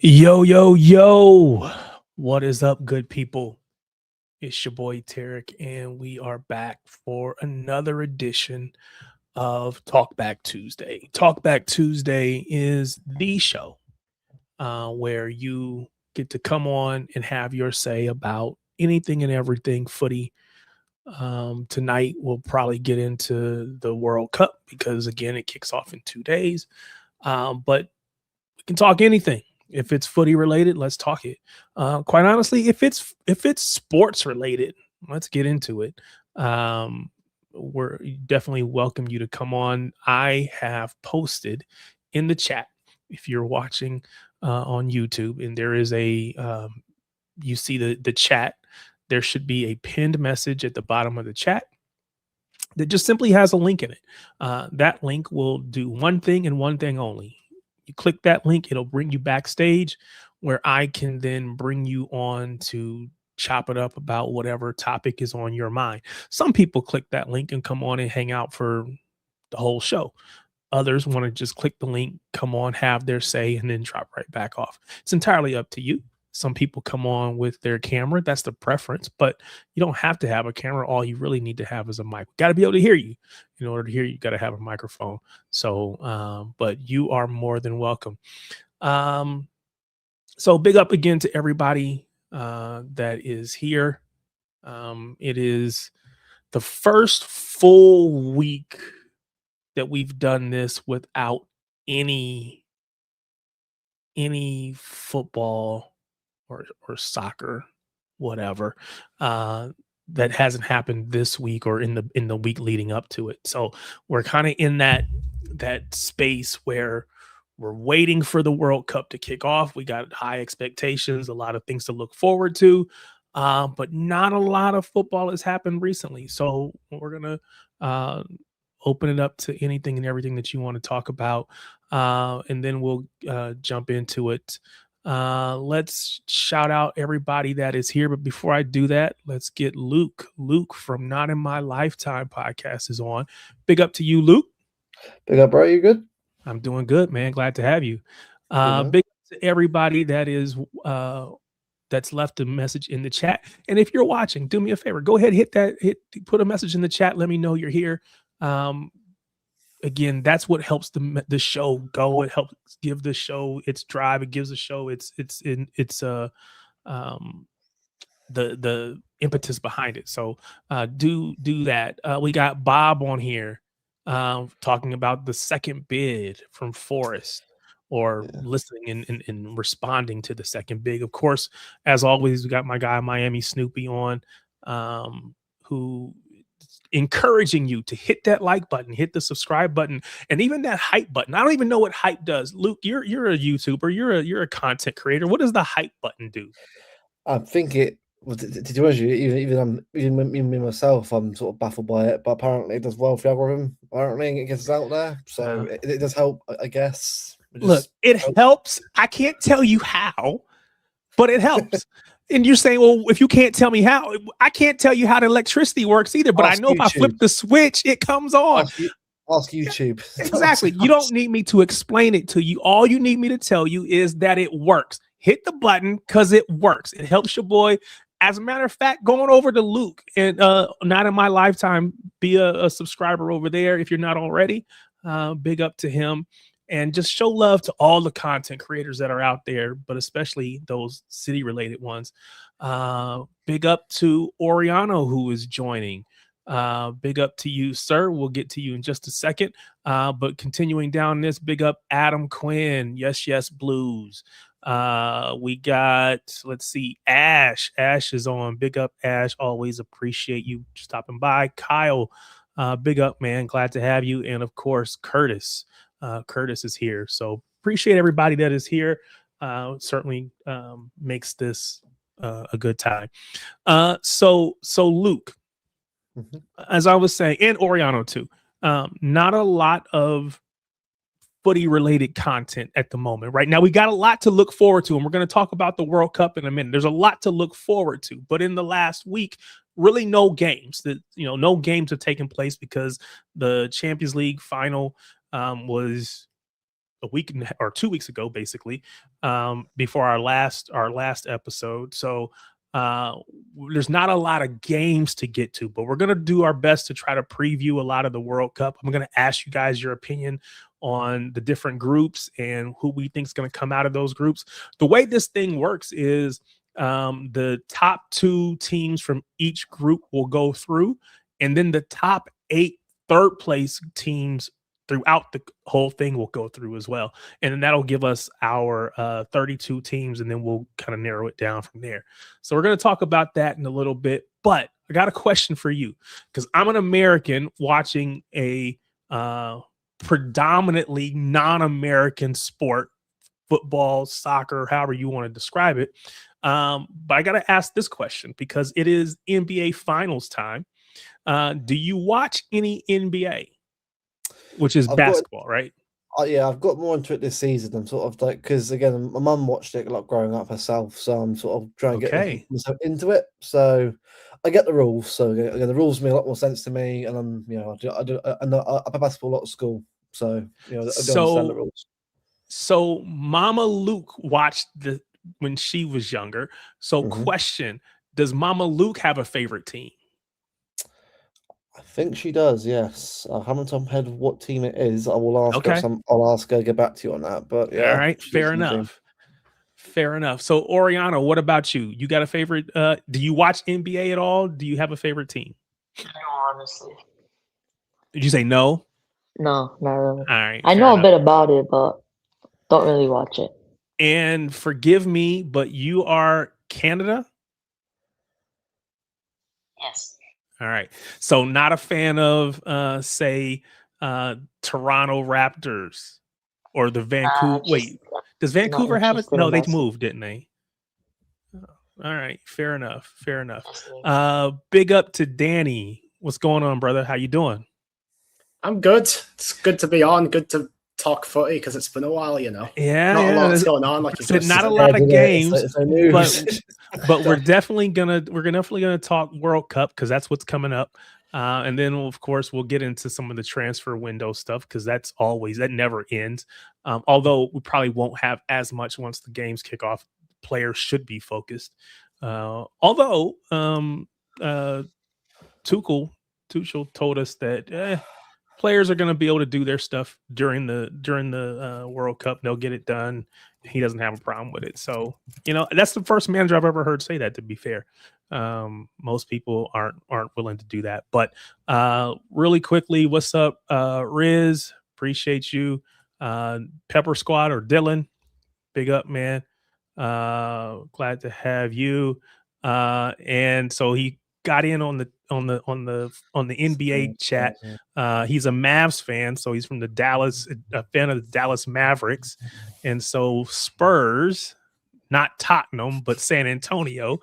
Yo, yo, yo. What is up, good people? It's your boy Tarek, and we are back for another edition of Talk Back Tuesday. Talk Back Tuesday is the show where you get to come on and have your say about anything and everything footy. Tonight, we'll probably get into the World Cup because, again, it kicks off in 2 days. But we can talk anything. If it's footy related, let's talk it. Quite honestly, if it's sports related, let's get into it. We're definitely welcome you to come on. I have posted in the chat if you're watching on YouTube, and there is you see the chat. There should be a pinned message at the bottom of the chat that just simply has a link in it. That link will do one thing and one thing only. You click that link, it'll bring you backstage where I can then bring you on to chop it up about whatever topic is on your mind. Some people click that link and come on and hang out for the whole show. Others want to just click the link, come on, have their say, and then drop right back off. It's entirely up to you. Some people come on with their camera. That's the preference, but you don't have to have a camera. All you really need to have is a mic. Got to be able to hear you. In order to hear you, got to have a microphone. So, but you are more than welcome. So big up again to everybody that is here. It is the first full week that we've done this without any football or soccer, whatever, that hasn't happened this week or in the week leading up to it. So we're kind of in that space where we're waiting for the World Cup to kick off. We got high expectations, a lot of things to look forward to, but not a lot of football has happened recently. So we're gonna open it up to anything and everything that you want to talk about, and then we'll jump into it. Let's shout out everybody that is here. But before I do that, let's get Luke. Luke from Not In My Lifetime podcast is on. Big up to you, Luke. Big up, bro. You good? I'm doing good, man. Glad to have you. Big up to everybody that is that's left a message in the chat. And if you're watching, do me a favor. Go ahead, put a message in the chat. Let me know you're here. Again, that's what helps the show go. It helps give the show its drive. It gives the show the impetus behind it. So do that. We got Bob on here talking about the second bid from Forest, or listening and responding to the second bid. Of course, as always, we got my guy Miami Snoopy on, who encouraging you to hit that like button, hit the subscribe button, and even that hype button. I don't even know what hype does. Luke, you're a YouTuber, you're a content creator. What does the hype button do? I think it. To be honest, even me myself, I'm sort of baffled by it. But apparently, it does well for the algorithm. Apparently, it gets us out there, so it does help, I guess. Look, it helps. I can't tell you how, but it helps. And you're saying, well, if you can't tell me how, I can't tell you how the electricity works either. But I know YouTube. If I flip the switch, it comes on. Ask YouTube. Exactly. You don't need me to explain it to you. All you need me to tell you is that it works. Hit the button because it works. It helps your boy. As a matter of fact, going over to Luke and Not In My Lifetime, be a subscriber over there if you're not already. Big up to him. And just show love to all the content creators that are out there, but especially those city-related ones. Big up to Oriano, who is joining. Big up to you, sir. We'll get to you in just a second. But continuing down this, big up Adam Quinn. Yes, Blues. We got, let's see, Ash. Ash is on. Big up, Ash. Always appreciate you stopping by. Kyle, big up, man. Glad to have you. And, of course, Curtis. Curtis is here. So appreciate everybody that is here. Certainly makes this a good time. So Luke, as I was saying, and Oriano too, not a lot of footy related content at the moment. Right now, we got a lot to look forward to, and we're going to talk about the World Cup in a minute. There's a lot to look forward to, but in the last week, really no games. No games have taken place because the Champions League final was a week or 2 weeks ago, basically, before our last episode. So there's not a lot of games to get to, but we're gonna do our best to try to preview a lot of the World Cup. I'm gonna ask you guys your opinion on the different groups and who we think is going to come out of those groups. The way this thing works is the top 2 teams from each group will go through, and then the top 8 third place teams throughout the whole thing will go through as well. And then that'll give us our 32 teams, and then we'll kind of narrow it down from there. So we're going to talk about that in a little bit, but I got a question for you, because I'm an American watching a predominantly non-American sport, football, soccer, however you want to describe it. But I got to ask this question because it is NBA finals time. Do you watch any NBA, which is basketball, right? Yeah, I've got more into it this season. I'm sort of like, because again, my mum watched it a lot growing up herself, so I'm sort of trying to get myself into it. So I get the rules. So again, the rules make a lot more sense to me, and I'm, I play basketball a lot at school, so I understand the rules. So Mama Luke watched when she was younger. So question: does Mama Luke have a favorite team? I think she does, yes. I haven't top head what team it is. I will ask her. I'll ask her, get back to you on that. But yeah. All right, fair enough. Fair enough. So Oriana, what about you? You got a favorite? Do you watch NBA at all? Do you have a favorite team? No, honestly. Did you say no? No, not really. All right. I know a bit about it, but don't really watch it. And forgive me, but you are Canada? Yes. All right. So not a fan of say Toronto Raptors or the Vancouver. Wait, does Vancouver have it? No, they moved, didn't they? All right, fair enough. Fair enough. Big up to Danny. What's going on, brother? How you doing? I'm good. It's good to be on. Good to talk footy because it's been a while, Yeah, not a lot's going on. Like not a lot of games, but we're definitely gonna talk World Cup because that's what's coming up, and then of course we'll get into some of the transfer window stuff because that never ends. Although we probably won't have as much once the games kick off. Players should be focused. Although Tuchel told us that players are going to be able to do their stuff during the World Cup. They'll get it done. He doesn't have a problem with it. So, that's the first manager I've ever heard say that, to be fair. Most people aren't willing to do that. But really quickly, what's up, Riz? Appreciate you. Pepper Squad or Dylan, big up, man. Glad to have you. And so he got in on the NBA chat. He's a Mavs fan, so he's from a fan of the Dallas Mavericks, and so Spurs, not Tottenham, but San Antonio.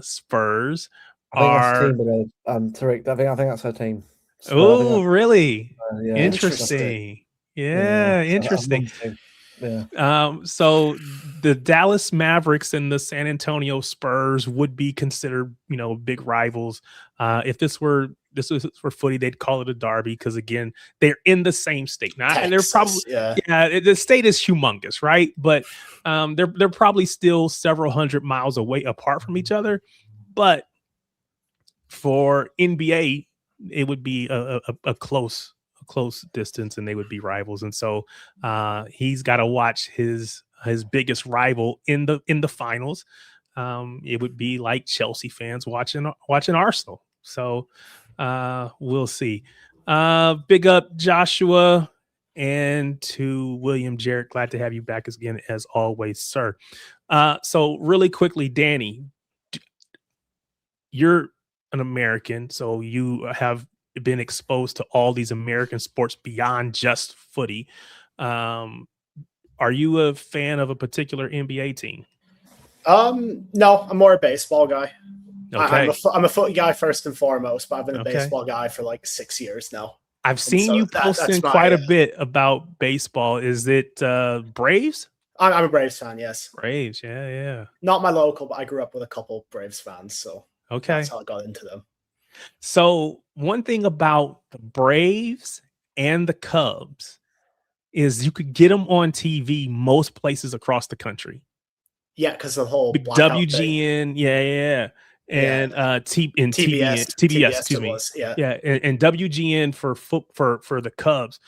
Spurs are. Tariq, I think that's her team. Oh, really? Yeah, interesting. Yeah, interesting. Yeah. So the Dallas Mavericks and the San Antonio Spurs would be considered, big rivals. If this was for footy, they'd call it a derby because again, they're in the same state. They're probably the state is humongous, right? But they're probably still several hundred miles away apart from each other. But for NBA, it would be a close distance and they would be rivals, and so he's got to watch his biggest rival in the finals. It would be like Chelsea fans watching Arsenal, so we'll see. Big up Joshua, and to William Jarrett, glad to have you back again as always, sir. So really quickly, Danny, you're an American, so you have been exposed to all these American sports beyond just footy. Are you a fan of a particular NBA team? No, I'm more a baseball guy. Okay. I'm a footy guy first and foremost, but I've been a baseball guy for like 6 years now. I've seen you posting quite a bit about baseball. Is it Braves? I'm a Braves fan, yes. Braves, yeah. Not my local, but I grew up with a couple Braves fans, so that's how I got into them. So one thing about the Braves and the Cubs is you could get them on TV most places across the country. Yeah, because the whole WGN, yeah. And TBS, excuse me. And WGN for the Cubs.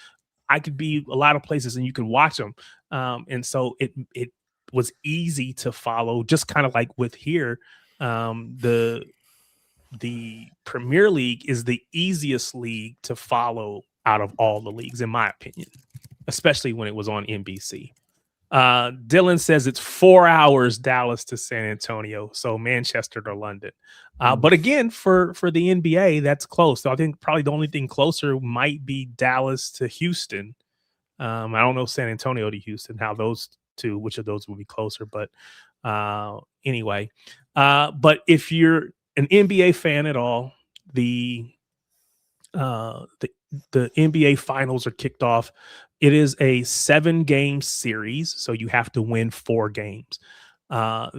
I could be a lot of places and you could watch them. And so it was easy to follow, just kind of like with here. The Premier League is the easiest league to follow out of all the leagues, in my opinion, especially when it was on NBC. Dylan says it's 4 hours Dallas to San Antonio, so Manchester to London. But again, for the NBA, that's close. So I think probably the only thing closer might be Dallas to Houston. I don't know San Antonio to Houston, how those two, which of those will be closer. But anyway, but if you're an NBA fan at all, the NBA finals are kicked off. It is a 7-game series, so you have to win 4 games. It's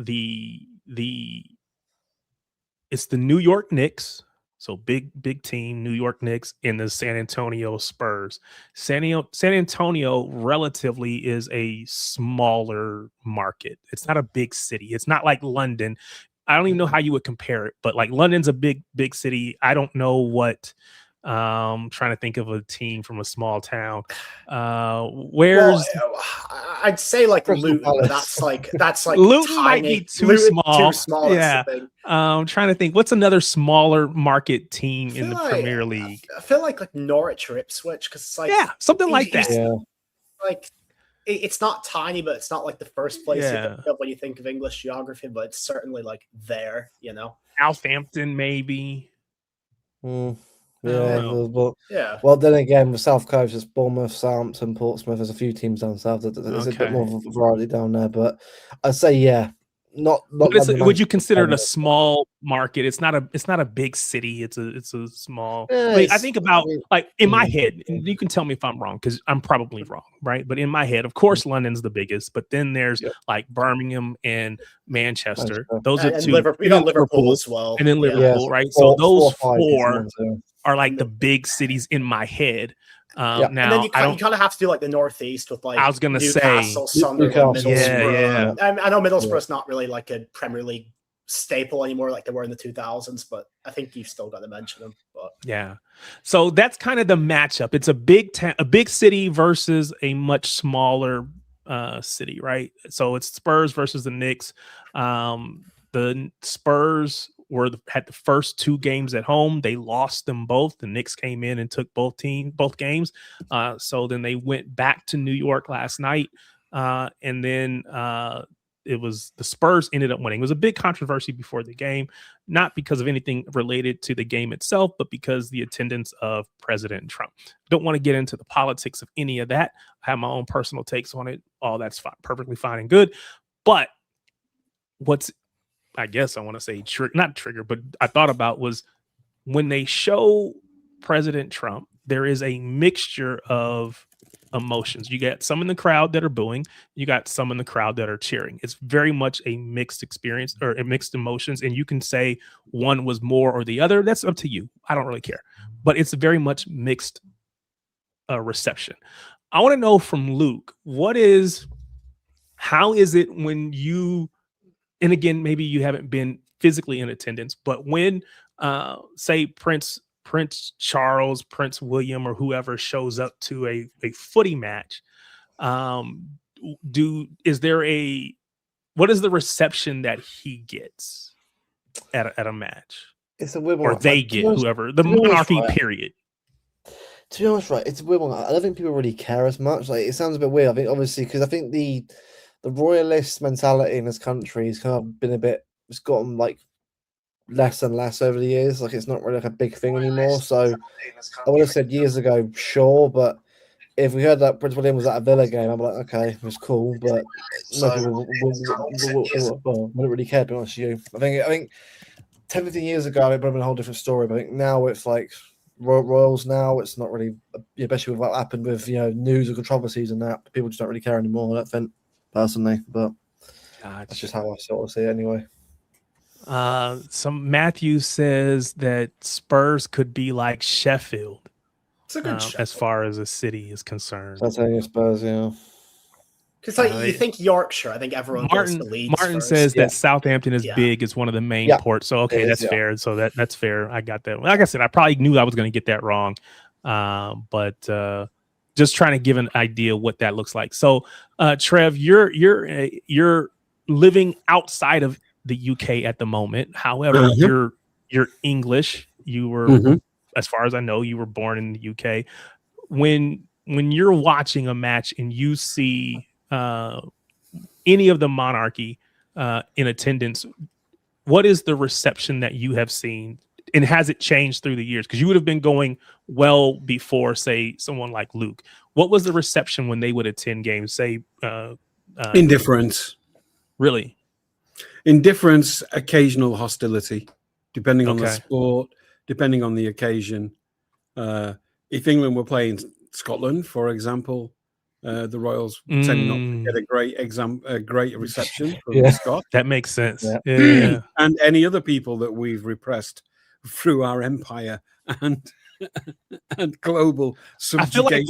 the New York Knicks, so big team, New York Knicks, and the San Antonio Spurs. San Antonio relatively is a smaller market. It's not a big city. It's not like London. I don't even know how you would compare it, but like London's a big city. I don't know what. Trying to think of a team from a small town. Where's I'd say like Luton, but that's like Luton tiny. might be too small. Too small. Yeah. Trying to think what's another smaller market team in the Premier League. I feel like Norwich or Ipswich, because it's like something like that. Yeah. Like it's not tiny, but it's not like the first place you think of when you think of English geography, but it's certainly like there, Southampton maybe. Well, then again, with South Coast, it's Bournemouth, Southampton, Portsmouth. There's a few teams down south. There's a bit more of a variety down there, but I'd say not. Would you consider it a small market? It's not a big city. It's a small. I think about like in my head, and you can tell me if I'm wrong because I'm probably wrong, right? But in my head, of course, London's the biggest, but then there's like Birmingham and Manchester. Those are two. Liverpool as well, and then Liverpool, right? So those four are like the big cities in my head. Now and then you kind of have to do like the Northeast with like I was gonna Newcastle, say Sunderland, Middlesbrough. I know Middlesbrough's not really like a Premier League staple anymore like they were in the 2000s, but I think you've still got to mention them. But so that's kind of the matchup. It's a big city versus a much smaller city, right? So it's Spurs versus the Knicks. The Spurs had the first 2 games at home. They lost them both. The Knicks came in and took both games. So then they went back to New York last night. And then it was the Spurs ended up winning. It was a big controversy before the game, not because of anything related to the game itself, but because the attendance of President Trump. Don't want to get into the politics of any of that. I have my own personal takes on it. All that's fine, perfectly fine and good. But I guess I want to say not trigger, but I thought about was when they show President Trump, there is a mixture of emotions. You got some in the crowd that are booing. You got some in the crowd that are cheering. It's very much a mixed experience or a mixed emotions. And you can say one was more or the other. That's up to you. I don't really care, but it's very much mixed reception. I want to know from Luke, how is it when you, and again, maybe you haven't been physically in attendance, but when, say, Prince Charles, Prince William, or whoever shows up to a footy match, what is the reception that he gets at a match? It's a weird one. Or they get whoever the monarchy period. To be honest, right, it's a weird one. I don't think people really care as much. Like, it sounds a bit weird. I think obviously because I think the royalist mentality in this country has kind of been it's gotten like less and less over the years. Like it's not really like a big thing anymore. So I would have said years ago, sure, but if we heard that Prince William was at a Villa game, I'm like, okay, it was cool, but no people wouldn't really care, to be honest with you. I think 10, 15 years ago, it would have been a whole different story, but I think now it's like royals now, it's not really, especially with what happened with, news or controversies and that, people just don't really care anymore, I don't think, personally, but that's just how I sort of see it anyway. Some Matthew says that Spurs could be like Sheffield. It's a good show. As far as a city is concerned. That's how you Spurs, yeah. Because like you think Yorkshire, I think everyone goes to Leeds Martin first. says that Southampton is big. It's one of the main ports. So okay, that's fair. So that's fair. I got that. Like I said, I probably knew I was going to get that wrong, but just trying to give an idea what that looks like. So, Trev, you're living outside of the UK at the moment. However, you're English. You were, as far as I know, you were born in the UK. When you're watching a match and you see any of the monarchy in attendance, what is the reception that you have seen, and has it changed through the years? Because you would have been going well before, say, someone like Luke. What was the reception when they would attend games? Say, indifference. Really, indifference, occasional hostility, depending on the sport, depending on the occasion. If England were playing Scotland, for example, the Royals tend not to get a great reception from the Scots. That makes sense. Yeah. And any other people that we've repressed through our empire and global subjugation. I feel like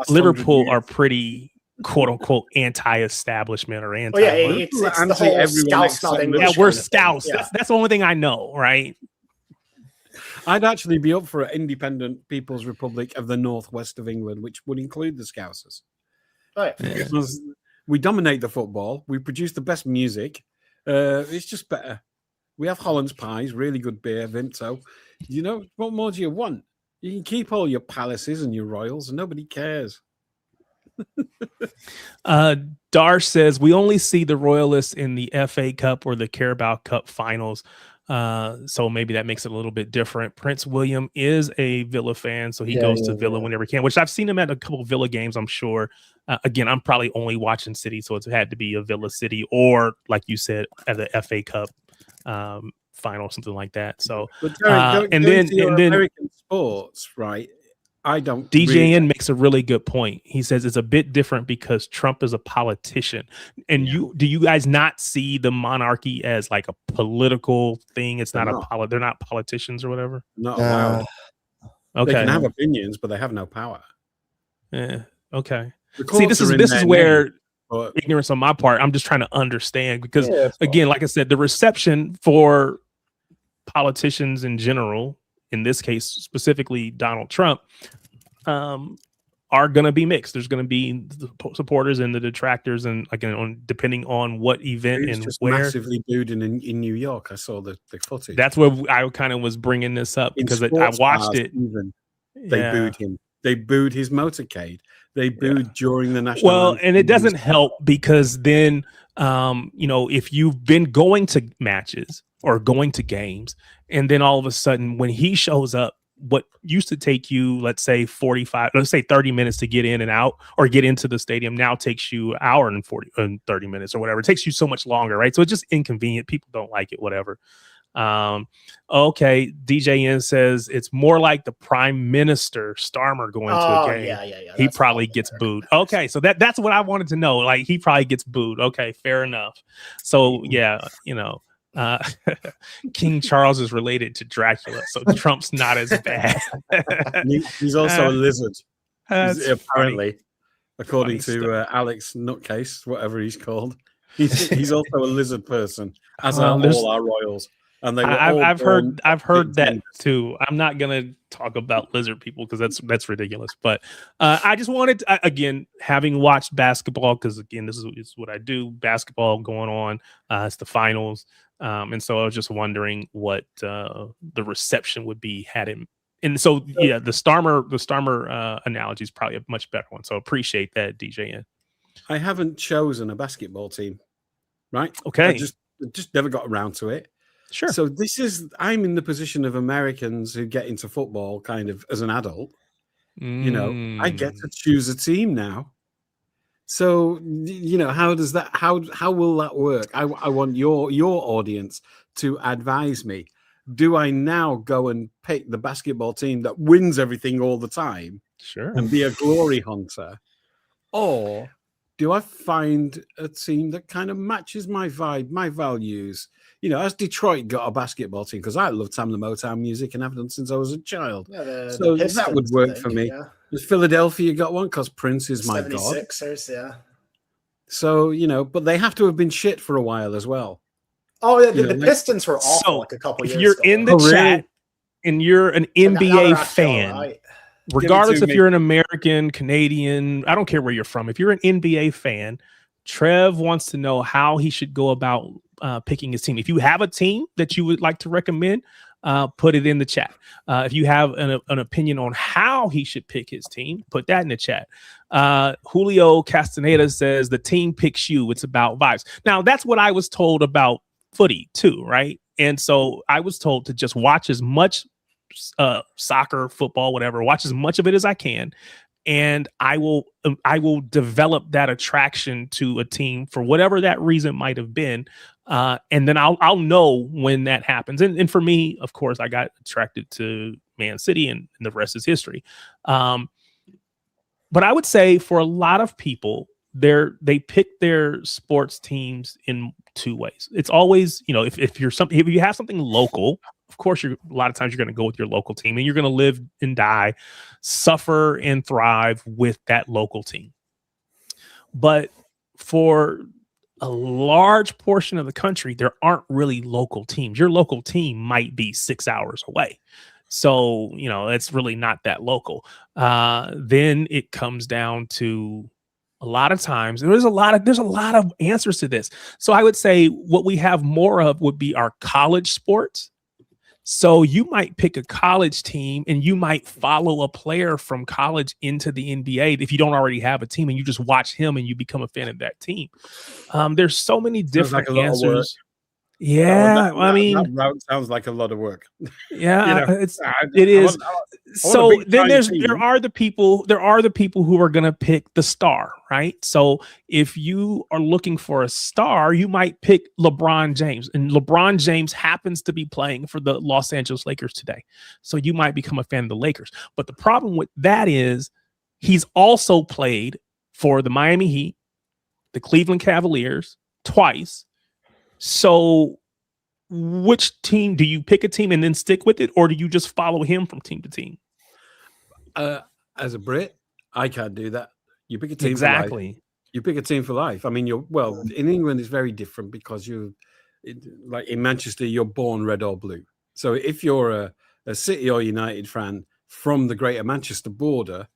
Liverpool are pretty quote unquote anti-establishment or anti. It's the whole Scouse, not English. Yeah, we're Scouse. That's the only thing I know, right? I'd actually be up for an independent People's Republic of the Northwest of England, which would include the Scousers. Right. Because we dominate the football. We produce the best music. It's just better. We have Holland's pies, really good beer, Vimto. You know, what more do you want? You can keep all your palaces and your royals, and nobody cares. Dar says we only see the Royalists in the FA Cup or the Carabao Cup finals. So maybe that makes it a little bit different. Prince William is a Villa fan, so he goes to Villa whenever he can, which I've seen him at a couple of Villa games, I'm sure. Again, I'm probably only watching City, so it's had to be a Villa City or, like you said, at the FA Cup final, something like that. So, and then American sports, right? I don't. DJN makes a really good point. He says it's a bit different because Trump is a politician, and do you guys not see the monarchy as like a political thing? It's not they're not politicians or whatever. Not allowed. Okay, they can have opinions, but they have no power. Yeah. Okay. See, this is where ignorance on my part. I'm just trying to understand because again, like I said, the reception for politicians in general, in this case specifically Donald Trump, are going to be mixed. There's going to be the supporters and the detractors, and again, depending on what event and just where. Massively booed in New York. I saw the footage. That's where I kind of was bringing this up because I watched it. They booed him. They booed his motorcade. They booed during the national. Well, and it doesn't help because then, if you've been going to matches or going to games, and then all of a sudden when he shows up, what used to take you, let's say 30 minutes to get in and out or get into the stadium now takes you an hour and 30 minutes or whatever. It takes you so much longer, right? So it's just inconvenient. People don't like it, whatever. Okay, DJN says it's more like the Prime Minister Starmer going to a game. Yeah. He probably gets booed. Okay, so that's what I wanted to know. Like he probably gets booed. Okay, fair enough. So King Charles is related to Dracula, so Trump's not as bad. He's also a lizard. Apparently, according to Alex Nutcase, whatever he's called. He's also a lizard person, as are all our royals. And I've heard that too. I'm not gonna talk about lizard people because that's ridiculous. But I just wanted to, again, having watched basketball, because again, this is what I do. Basketball going on. It's the finals, and so I was just wondering what the reception would be had him. And so the Starmer analogy is probably a much better one. So appreciate that, DJN. I haven't chosen a basketball team, right? Okay, I just never got around to it. Sure. So I'm in the position of Americans who get into football kind of as an adult. I get to choose a team now. So, how does that, how will that work? I want your audience to advise me. Do I now go and pick the basketball team that wins everything all the time? Sure. And be a glory hunter? Or do I find a team that kind of matches my vibe, my values? You know, has Detroit got a basketball team? Because I love Tamla Motown music and have done since I was a child. Yeah, so Pistons, that would work for me. Yeah. Has Philadelphia got one? Because Prince is my god. 76ers, yeah. So, you know, but they have to have been shit for a while as well. Oh, yeah, the Pistons were awful like a couple years ago. If you're in the chat and you're an NBA fan, regardless if you're an American, Canadian, I don't care where you're from. If you're an NBA fan, Trev wants to know how he should go about picking his team. If you have a team that you would like to recommend, put it in the chat. If you have an opinion on how he should pick his team, put that in the chat. Julio Castaneda says the team picks you. It's about vibes. Now, that's what I was told about footy too, right? And so I was told to just watch as much soccer, football, whatever, watch as much of it as I can. And I will develop that attraction to a team for whatever that reason might have been. And then I'll know when that happens. And for me, of course, I got attracted to Man City and the rest is history. But I would say for a lot of people, they pick their sports teams in two ways. It's always, you know, if you have something local, of course, a lot of times you're going to go with your local team and you're going to live and die, suffer and thrive with that local team. But for a large portion of the country, there aren't really local teams. Your local team might be 6 hours away. So, you know, it's really not that local. Then it comes down to a lot of times, there's a lot of answers to this. So I would say what we have more of would be our college sports. So you might pick a college team and you might follow a player from college into the NBA if you don't already have a team and you just watch him and you become a fan of that team. There's so many different answers. Yeah, I mean, that route sounds like a lot of work. Yeah, you know, it is. So then there are the people who are going to pick the star, right? So if you are looking for a star, you might pick LeBron James, and LeBron James happens to be playing for the Los Angeles Lakers today. So you might become a fan of the Lakers. But the problem with that is he's also played for the Miami Heat, the Cleveland Cavaliers twice. So which team do you pick a team and then stick with it, or do you just follow him from team to team? As a Brit, I can't do that. You pick a team exactly. For life. You pick a team for life. I mean, in England it's very different because like in Manchester, you're born red or blue. So if you're a City or United fan from the Greater Manchester border,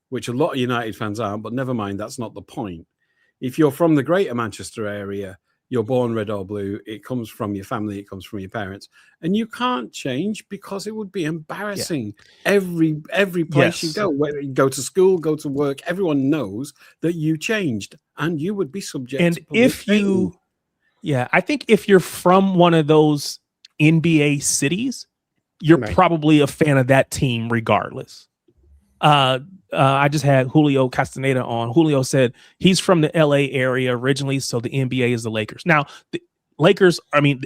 which a lot of United fans aren't, but never mind, that's not the point. If you're from the Greater Manchester area, you're born red or blue. It comes from your family. It comes from your parents, and you can't change because it would be embarrassing. Yeah. Every place you go, whether you go to school, go to work, everyone knows that you changed, and you would be subject. And I think if you're from one of those NBA cities, you're probably a fan of that team regardless. I just had Julio Castaneda on. Julio said he's from the LA area originally, so the NBA is the Lakers. Now, the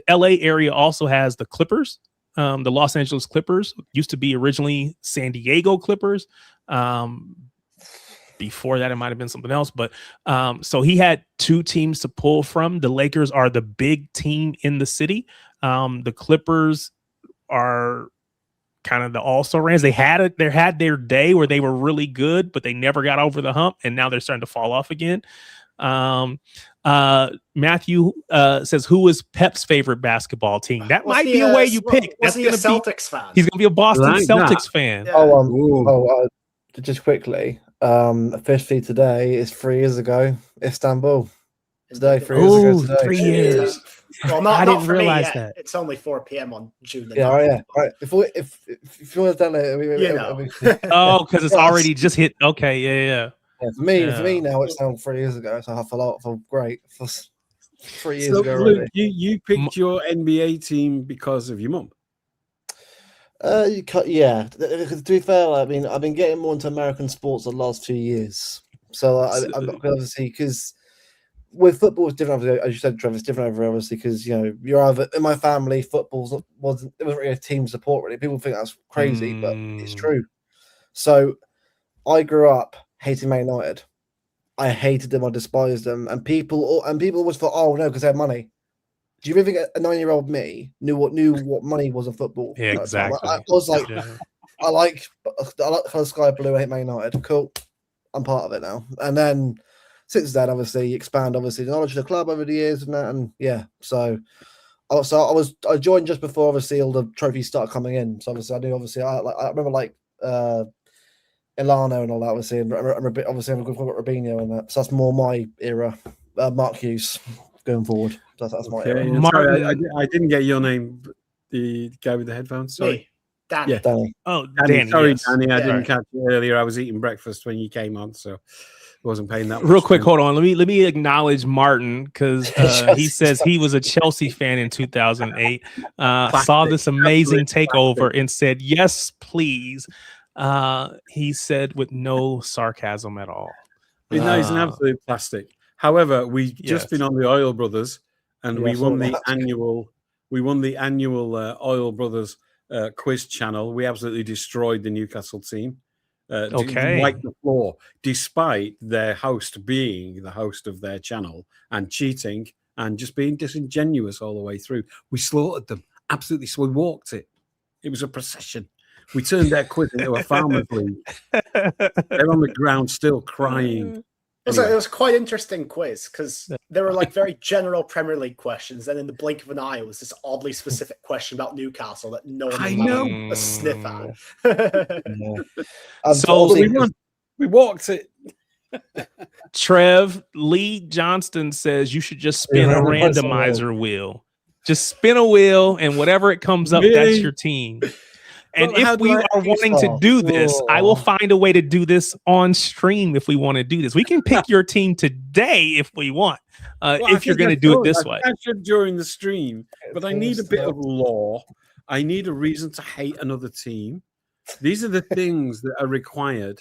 LA area also has the Clippers. The Los Angeles Clippers used to be originally San Diego Clippers. Before that, it might have been something else. But so he had two teams to pull from. The Lakers are the big team in the city. The Clippers are kind of the also-rans. They had their day where they were really good, but they never got over the hump, and now they're starting to fall off again. Matthew says, who is Pep's favorite basketball team? That might be a way you pick. That's he a Celtics fan? He's going to be a Boston Celtics fan. Yeah. Just quickly, officially today is 3 years ago, Istanbul. Today, 3 years ago today. 3 years. Well, I didn't realize that. It's only 4 p.m. on June the 9th. Yeah. Right. If you want to tell it, because it's already just hit. Okay, yeah. For me now, it's now 3 years ago. So I feel great. For 3 years ago, Luke, you picked your NBA team because of your mum. Yeah. To be fair, I mean, I've been getting more into American sports the last few years. So I'm not obviously because. With football, it's different. As you said, Trevor, it's different over obviously because you're either in my family. Football wasn't really a team support. Really, people think that's crazy, but it's true. So, I grew up hating Man United. I hated them, I despised them, and people always thought, oh no, because they had money. Do you really think a 9-year-old me knew what money was in football? Yeah, exactly. I was like, I like colour sky blue. I hate Man United. Cool, I'm part of it now. And then since then, obviously, you expand the knowledge of the club over the years and that, and yeah. So I joined just before obviously all the trophies started coming in. So obviously I knew I remember like Ilano and all that. Obviously, and obviously I'm a good friend with Robinho and that. So that's more my era. Mark Hughes going forward. That's my era. Martin, I didn't get your name. The guy with the headphones. Sorry. Me. Danny. Yeah, Danny. Oh, Danny. Sorry, yes. Danny. I didn't catch you earlier. I was eating breakfast when you came on, so I wasn't paying that. Real quick, hold on. Let me acknowledge Martin because he says he was a Chelsea fan in 2008. Saw this amazing takeover and said, "Yes, please." He said with no sarcasm at all. No, he's an absolute plastic. However, we've just been on the Oil Brothers, and we won the annual Oil Brothers quiz channel. We absolutely destroyed the Newcastle team. Wiped the floor, despite their host being the host of their channel and cheating and just being disingenuous all the way through. We slaughtered them. Absolutely. So we walked it. It was a procession. We turned their quiz into a farmers league. They're on the ground still crying. It was quite interesting quiz because there were like very general Premier League questions. Then in the blink of an eye, it was this oddly specific question about Newcastle that no one had a sniff at. So we walked it. Trev Lee Johnston says you should just spin a randomizer wheel. Just spin a wheel, and whatever it comes up, that's your team. And if we are wanting to do this, I will find a way to do this on stream if we want to do this. We can pick your team today if we want, if you're going to do it this way. I should during the stream, but I need a bit of lore. I need a reason to hate another team. These are the things that are required,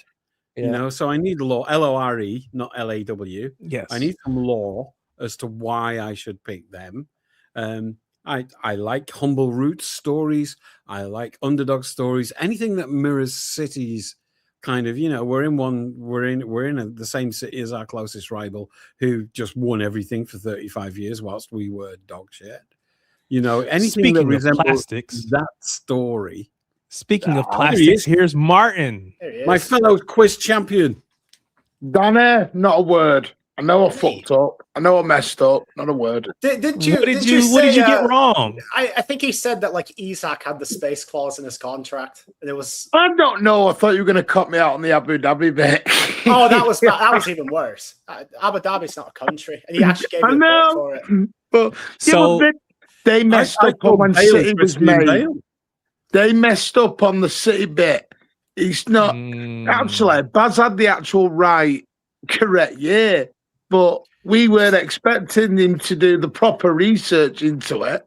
you know, so I need lore, L-O-R-E, not L-A-W. Yes. I need some lore as to why I should pick them. I like humble roots stories. I like underdog stories. Anything that mirrors cities, kind of. You know, we're in the same city as our closest rival, who just won everything for 35 years, whilst we were dog shit. You know, anything that resembles that story. Speaking of plastics, here's Martin, my fellow quiz champion. Danny, not a word. I know I fucked up. I know I messed up. Not a word. What did you get wrong? I think he said that like Isak had the space clause in his contract, and it was. I don't know. I thought you were going to cut me out on the Abu Dhabi bit. Oh, that was even worse. Abu Dhabi's not a country, and he actually gave me a vote for it. But they messed up on when City was made. They messed up on the City bit. He's not actually. Baz had the actual correct year. But we weren't expecting him to do the proper research into it.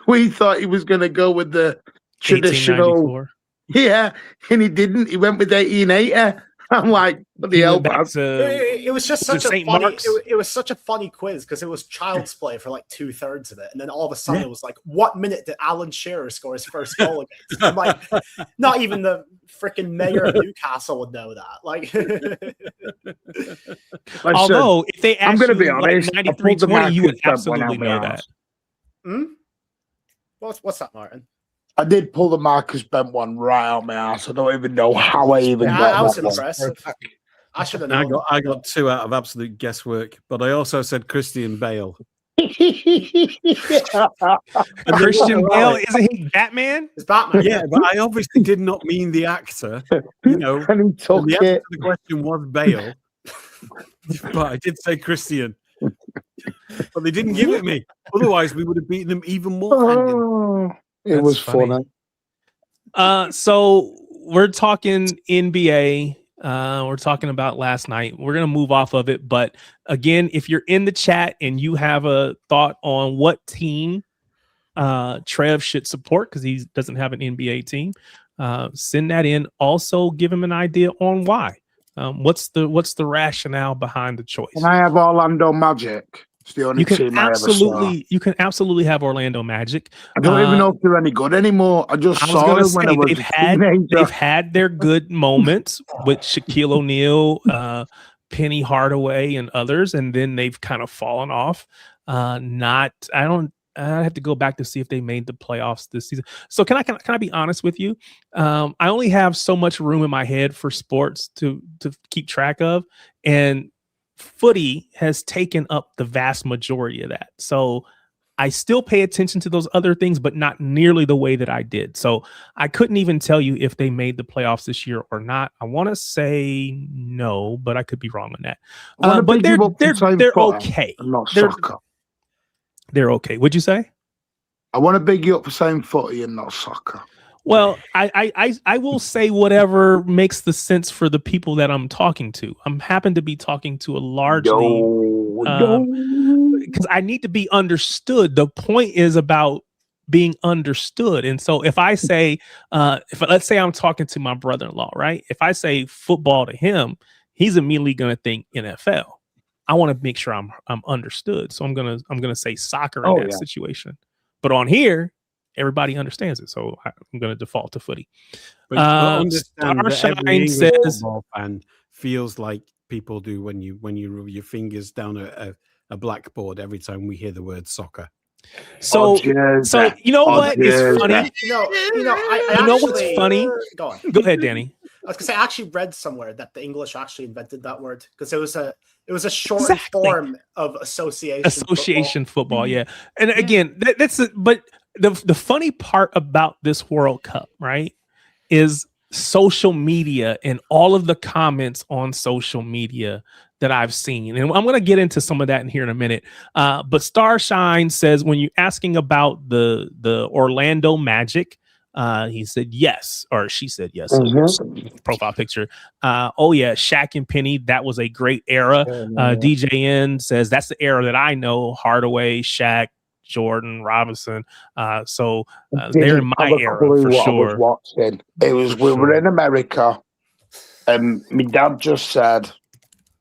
We thought he was going to go with the traditional. Yeah, and he didn't. He went with 1880. I'm like, what the hell? It was just such a funny. It was such a funny quiz because it was child's play for like 2/3 of it, and then all of a sudden it was like, what minute did Alan Shearer score his first goal against? I'm like, not even the freaking mayor of Newcastle would know that. Like, although if they, I'm going to be honest, 93-20, you would absolutely know that. What's that, Martin? I did pull the Marcus Bent one right out my ass. I don't even know how I even got that. I was impressed. I should have known. I got 2 out of absolute guesswork, but I also said Christian Bale. Christian Bale, isn't he Batman? It's Batman. Yeah, but I obviously did not mean the actor. You know, and the answer to the question was Bale, but I did say Christian. But they didn't give it me. Otherwise, we would have beaten them even more. It was funny. So we're talking NBA. We're talking about last night. We're going to move off of it. But again, if you're in the chat and you have a thought on what team Trev should support, because he doesn't have an NBA team, send that in. Also, give him an idea on why. What's the rationale behind the choice? Can I have Orlando Magic? It's the only team I ever saw. You can absolutely have Orlando Magic. I don't even know if they're any good anymore. I just saw them when I was a teenager. They've had their good moments with Shaquille O'Neal, Penny Hardaway and others, and then they've kind of fallen off. I have to go back to see if they made the playoffs this season. So can I be honest with you? I only have so much room in my head for sports to keep track of, and footy has taken up the vast majority of that. So I still pay attention to those other things, but not nearly the way that I did. So I couldn't even tell you if they made the playoffs this year or not. I want to say no, but I could be wrong on that. But they're okay. They're okay. What'd you say? I want to big you up for saying footy and not soccer. Well, I will say whatever makes the sense for the people that I'm talking to. I'm happen to be talking to a largely because I need to be understood. The point is about being understood. And so if I say, let's say I'm talking to my brother-in-law, right? If I say football to him, he's immediately going to think NFL. I want to make sure I'm understood. So I'm gonna say soccer in that situation. But on here, everybody understands it. So I'm going to default to footy. But Starshine says fan feels like people do when you rub your fingers down a blackboard every time we hear the word soccer. So you know what is funny? You know what's funny? Go on. Go ahead, Danny. I was gonna say I actually read somewhere that the English actually invented that word because it was a short form of association football. Yeah. And again, but the funny part about this World Cup, right, is social media and all of the comments on social media that I've seen. And I'm going to get into some of that in here in a minute. But Starshine says, when you're asking about the Orlando Magic, he said yes, or she said yes. Profile picture. Oh yeah, Shaq and Penny. That was a great era. DJN says that's the era that I know. Hardaway, Shaq, Jordan, Robinson. So they're in my era for sure. I was watching. We were in America, and my dad just said,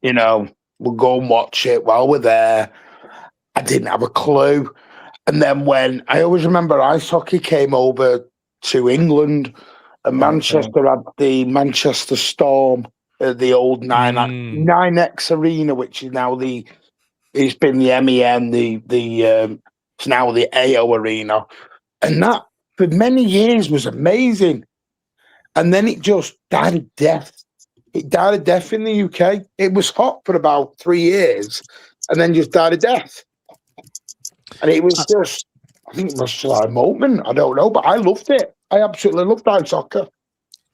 we'll go and watch it while we're there. I didn't have a clue. And then when I always remember ice hockey came over to England, and Manchester had the Manchester Storm, the old 9X Arena, which is now it's been the MEN, it's now the AO Arena, and that for many years was amazing, and then it just died a death. It died a death in the UK. It was hot for about 3 years, and then just died a death, and it was just. I think it was like a moment. I don't know, but I loved it. I absolutely loved ice soccer.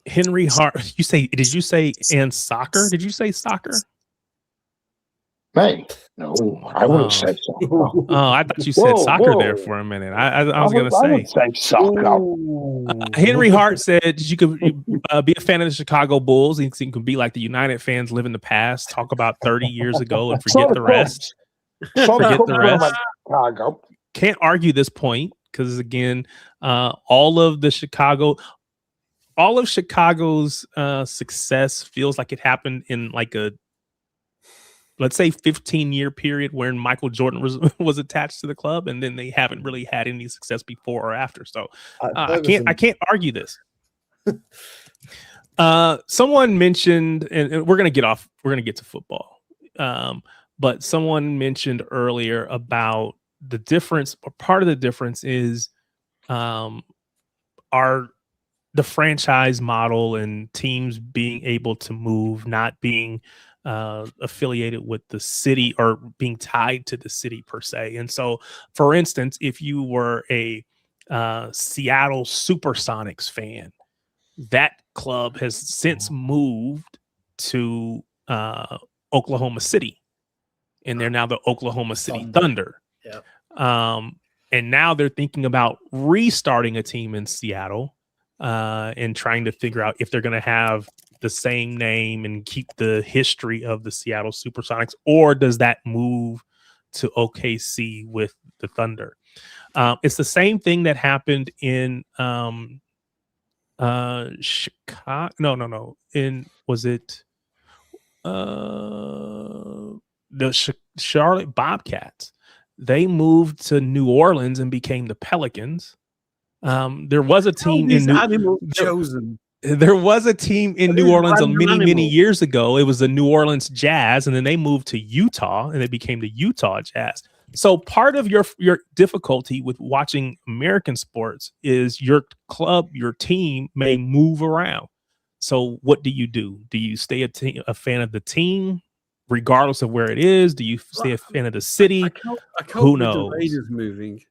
Henry Hart, did you say and soccer? Did you say soccer? Mate, no, I wouldn't say soccer. Oh, I thought you said soccer there for a minute. I was going to say. I would say soccer. Henry Hart said you could be a fan of the Chicago Bulls. You can be like the United fans, live in the past, talk about 30 years ago and forget the rest. Forget the rest. Chicago. Can't argue this point because again, all of Chicago's success feels like it happened in like a, let's say, 15-year period when Michael Jordan was attached to the club, and then they haven't really had any success before or after. So I can't argue this. Someone mentioned, and we're gonna get to football. But someone mentioned earlier about the difference, or part of the difference is the franchise model and teams being able to move, not being affiliated with the city or being tied to the city per se. And so, for instance, if you were a Seattle Supersonics fan, that club has since moved to Oklahoma City, and they're now the Oklahoma City Thunder. Yep. And now they're thinking about restarting a team in Seattle and trying to figure out if they're going to have the same name and keep the history of the Seattle Supersonics, or does that move to OKC with the Thunder? It's the same thing that happened in Chicago. No. Was it the Charlotte Bobcats? They moved to New Orleans and became the Pelicans. There was a team in chosen. There was a team in New Orleans many years ago. It was the New Orleans Jazz, and then they moved to Utah, and it became the Utah Jazz. So part of your difficulty with watching American sports is your club, your team may move around. So what do? Do you stay a fan of the team, regardless of where it is? Do you stay a fan of the city? Who knows? The Raiders moving,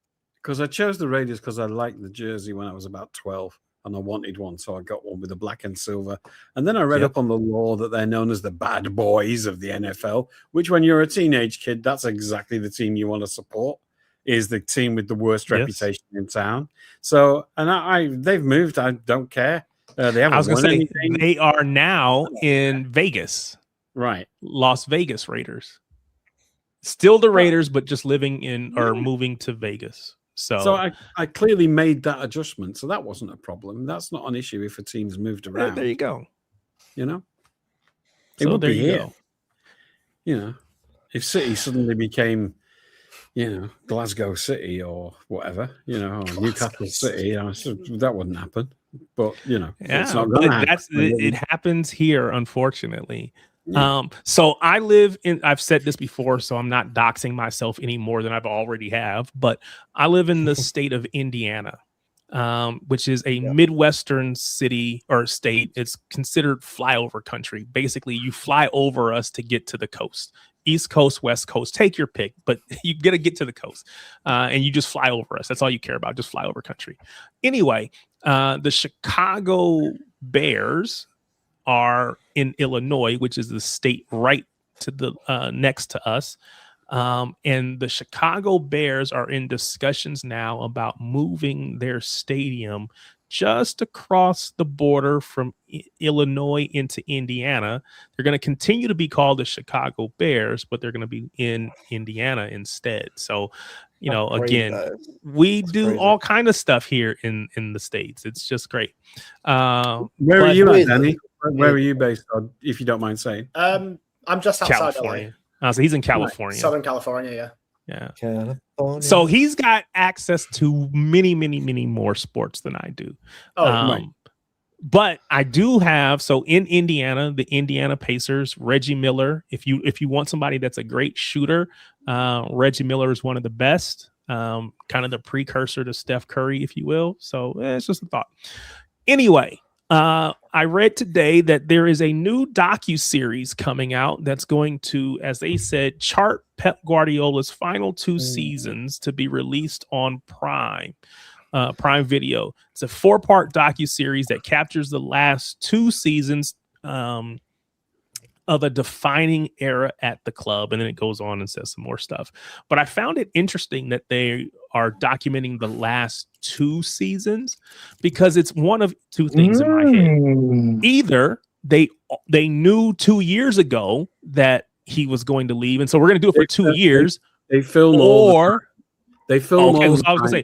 because I chose the Raiders because I liked the jersey when I was about 12. And I wanted one, so I got one with the black and silver. And then I read up on the law that they're known as the bad boys of the NFL, which when you're a teenage kid, that's exactly the team you want to support, is the team with the worst reputation in town. So, and they've moved. I don't care. They haven't won anything. They are now in Vegas. Right. Las Vegas Raiders. Still the Raiders, but just living in or moving to Vegas. So I clearly made that adjustment. So that wasn't a problem. That's not an issue if a team's moved around. There you go. You know? It would be here. Go. You know, if City suddenly became, Glasgow City or whatever, or Newcastle City, that wouldn't happen. But, it's not going to happen. It happens here, unfortunately. So I live in, I've said this before, so I'm not doxing myself any more than I've already have, but I live in the state of Indiana, which is a Midwestern city or state. It's considered flyover country. Basically, you fly over us to get to the coast, East Coast, West Coast, take your pick, but you got to get to the coast and you just fly over us. That's all you care about. Just fly over country. Anyway, the Chicago Bears are in Illinois, which is the state right to the next to us. And the Chicago Bears are in discussions now about moving their stadium just across the border from Illinois into Indiana. They're going to continue to be called the Chicago Bears, but they're going to be in Indiana instead. So, again, we do all kind of stuff here in the States. It's just great. Where are you at, Danny? Where are you based on, if you don't mind saying? I'm just outside California. So he's in California. Right. Southern California, yeah. California. So he's got access to many, many, many more sports than I do. Right. But I do have, so in Indiana, the Indiana Pacers, Reggie Miller. If you want somebody that's a great shooter, Reggie Miller is one of the best, kind of the precursor to Steph Curry, if you will. So it's just a thought. Anyway, I read today that there is a new docuseries coming out that's going to, as they said, chart Pep Guardiola's final 2 seasons to be released on Prime Video. It's a 4-part docuseries that captures the last 2 seasons of a defining era at the club, and then it goes on and says some more stuff. But I found it interesting that they are documenting the last 2 seasons because it's one of 2 things in my head. Either they knew 2 years ago that he was going to leave, and so we're going to do it for 2 years. They film, or they film. Okay, I was going to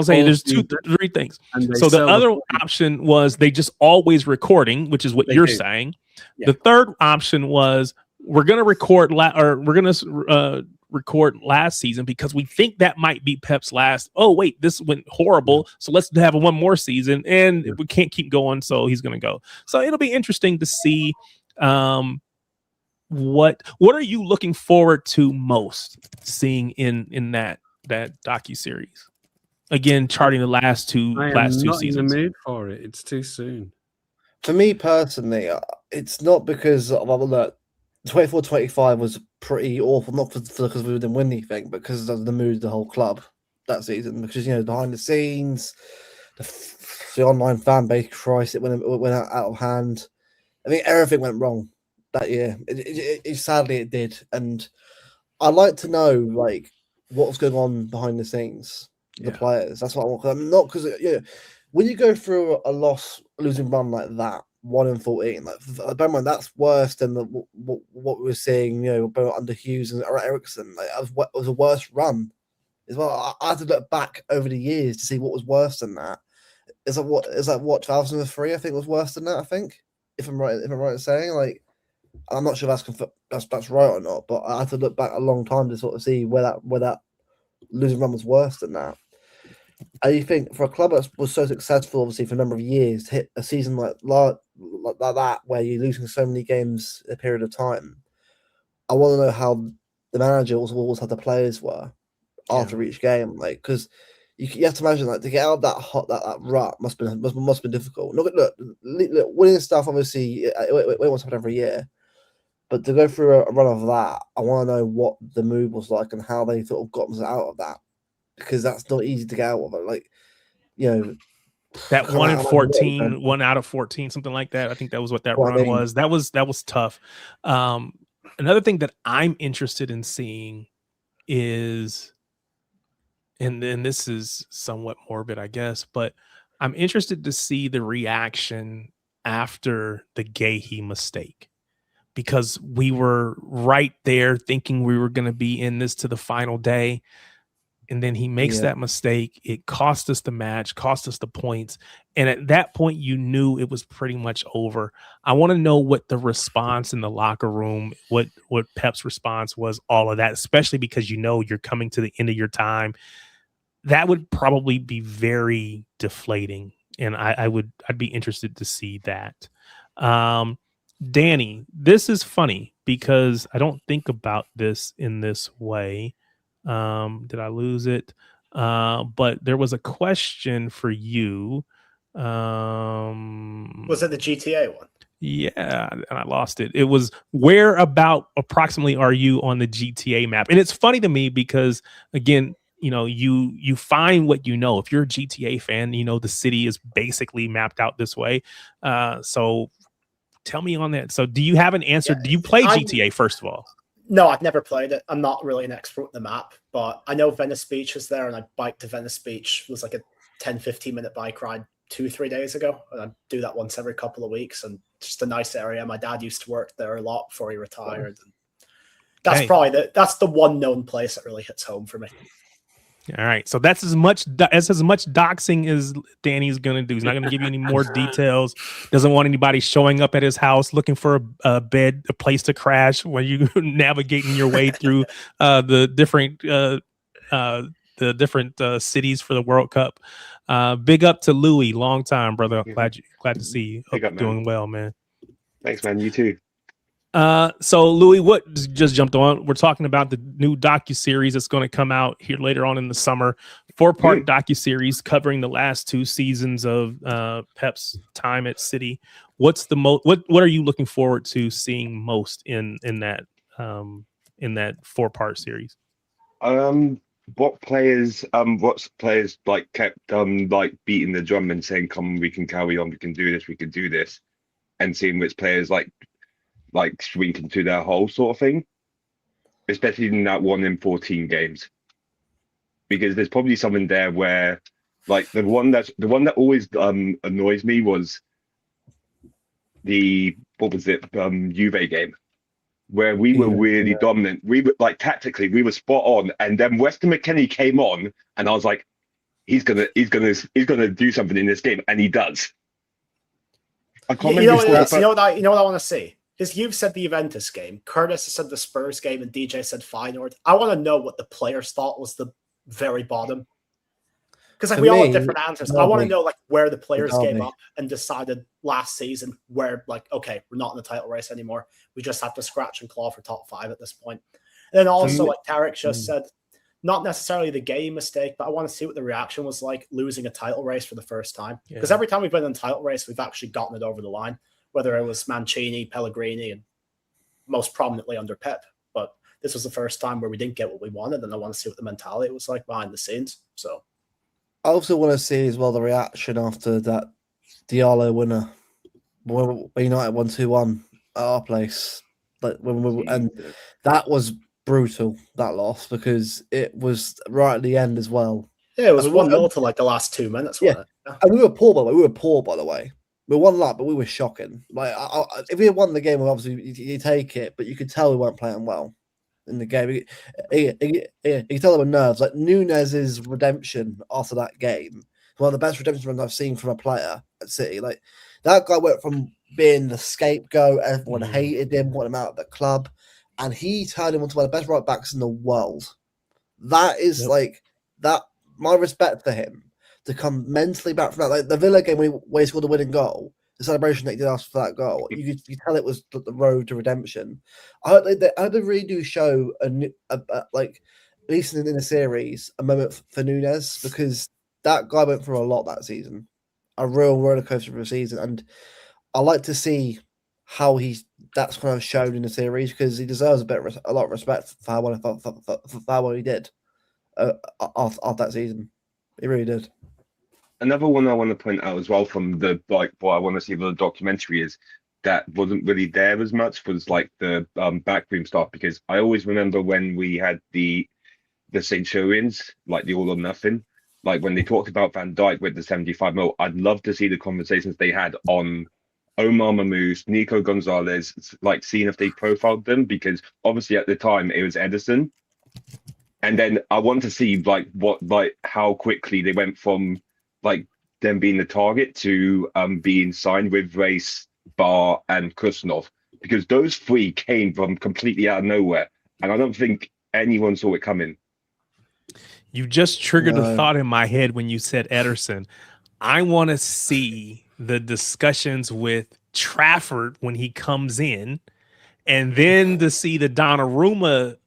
say there's 3 things. So the other option was they just always recording, which is what you're saying. Yeah. The third option was we're going to record record last season because we think that might be Pep's last. Oh wait, this went horrible, so let's have one more season, and we can't keep going, so he's going to go. So it'll be interesting to see what are you looking forward to most seeing in that docuseries? Again, charting the last two seasons. In the mood for it. It's too soon. For me personally, it's not because of 24-25 was pretty awful, not because we didn't win anything, but because of the mood of the whole club that season. Because behind the scenes, the online fan base crisis, it went out of hand. I think everything went wrong that year. It sadly it did, and I'd like to know what was going on behind the scenes. The players. That's what I want. I'm not because when you go through a losing run like that, 1-14, bear in mind that's worse than what we were seeing. Under Hughes and Eriksson. It was a worse run as well. I had to look back over the years to see what was worse than that. Is that what 2003? I think was worse than that. I think if I'm right in saying I'm not sure that's right or not, but I had to look back a long time to sort of see where that losing run was worse than that. I think for a club that was so successful, obviously for a number of years, to hit a season like that, where you're losing so many games in a period of time, I want to know how the manager was how the players were after each game, like, because you have to imagine, like, to get out of that rut must be difficult. Look, winning stuff obviously it won't happen every year, but to go through a run of that, I want to know what the mood was like and how they sort of got themselves out of that, because that's not easy to get out of it. Like, you know, that 1 out of 14, something like that. I think that was what that run was. That was tough. Another thing that I'm interested in seeing is, and then this is somewhat morbid, I guess, but I'm interested to see the reaction after the Gahey mistake, because we were right there thinking we were going to be in this to the final day. And then he makes that mistake. It cost us the match, cost us the points. And at that point, you knew it was pretty much over. I want to know what the response in the locker room, what Pep's response was, all of that, especially because you're coming to the end of your time. That would probably be very deflating. And I'd be interested to see that. Danny, this is funny because I don't think about this in this way. Did I lose it? But there was a question for you. Was it the GTA one? Yeah, and I lost it. It was, where about approximately are you on the GTA map? And it's funny to me because, again, you find what you know. If you're a GTA fan, the city is basically mapped out this way. So tell me on that. So do you have an answer? Do you play GTA, first of all? No, I've never played it. I'm not really an expert on the map, but I know Venice Beach is there, and I biked to Venice Beach. It was like a 10-15 minute bike ride 2-3 days ago, and I do that once every couple of weeks, and just a nice area. My dad used to work there a lot before he retired. And that's that's the one known place that really hits home for me. All right, so that's as much doxing as Danny's gonna do. He's not gonna give you any more details. Doesn't want anybody showing up at his house looking for a bed, a place to crash when you navigating your way through the different cities for the World Cup. Big up to Louis, long time brother. Glad to see you. Hope you're doing well, man. Thanks, man. You too. So Louis, what just jumped on? We're talking about the new docuseries that's going to come out here later on in the summer. 4-part docuseries covering the last 2 seasons of Pep's time at City. What's the what are you looking forward to seeing most in that 4-part series? What players like kept like beating the drum and saying, "Come on, we can carry on, we can do this," and seeing which players like shrink into their hole, sort of thing, especially in that 1 in 14 games, because there's probably something there where, like, the one that always annoys me was the Juve game, where we were really dominant. We were, like, tactically we were spot on, and then Weston McKennie came on, and I was like, he's gonna do something in this game, and he does. I can't remember. You know what I want to see? Because you've said the Juventus game, Curtis has said the Spurs game, and DJ said Feyenoord. I want to know what the players thought was the very bottom. Because we all have different answers. I want to know where the players gave up and decided last season where, okay, we're not in the title race anymore. We just have to scratch and claw for top 5 at this point. And then also, like Tarek just said, not necessarily the game mistake, but I want to see what the reaction was like losing a title race for the first time. Because every time we've been in a title race, we've actually gotten it over the line. Whether it was Mancini, Pellegrini, and most prominently under Pep. But this was the first time where we didn't get what we wanted, and I want to see what the mentality was like behind the scenes. So I also want to see as well the reaction after that Diallo winner. When United won 2-1 at our place. And that was brutal, that loss, because it was right at the end as well. Yeah, it was 1-0 to the last 2 minutes. Yeah. And we were poor, by the way. We won that, but we were shocking. If we had won the game, obviously you take it, but you could tell we weren't playing well in the game. You could tell there were nerves. Like Nunez's redemption after that game, one of the best redemption runs I've seen from a player at City. Like, that guy went from being the scapegoat, everyone hated him, wanted him out of the club, and he turned him into one of the best right backs in the world. That is that. My respect for him. to come mentally back from that. Like the Villa game where he scored the winning goal, the celebration that he did after that goal, you could tell it was the road to redemption. I hope they really do show like at least in the series a moment for Nunes, because that guy went through a lot that season, a real roller coaster of a season, and I like to see how that's kind of shown in the series, because he deserves a lot of respect for how well he did after that season. He really did. Another one I want to point out as well from the what I want to see the documentary is that wasn't really there as much was like the backroom stuff, because I always remember when we had the Centurions, like the All or Nothing, like when they talked about Van Dijk with the 75 mil. I'd love to see the conversations they had on Omar Mamouche, Nico Gonzalez, like seeing if they profiled them, because obviously at the time it was Ederson. And then I want to see how quickly they went from like them being the target to being signed with Race, Bar, and Kusnov, because those three came from completely out of nowhere, and I don't think anyone saw it coming. You just triggered a thought in my head when you said Ederson. I want to see the discussions with Trafford when he comes in, and then to see the Donnarumma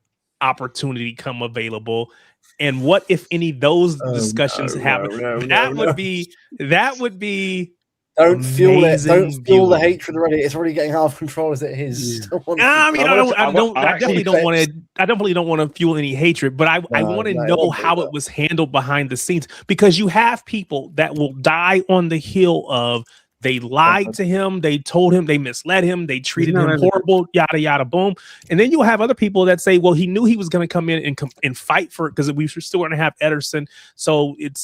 opportunity come available, and what if any of those discussions happen. That would be don't fuel it. Don't fuel the hatred already. It's already getting out of control as it is. I definitely don't want to fuel any hatred, but I want to know how it was handled behind the scenes, because you have people that will die on the hill of they lied to him, they told him, they misled him, they treated him horrible, yada yada boom. And then you'll have other people that say, well, he knew he was going to come in and fight for it, because we were still going to have Ederson, so it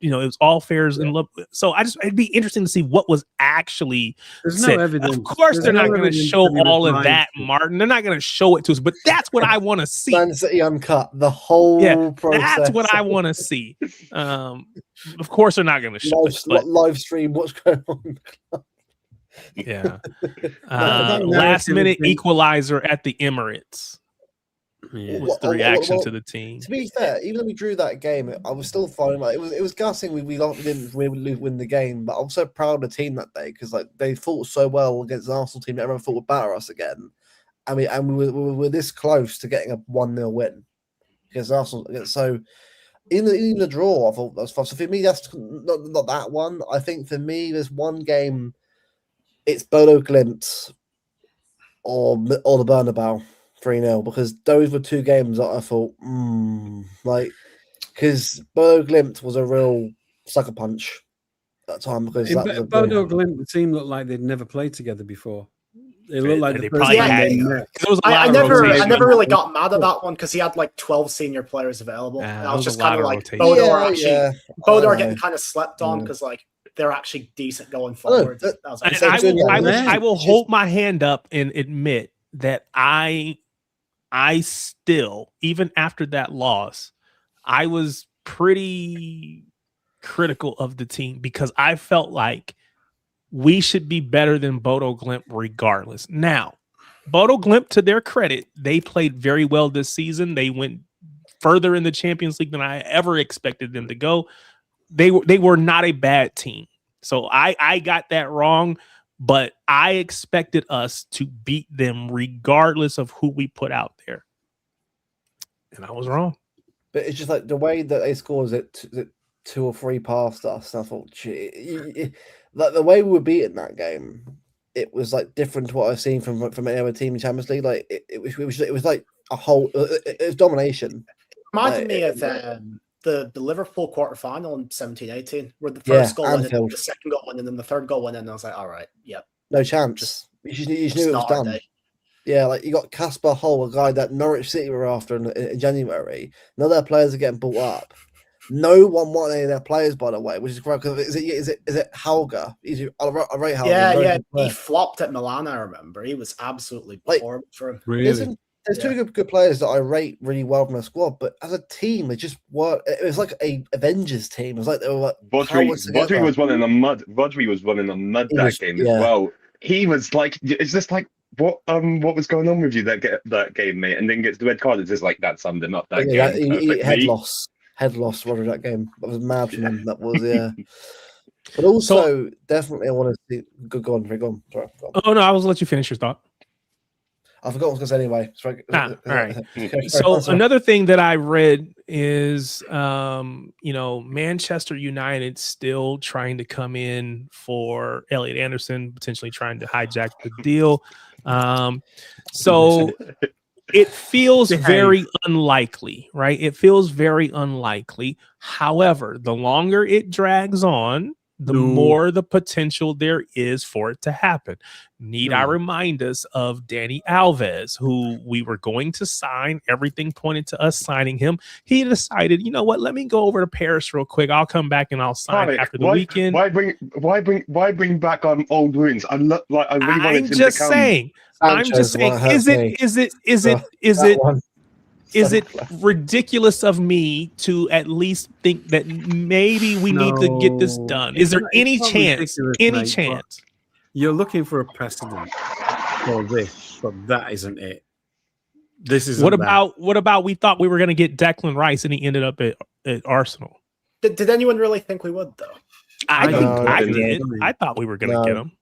was all fairs and love. So it'd be interesting to see what was actually said. No evidence. Of course, they're not going to show all of that, Martin. They're not going to show it to us, but that's what I want to see. Man City uncut the whole process. That's what I want to see. Of course, they're not going to show live stream what's going on. Yeah. Last minute equalizer at the Emirates. What was the reaction to the team? To be fair, even though we drew that game, I was still fine. Like it was gutting. We didn't really win the game, but I'm so proud of the team that day, because like they fought so well against an Arsenal team that everyone thought would batter us again. We were this close to getting a 1-0 win against Arsenal. So in the draw, I thought that was fun. So for me, that's not that one. I think for me, there's one game. It's Bodo Glimt or the Bernabeu. 3-0, because those were two games that I thought, because Bodo Glimt was a real sucker punch at that time, because Bodo Glimt, the team looked like they'd never played together before. It looked like they probably had. I never really got mad at that one, because he had like 12 senior players available. And I was just kind of like, Bodo are getting kind of slept on, because like they're actually decent going forward. I will hold my hand up and admit that I still, even after that loss, I was pretty critical of the team, because I felt like we should be better than Bodo Glimt regardless. Now, Bodo Glimt, to their credit, they played very well this season. They went further in the Champions League than I ever expected them to go. They were not a bad team. So I got that wrong. But I expected us to beat them regardless of who we put out there. And I was wrong. But it's just like the way that they scored it 2 or 3 past us. And I thought, like the way we were beating that game, it was like different to what I've seen from any other team in Champions League. Like it was like a whole, it was domination. Reminded me of the Liverpool quarterfinal in 17-18, where the first goal went in, the second goal went in, and then the third goal went in. And I was like, all right, yep. No chance. You just knew it was done. Yeah, like you got Casper Hull, a guy that Norwich City were after in January. None of their players are getting bought up. No one wanted any of their players, by the way, which is great. Is it Hauger? I rate Hauger. Yeah. He flopped at Milan. I remember he was absolutely poor for him. Really? There's two good players that I rate really well from the squad, but as a team, they just weren't. It was like a Avengers team. It was like they were like. Rodri was running on mud. Rodri was running on mud that game as well. He was like, it's just like, what was going on with you that game, mate? And then gets the red card. It's just like that summed him up. That game. Head loss. head loss rather that game. That was mad from him. That was But also, definitely, I want to see. Go on, Rick. Go on. Sorry, go on. Oh no, I was let you finish your thought. I forgot what I was going to say anyway. All right. So another thing that I read is, Manchester United still trying to come in for Elliot Anderson, potentially trying to hijack the deal. So it feels very unlikely, right? It feels very unlikely. However, the longer it drags on, the more the potential there is for it to happen. Need I remind us of Danny Alves, who we were going to sign? Everything pointed to us signing him. He decided, you know what? Let me go over to Paris real quick. I'll come back and I'll sign after the weekend. Why bring back old wounds? I'm really I'm just saying. Is it ridiculous of me to at least think that maybe we need to get this done? Is there any chance? Any chance? You're looking for a precedent for this, but that isn't it. This is what about we thought we were going to get Declan Rice and he ended up at Arsenal? Did anyone really think we would though? I did. I thought we were going to get him.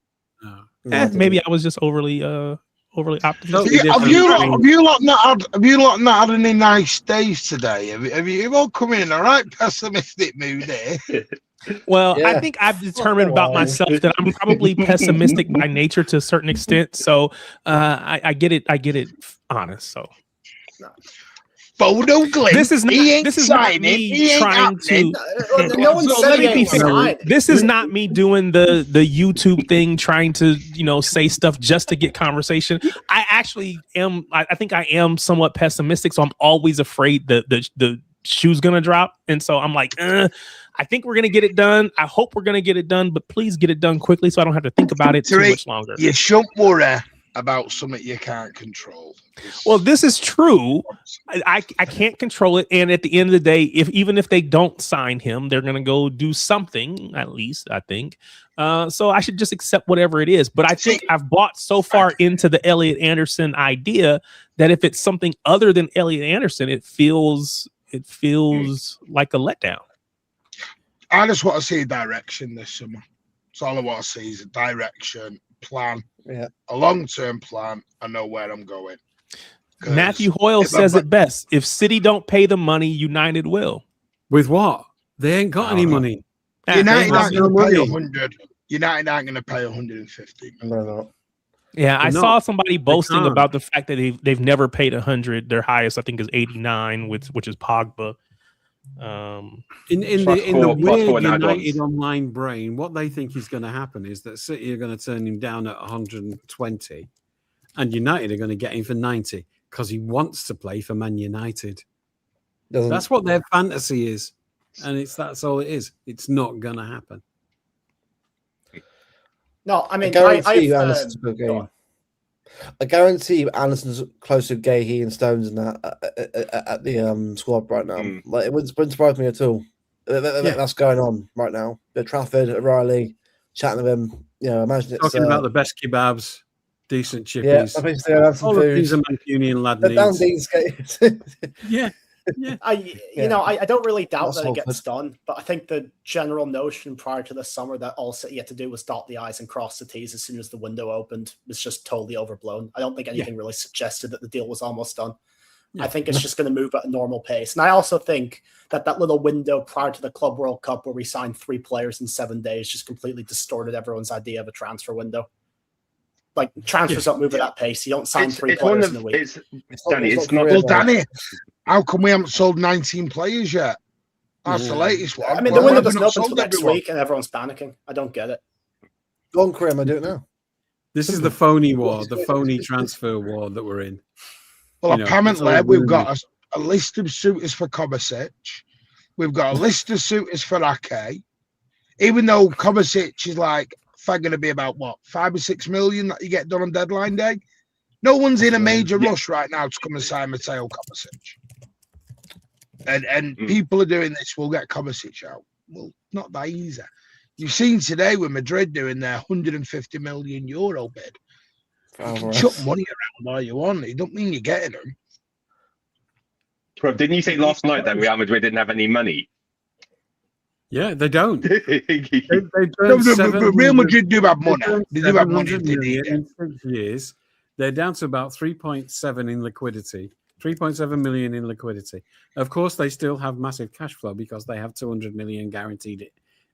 Maybe I was just overly optimistic. Have you lot not had any nice days today? Have you all come in a right pessimistic mood here? Well, yeah. I think I've determined about myself that I'm probably pessimistic by nature to a certain extent. So I get it. Honest. So. Photo glitch. This is not me trying to. No one's saying this is not me doing the YouTube thing, trying to say stuff just to get conversation. I actually am. I think I am somewhat pessimistic, so I'm always afraid that the shoe's gonna drop, and so I'm like, I think we're gonna get it done. I hope we're gonna get it done, but please get it done quickly so I don't have to think about it too much longer. You shouldn't worry about something you can't control. Well, this is true. I can't control it, and at the end of the day, even if they don't sign him, they're gonna go do something. At least I think. So I should just accept whatever it is. But I think I've bought so far into the Elliot Anderson idea that if it's something other than Elliot Anderson, it feels like a letdown. I just want to see a direction this summer. That's all I want to see is a direction, plan, a long-term plan. I know where I'm going. Matthew Hoyle says it best. If City don't pay the money, United will. With what? They ain't got any money. United aren't going to pay 100. United aren't going to pay 150. No. Yeah, I saw somebody boasting about the fact that they've never paid 100. Their highest, I think, is 89, which is Pogba. In the weird United online brain, what they think is going to happen is that City are going to turn him down at 120, and United are going to get him for 90 because he wants to play for Man United. That's what their fantasy is, and that's all it is. It's not going to happen. No, I mean, I guarantee Anderson's close to Gahey and Stones and that at the squad right now. Like it wouldn't surprise me at all. That's going on right now. Trafford, O'Reilly, chatting with him. Imagine it's talking about the best kebabs, decent chippies. Yeah, I think they have some food. These are Mancunian lad needs. Yeah. Yeah, I don't really doubt that it gets done, but I think the general notion prior to the summer that all City had to do was dot the I's and cross the T's as soon as the window opened was just totally overblown. I don't think anything really suggested that the deal was almost done. Yeah. I think it's just going to move at a normal pace. And I also think that little window prior to the Club World Cup where we signed 3 players in 7 days just completely distorted everyone's idea of a transfer window. Like, transfers don't move at that pace. You don't sign 3 players in a week. Danny, how come we haven't sold 19 players yet? That's the latest one. I mean, the window doesn't open until next week and everyone's panicking. I don't get it. Go on, Karim, I do it now. This is the phony war, the phony transfer war that we're in. Well, apparently we've got a list of suitors for Kovacic. We've got a list of suitors for Ake. Even though Kovacic is like going to be about, 5 or 6 million that you get done on deadline day? No one's in a major rush right now to come and sign Mateo Kovacic. And people are doing this, we'll get Kovacic out. Well, not that easy. You've seen today with Madrid doing their 150 million euro bid. Chuck money around all you want. It don't mean you're getting them. Bro, didn't you say last night that Real Madrid didn't have any money? Yeah, they don't. They Real Madrid do have money. They do have money if they need it. In 6 years, they're down to about 3.7 in liquidity. 3.7 million in liquidity. Of course, they still have massive cash flow because they have 200 million guaranteed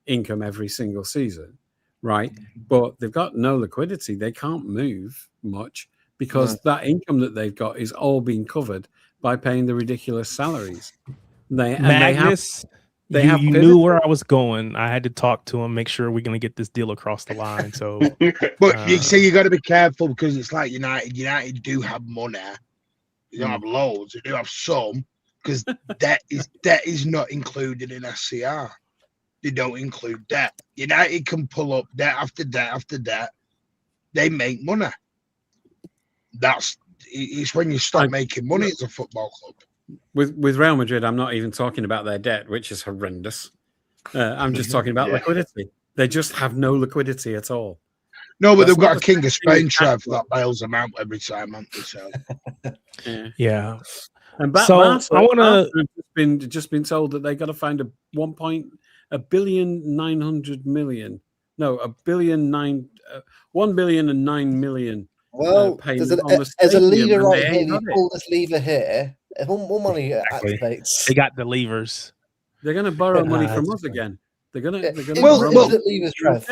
income every single season, right? But they've got no liquidity. They can't move much because that income that they've got is all being covered by paying the ridiculous salaries. Magnus, you knew where I was going. I had to talk to him, make sure we're going to get this deal across the line. So, but you see, you got to be careful because it's like United. United do have money. They don't have loads. They do have some because debt is not included in SCR. They don't include debt. United can pull up debt after debt after debt. They make money. It's when you stop making money as a football club. With Real Madrid, I'm not even talking about their debt, which is horrendous. I'm just talking about liquidity. They just have no liquidity at all. No, but they've got a King of Spain, Trev, that bails them out every time, haven't they? So. Yeah. And I want to just been told that they got to find a 1.9 billion. No, 1,009 million. Well, there's a leader right here. You pull this lever here. More money activates. They got the levers. They're going to borrow money from us again. They're going to. Levers, Trev.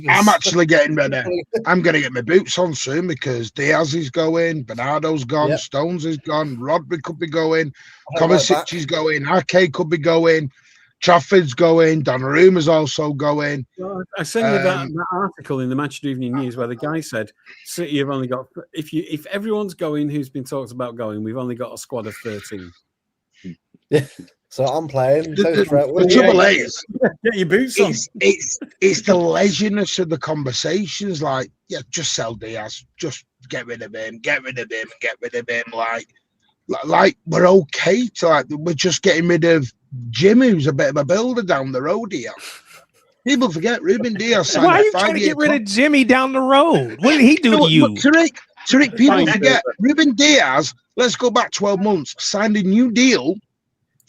I'm actually getting ready. I'm going to get my boots on soon because Diaz is going, Bernardo's gone, Stones is gone, Rodri could be going, Kovacic is going, Ake could be going, Trafford's going, Donnarumma's also going. Well, I sent you that article in the Manchester Evening News where the guy said, City have only got if everyone's going who's been talked about going, we've only got a squad of 13. Yeah. So I'm playing. The trouble is, get your boots on. It's the laziness of the conversations. Like, just sell Diaz, just get rid of him, get rid of him, and get rid of him. Like we're okay to we're just getting rid of Jim, who's a bit of a builder down the road here. People forget Ruben Diaz. Why are you trying to get rid of Jimmy down the road? What did he do to you? Tariq, people forget Ruben Diaz. Let's go back 12 months. Signed a new deal.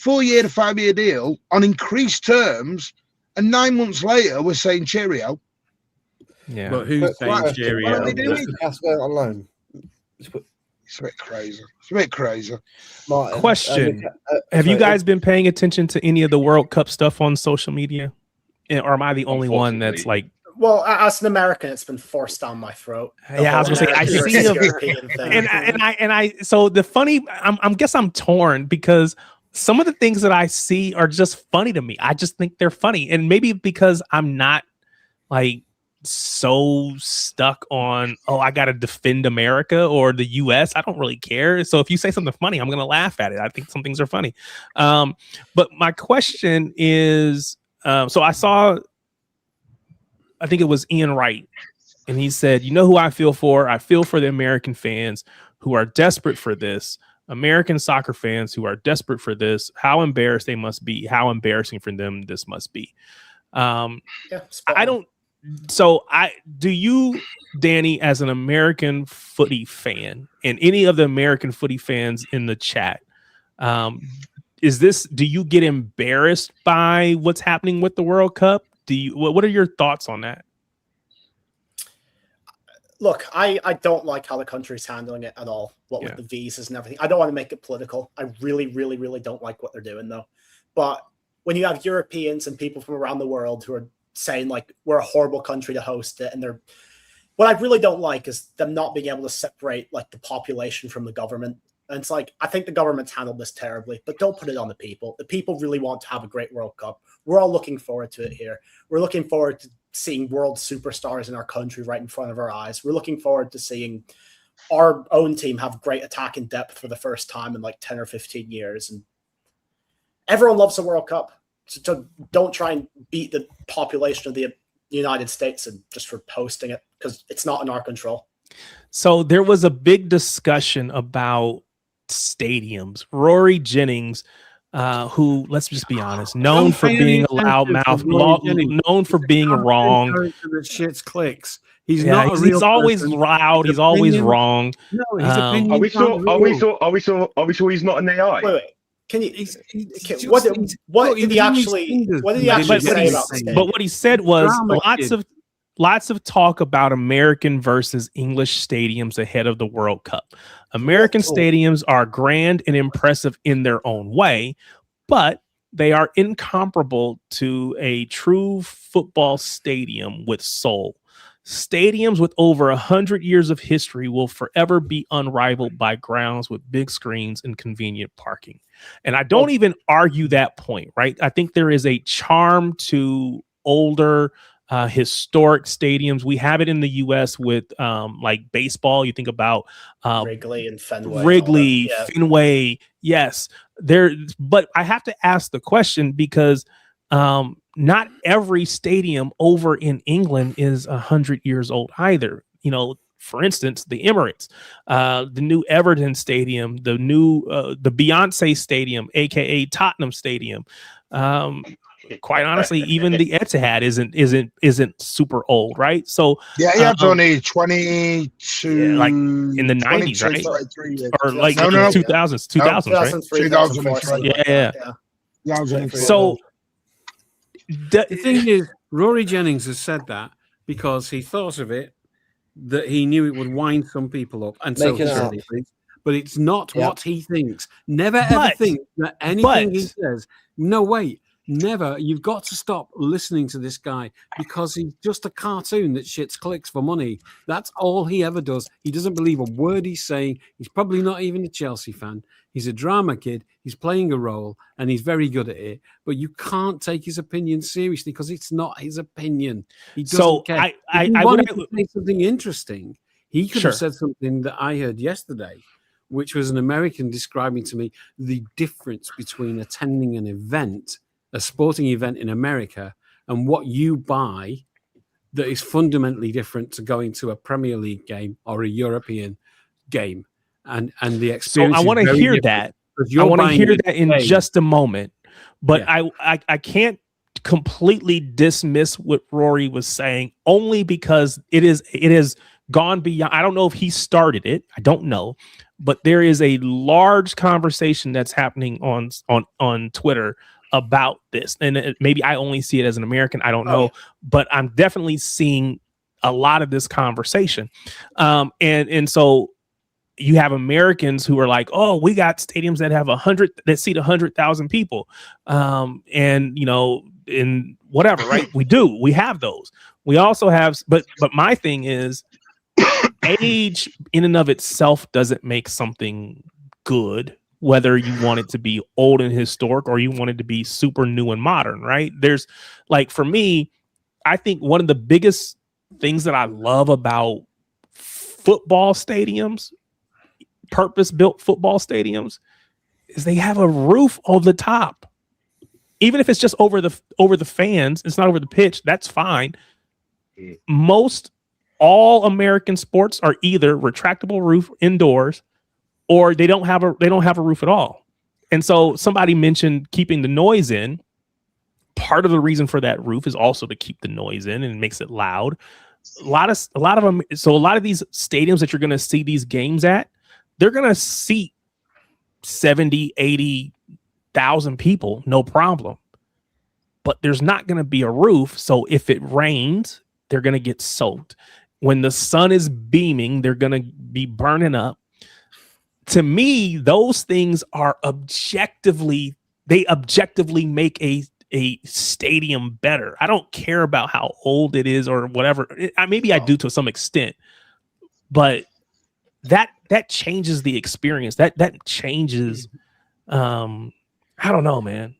4-year to 5-year deal on increased terms, and 9 months later we're saying cheerio. Yeah, but who's saying cheerio? What are they doing? On loan. It's a bit crazy. It's a bit crazy. Martin, question: have you guys been paying attention to any of the World Cup stuff on social media, or am I the only one that's like? Well, as an American, it's been forced down my throat. Yeah, I was gonna say I see So the funny, I guess I'm torn because some of the things that I see are just funny to me. I just think they're funny. And maybe because I'm not like so stuck on, I got to defend America or the US. I don't really care. So if you say something funny, I'm going to laugh at it. I think some things are funny. But my question is, so I think it was Ian Wright. And he said, you know who I feel for? I feel for the American fans who are desperate for this. American soccer fans who are desperate for this, how embarrassed they must be, how embarrassing for them this must be. Do you, Danny, as an American footy fan, and any of the American footy fans in the chat, do you get embarrassed by what's happening with the World Cup? What are your thoughts on that? Look, I don't like how the country's handling it at all. With the visas and everything. I don't want to make it political. I really, really, really don't like what they're doing, though. But when you have Europeans and people from around the world who are saying, like, we're a horrible country to host it, and what I really don't like is them not being able to separate, like, the population from the government. And it's like, I think the government's handled this terribly, but don't put it on the people. The people really want to have a great World Cup. We're all looking forward to it here. We're looking forward to seeing world superstars in our country right in front of our eyes. We're looking forward to seeing our own team have great attack and depth for the first time in like 10 or 15 years. And everyone loves the World Cup. So don't try and beat the population of the United States and just for hosting it, because it's not in our control. So there was a big discussion about stadiums. Rory Jennings, who, let's just be honest, known for being a loudmouth, known for being wrong. Shit's clicks. He's not. He's always loud. He's always wrong. No, his opinion. Are we sure he's not an AI? Wait. Can you? What did he actually say about this? But what he said was lots of talk about American versus English stadiums ahead of the World Cup. American stadiums are grand and impressive in their own way, but they are incomparable to a true football stadium with soul. Stadiums with over 100 years of history will forever be unrivaled by grounds with big screens and convenient parking. And I don't even argue that point, right? I think there is a charm to older historic stadiums. We have it in the U.S. with like baseball. You think about Wrigley and Fenway. Wrigley, Fenway. Yes, but I have to ask the question because not every stadium over in England is 100 years old either. You know, for instance, the Emirates, the new Everton Stadium, the new the Beyonce Stadium, aka Tottenham Stadium. Quite honestly, even the Etihad isn't super old, right? So it's only 22, like in the 90s, right? Or like 2000s, right? 2003. Yeah. So the thing is, Rory Jennings has said that because he thought of it, that he knew it would wind some people up, and so but it's not what he thinks. Never ever think that anything he says. No, wait. Never. You've got to stop listening to this guy because he's just a cartoon that shits clicks for money. That's all he ever does. He doesn't believe a word he's saying. He's probably not even a Chelsea fan. He's a drama kid. He's playing a role and he's very good at it. But you can't take his opinion seriously because it's not his opinion. He doesn't care. I wanted to say something interesting. He could have said something that I heard yesterday, which was an American describing to me the difference between attending an event, a sporting event in America, and what you buy that is fundamentally different to going to a Premier League game or a European game. And the experience. So I want to hear that. I want to hear that in just a moment. But I can't completely dismiss what Rory was saying only because it has gone beyond. I don't know if he started it. I don't know. But there is a large conversation that's happening on Twitter about this, and maybe I only see it as an American. I don't know, but I'm definitely seeing a lot of this conversation, and so you have Americans who are like, "Oh, we got stadiums that seat 100,000 people," and you know, in whatever, right? We have those. We also have, but my thing is, age in and of itself doesn't make something good. Whether you want it to be old and historic or you want it to be super new and modern, right? There's like, for me, I think one of the biggest things that I love about football stadiums, purpose-built football stadiums, is they have a roof on the top. Even if it's just over the fans, it's not over the pitch, that's fine. All American sports are either retractable roof indoors, or they don't have a roof at all. And so somebody mentioned keeping the noise in. Part of the reason for that roof is also to keep the noise in, and it makes it loud. A lot of them. So a lot of these stadiums that you're going to see these games at, they're going to seat 70, 80,000 people, no problem. But there's not going to be a roof. So if it rains, they're going to get soaked. When the sun is beaming, they're going to be burning up. To me, those things are objectively make a stadium better. I don't care about how old it is or whatever. Maybe I do to some extent, but that changes the experience. That changes. I don't know, man.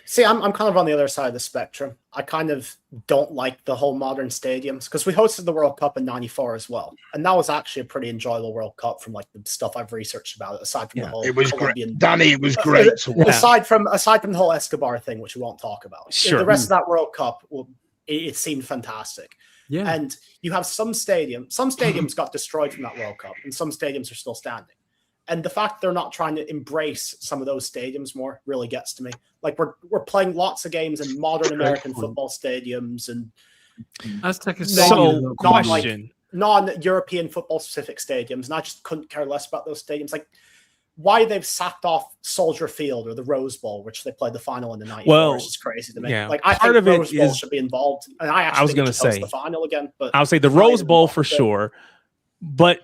See, I'm kind of on the other side of the spectrum. I kind of don't like the whole modern stadiums because we hosted the World Cup in '94 as well, and that was actually a pretty enjoyable World Cup from like the stuff I've researched about it. Aside from the whole, it was great. Danny, it was great to watch. Aside from the whole Escobar thing, which we won't talk about. Sure. The rest of that World Cup, it seemed fantastic. Yeah, and you have some stadiums got destroyed from that World Cup, and some stadiums are still standing. And the fact they're not trying to embrace some of those stadiums more really gets to me. Like we're playing lots of games in modern American football stadiums and non-European football specific stadiums, and I just couldn't care less about those stadiums. Like why they've sacked off Soldier Field or the Rose Bowl, which they played the final in the 94, Well, is crazy to me. yeah, Like, I part think of it Rose Bowl is- should be involved. And I actually I was think gonna it should host say- the final again. But I'll say the I'm not Rose even Bowl involved for with it. sure. But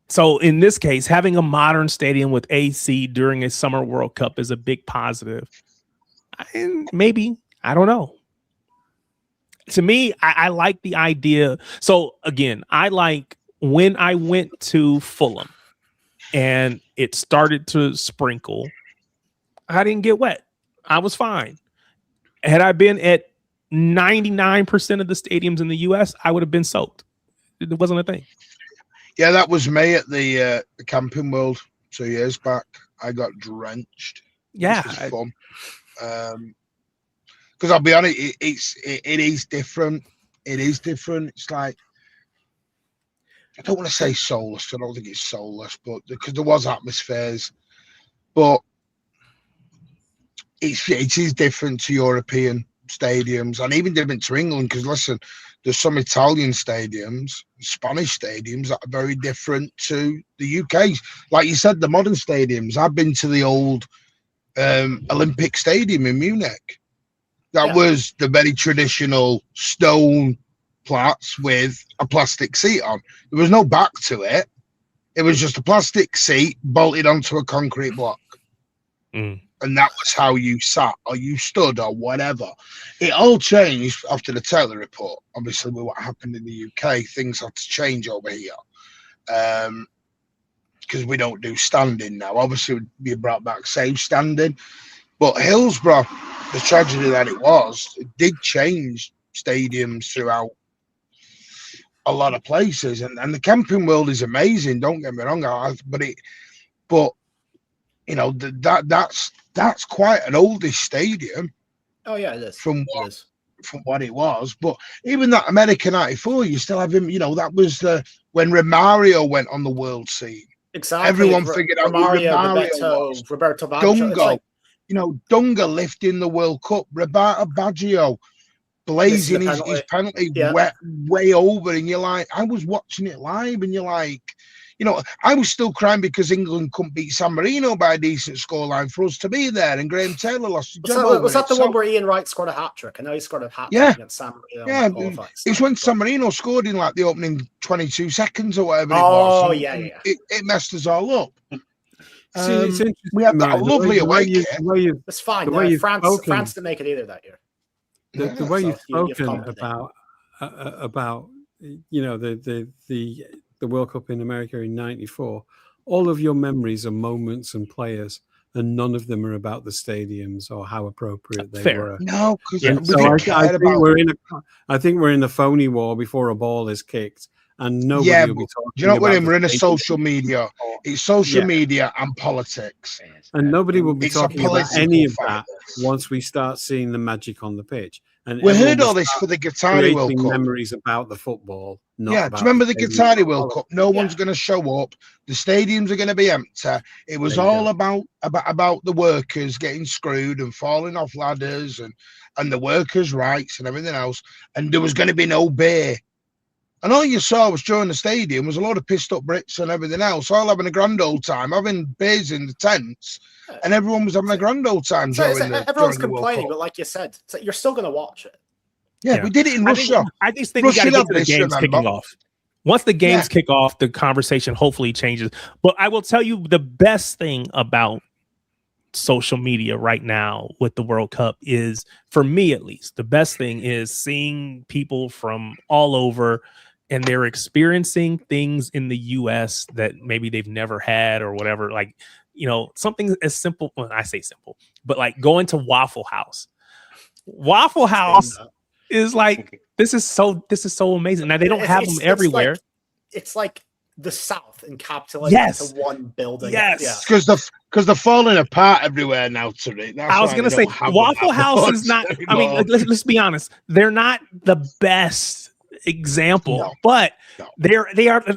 so in this case, having a modern stadium with AC during a Summer World Cup is a big positive. And maybe, I don't know. To me, I like the idea. So again, I like when I went to Fulham and it started to sprinkle, I didn't get wet. I was fine. Had I been at 99% of the stadiums in the US, I would have been soaked. It wasn't a thing. Yeah, that was me at the Camping World 2 years back. I got drenched. Yeah. Which was fun. Because I'll be honest, it is different. It is different. It's like, I don't want to say soulless. I don't think it's soulless, but because there was atmospheres, but it is different to European stadiums and even different to England. Because listen, there's some Italian stadiums, Spanish stadiums that are very different to the UK. Like you said, the modern stadiums. I've been to the old Olympic Stadium in Munich. That was the very traditional stone plats with a plastic seat on. There was no back to it. It was just a plastic seat bolted onto a concrete block. And that was how you sat or you stood or whatever. It all changed after the Taylor report. Obviously, with what happened in the UK, things had to change over here. Because we don't do standing now. Obviously, we brought back safe standing. But Hillsborough, the tragedy that it did change stadiums throughout a lot of places, and the Camping World is amazing. Don't get me wrong, but you know that's quite an oldish stadium. Oh yeah, it is. From what it was, but even that American '94, you still have him. You know, that was when Romario went on the world scene. Exactly. Everyone figured out Roberto Baggio. Like, you know, Dunga lifting the World Cup, Roberto Baggio blazing his penalty way over, and you're like, I was watching it live, and you're like, you know, I was still crying because England couldn't beat San Marino by a decent scoreline for us to be there, and Graham Taylor lost his job. Was that the one where Ian Wright scored a hat-trick? I know he scored a hat-trick against San Marino. Yeah, it's when San Marino scored in like the opening 22 seconds or whatever it was. Oh, yeah. It messed us all up. We have that lovely away kit. It's fine. France didn't make it either that year. The way you've spoken about you know the World Cup in America in '94, all of your memories are moments and players, and none of them are about the stadiums or how appropriate they were. No, because I think we're in the phony war before a ball is kicked. And nobody will be talking. You know what? We're in a social media. It's social media and politics, and nobody will be talking about any of that once we start seeing the magic on the pitch. And we heard all this for the Qatari World Cup. Memories about the football. Do you remember the Qatari World Cup? No one's going to show up. The stadiums are going to be empty. It was all about the workers getting screwed and falling off ladders and the workers' rights and everything else. And there was going to be no beer. And all you saw was during the stadium was a lot of pissed up Brits and everything else, all having a grand old time, having beers in the tents, and everyone was having a grand old time. Everyone's complaining, but like you said, you're still going to watch it. Yeah, we did it in Russia. I just think we got to get to the games kicking off. Once the games kick off, the conversation hopefully changes. But I will tell you the best thing about social media right now with the World Cup is, for me at least, the best thing is seeing people from all over, and they're experiencing things in the US that maybe they've never had or whatever. Like, you know, something as simple, well, I say simple, but like going to Waffle House. Waffle House is like, this is so amazing. Now they don't have them everywhere. It's like the South encapsulated into one building. Yes. Because they're falling apart everywhere now, Tariq. I was going to say, Waffle House is not, I mean, let's be honest. They're not the best example, but they're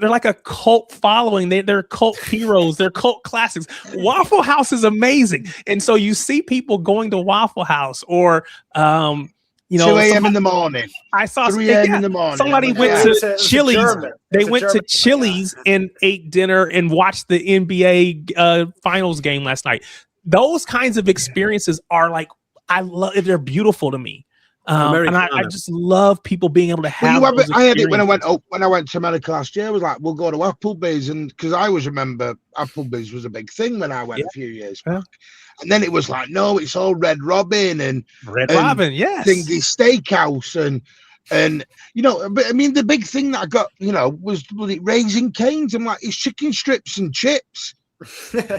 like a cult following. They're cult heroes. They're cult classics. Waffle House is amazing. And so you see people going to Waffle House or You know, 2 a.m. in the morning. I saw 3 a.m. in the morning. Somebody went to Chili's. They went to Chili's and ate dinner and watched the NBA finals game last night. Those kinds of experiences are like, I love. They're beautiful to me. And I just love people being able to have. I had it when I went to America last year. I was like, we'll go to Applebee's, and because I always remember Applebee's was a big thing when I went a few years back. And then it was like, no, it's all Red Robin and yes, Thingy Steakhouse and you know, but I mean, the big thing that I got, you know, was Raising Cane's. I'm like, it's chicken strips and chips.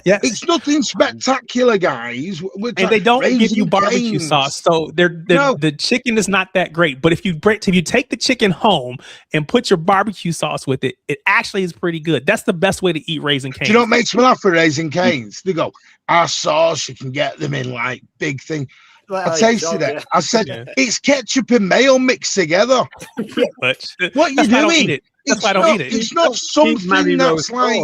Yeah, it's nothing spectacular, guys. And they don't give you barbecue sauce, so the chicken is not that great. But if you take the chicken home and put your barbecue sauce with it, it actually is pretty good. That's the best way to eat Raising Cane's. Do you know what makes me laugh for Raising Cane's? They go, our sauce, you can get them in like big thing. I tasted it. I said, it's ketchup and mayo mixed together. What are you doing? That's why I don't eat it. It's not something that's like.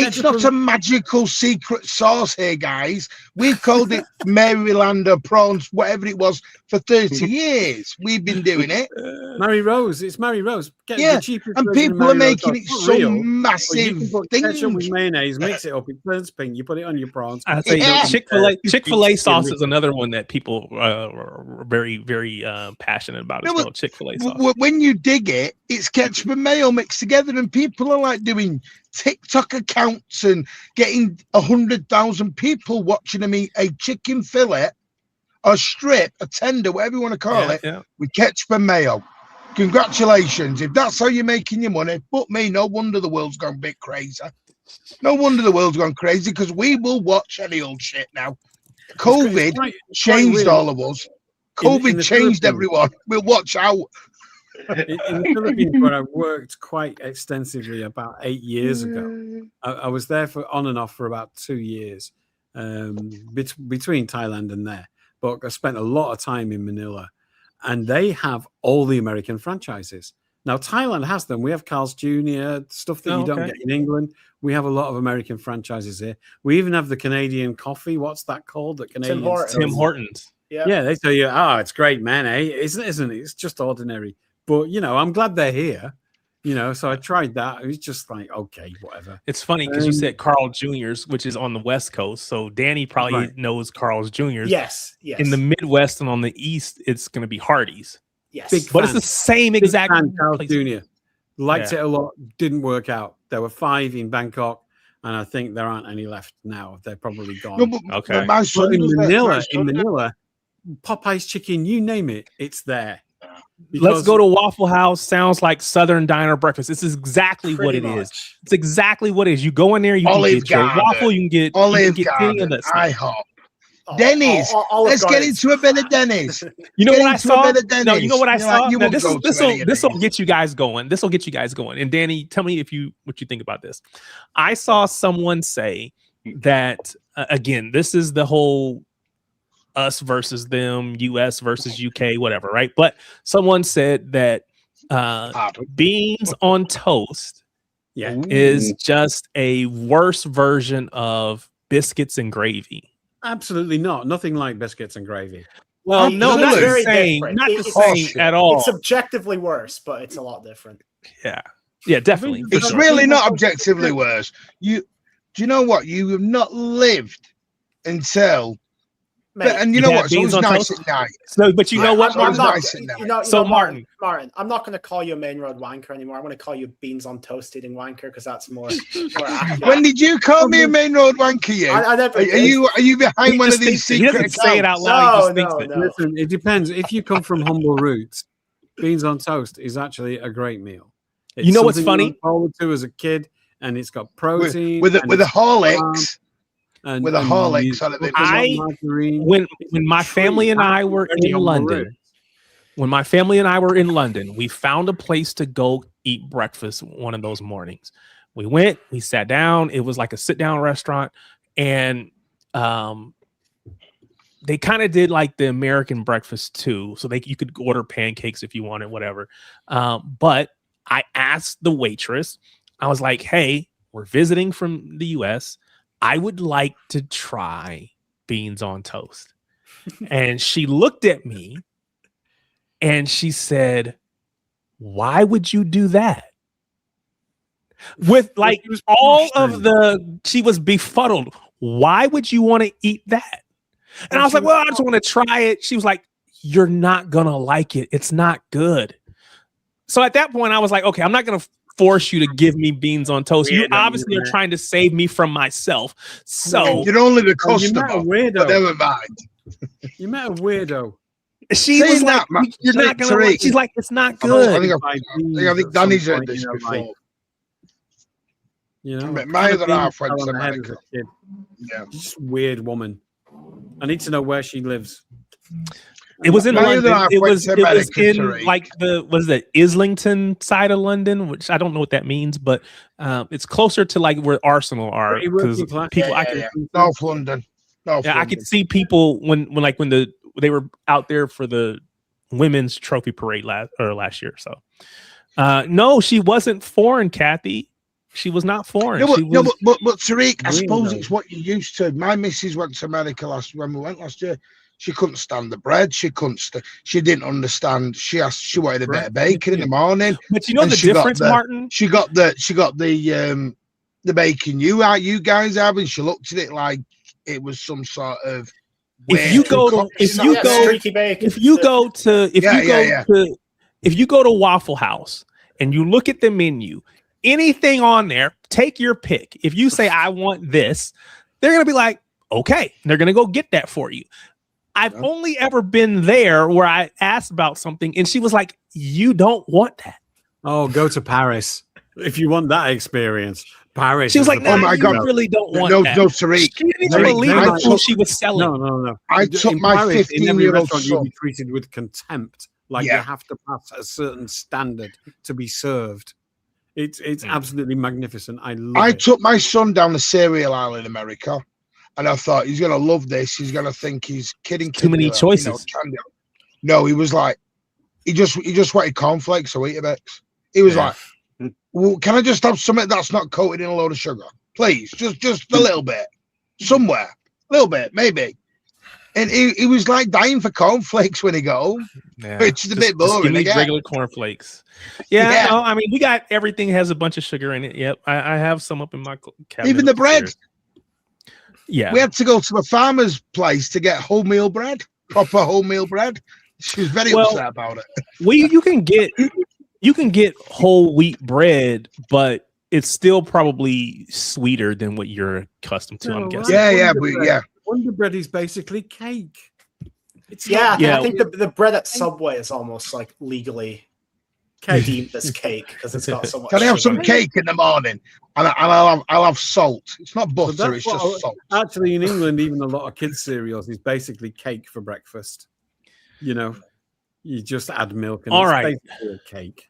It's not a magical secret sauce here, guys. We've called it Marylander prawns, whatever it was, for 30 years. We've been doing it. Mary Rose. It's Mary Rose. And people are making it so massive. You can put ketchup with mayonnaise, mix it up, it turns pink, you put it on your prawns. I say Chick-fil-A sauce is another one that people are very, very passionate about as well. Chick-fil-A sauce. When you dig it, it's ketchup and mayo mixed together, and people are like doing TikTok accounts and getting 100,000 people watching them eat a chicken fillet, a strip, a tender, whatever you want to call it, with ketchup and mayo. Congratulations. If that's how you're making your money, but me, no wonder the world's gone a bit crazy. No wonder the world's gone crazy, because we will watch any old shit now. COVID changed all of us. COVID changed everyone. We'll watch out. In the Philippines, where I worked quite extensively about 8 years ago, I was there on and off for about 2 years, between Thailand and there. But I spent a lot of time in Manila, and they have all the American franchises. Now, Thailand has them. We have Carl's Jr., stuff that you don't get in England. We have a lot of American franchises here. We even have the Canadian coffee. What's that called? The Canadian Tim Hortons. Yeah, they tell you, it's great, man. Isn't it? It's just ordinary. But, you know, I'm glad they're here, you know, so I tried that. It was just like, okay, whatever. It's funny because you said Carl Jr.'s, which is on the West Coast. So Danny probably knows Carl's Jr.'s. Yes. In the Midwest and on the East, it's going to be Hardee's. Yes. But it's the same exact. Carl's Jr. Liked it a lot. Didn't work out. There were 5 in Bangkok, and I think there aren't any left now. They're probably gone. No, but in Manila, Popeye's chicken, you name it, it's there. Let's go to Waffle House. Sounds like Southern diner breakfast. This is exactly what it is. It's exactly what it is. You go in there, you can get your waffle, you can get any of that stuff. IHOP. Denny's. Let's get into a bit of Denny's. You know what I saw? No, you know what I saw? This will get you guys going. This will get you guys going. And Danny, tell me what you think about this. I saw someone say that again, this is the whole us versus them, US versus UK, whatever, right? But someone said that beans on toast is just a worse version of biscuits and gravy. Absolutely not. Nothing like biscuits and gravy. Well, no, not the same. Not the same at all. It's objectively worse, but it's a lot different. Yeah, definitely. It's really not objectively worse. Do you know what? You have not lived until. And you know what? Someone's nice at night. So, but you know what? Martin, I'm not going to call you a main road wanker anymore. I'm going to call you beans on toast eating wanker because that's more. When did you call me a main road wanker? You? I never. Are you behind one of these secret accounts? Say it out loud. No. Listen, it depends. If you come from humble roots, beans on toast is actually a great meal. You know what's funny? Forward to as a kid, and it's got protein with the Horlicks. With a Horlicks on it. When my family and I were in London, we found a place to go eat breakfast one of those mornings. We went, we sat down. It was like a sit-down restaurant, and they kind of did like the American breakfast too. So you could order pancakes if you wanted, whatever. But I asked the waitress, I was like, "Hey, we're visiting from the US. I would like to try beans on toast." And she looked at me And she said, "Why would you do that?" With like all of she was befuddled. Why would you want to eat that? And I was like, well, I just want to try it. She was like, you're not going to like it. It's not good. So at that point, I was like, okay, I'm not going to force you to give me beans on toast. You obviously are trying to save me from myself. So you're only the customer. Weirdo. Never mind. You met a weirdo. She was like, you're not going to like. She's like, it's not good. I think Danny's heard this before. You know, my other half went to America. Yeah, just weird woman. I need to know where she lives. It was in London. It was in like the Islington side of London, which I don't know what that means, but it's closer to like where Arsenal are. Because people, North London. I could see people when they were out there for the women's trophy parade last year. So no, she wasn't foreign, Kathy. She was not foreign. But Tariq, I suppose it's what you're used to. My missus went to America when we went last year. She couldn't stand the bread. She didn't understand. She wanted a bit of bacon in the morning. But you know the difference, Martin? She got the bacon you guys have, and she looked at it like it was some sort of if you go to Waffle House and you look at the menu, anything on there, take your pick. If you say, I want this, they're going to be like, okay. They're going to go get that for you. I've only ever been there where I asked about something and she was like, you don't want that. Oh, go to Paris. If you want that experience, Paris. She was like, no, my God, really don't want that. No, Tariq. She didn't even believe what she was selling. No. I took my 15-year-old son. You'll be treated with contempt. Like you have to pass a certain standard to be served. It's absolutely magnificent. I took my son down the cereal aisle in America, and I thought he's gonna love this. He's gonna think he's kidding. Too many choices. No, he was like, he just wanted cornflakes or Weetabix. He was like, well, can I just have something that's not coated in a load of sugar, please? Just a little bit, somewhere, a little bit, maybe. And he was like dying for cornflakes when he got home. Yeah. It's just a bit boring. Just regular cornflakes. Yeah. No, I mean, we got everything has a bunch of sugar in it. Yep. I have some up in my cabinet. Even the bread. Yeah. We had to go to a farmer's place to get wholemeal bread, proper wholemeal bread. She was very upset about it. Well, you can get whole wheat bread, but it's still probably sweeter than what you're accustomed to, I'm guessing. Yeah. Wonder bread is basically cake. I think the bread at Subway is almost like legally deemed as cake because it's got so much. Can I have some cake in the morning? And I'll have salt. It's not butter, it's just salt. Actually, in England, even a lot of kids' cereals is basically cake for breakfast. You know, you just add milk and it's basically a cake.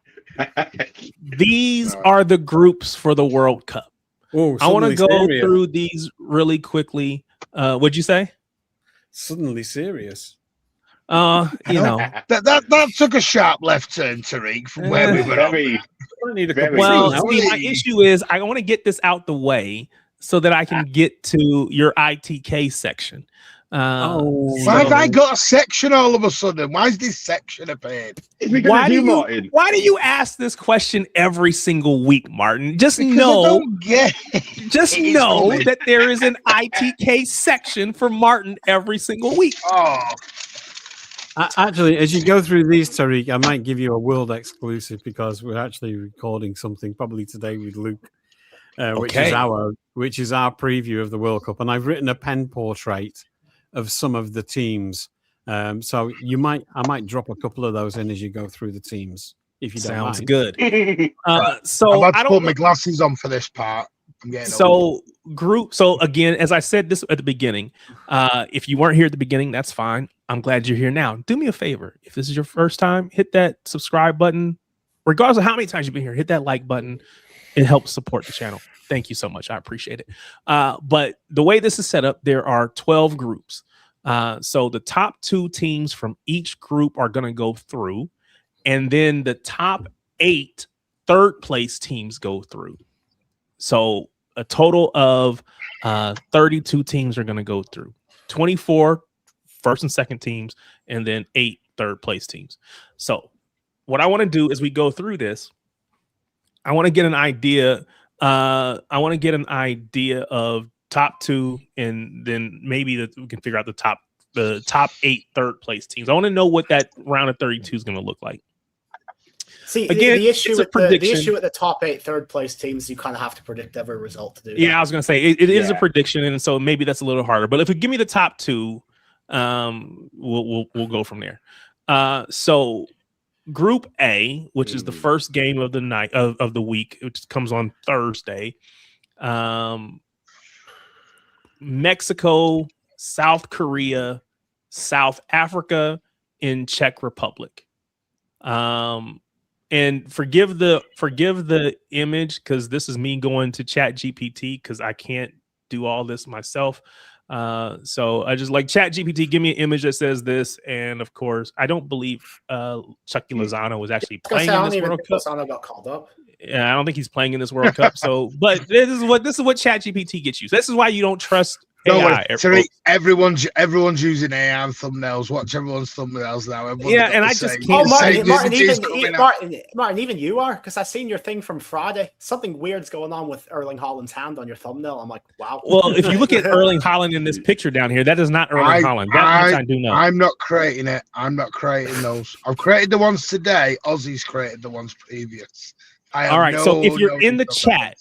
These are the groups for the World Cup. Oh, I want to go through these really quickly. What'd you say? Suddenly serious. You know that took a sharp left turn, Tariq, from where we were. My issue is I want to get this out the way so that I can get to your ITK section. Why have I got a section all of a sudden? Why is this section appeared? Why do you ask this question every single week, Martin? Just know that there is an ITK section for Martin every single week. Actually, as you go through these, Tariq, I might give you a world exclusive because we're actually recording something probably today with Luke, which is our preview of the World Cup, and I've written a pen portrait of some of the teams. So I might drop a couple of those in as you go through the teams. If you don't mind. Sounds good. So I'm about to put my glasses on for this part. So again, as I said this at the beginning, if you weren't here at the beginning, that's fine. I'm glad you're here now. Do me a favor. If this is your first time, hit that subscribe button. Regardless of how many times you've been here, hit that like button. It helps support the channel. Thank you so much. I appreciate it. But the way this is set up, there are 12 groups. So the top 2 teams from each group are going to go through. And then the top 8 third place teams go through. So a total of 32 teams are going to go through. 24 first and second teams, and then 8 third place teams. So what I want to do is we go through this. I want to get an idea. I want to get an idea of top 2, and then maybe that we can figure out the top 8 third place teams. I want to know what that round of 32 is going to look like. See, again, the issue with the top 8 third place teams, you kind of have to predict every result to do that. Yeah, I was going to say it is a prediction, and so maybe that's a little harder. But if you give me the top 2, we'll go from there. So Group A, which is the first game of the night of the week, which comes on Thursday. Mexico, South Korea, South Africa, and Czech Republic. And forgive the image, because this is me going to Chat GPT, because I can't do all this myself. So I just like Chat GPT, give me an image that says this. And of course, I don't believe Chucky Lozano was actually playing in this World Cup. Lozano got called up. Yeah, I don't think he's playing in this World Cup. So, but this is what Chat GPT gets you. So this is why you don't trust AI. Sorry, everyone's using AI thumbnails. Watch everyone's thumbnails now. And I just can't. Martin, even you are, because I seen your thing from Friday. Something weird's going on with Erling Haaland's hand on your thumbnail. I'm like, wow. Well, if you look at Erling Haaland in this picture down here, that is not Erling Haaland. That I do know. I'm not creating it. I'm not creating those. I've created the ones today. Ozzy's created the ones previous. All right. So if you're in the chat,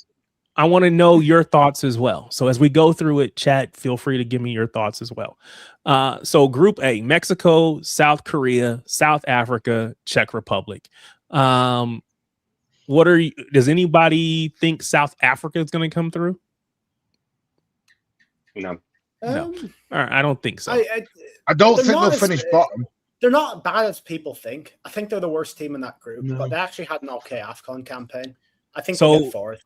I want to know your thoughts as well. So as we go through it, chat, feel free to give me your thoughts as well. So Group A, Mexico, South Korea, South Africa, Czech Republic. Does anybody think South Africa is going to come through? No. No. All right. I don't think so. I don't think they'll finish bottom. They're not bad as people think. I think they're the worst team in that group, but they actually had an okay AFCON campaign. I think so. They get fourth.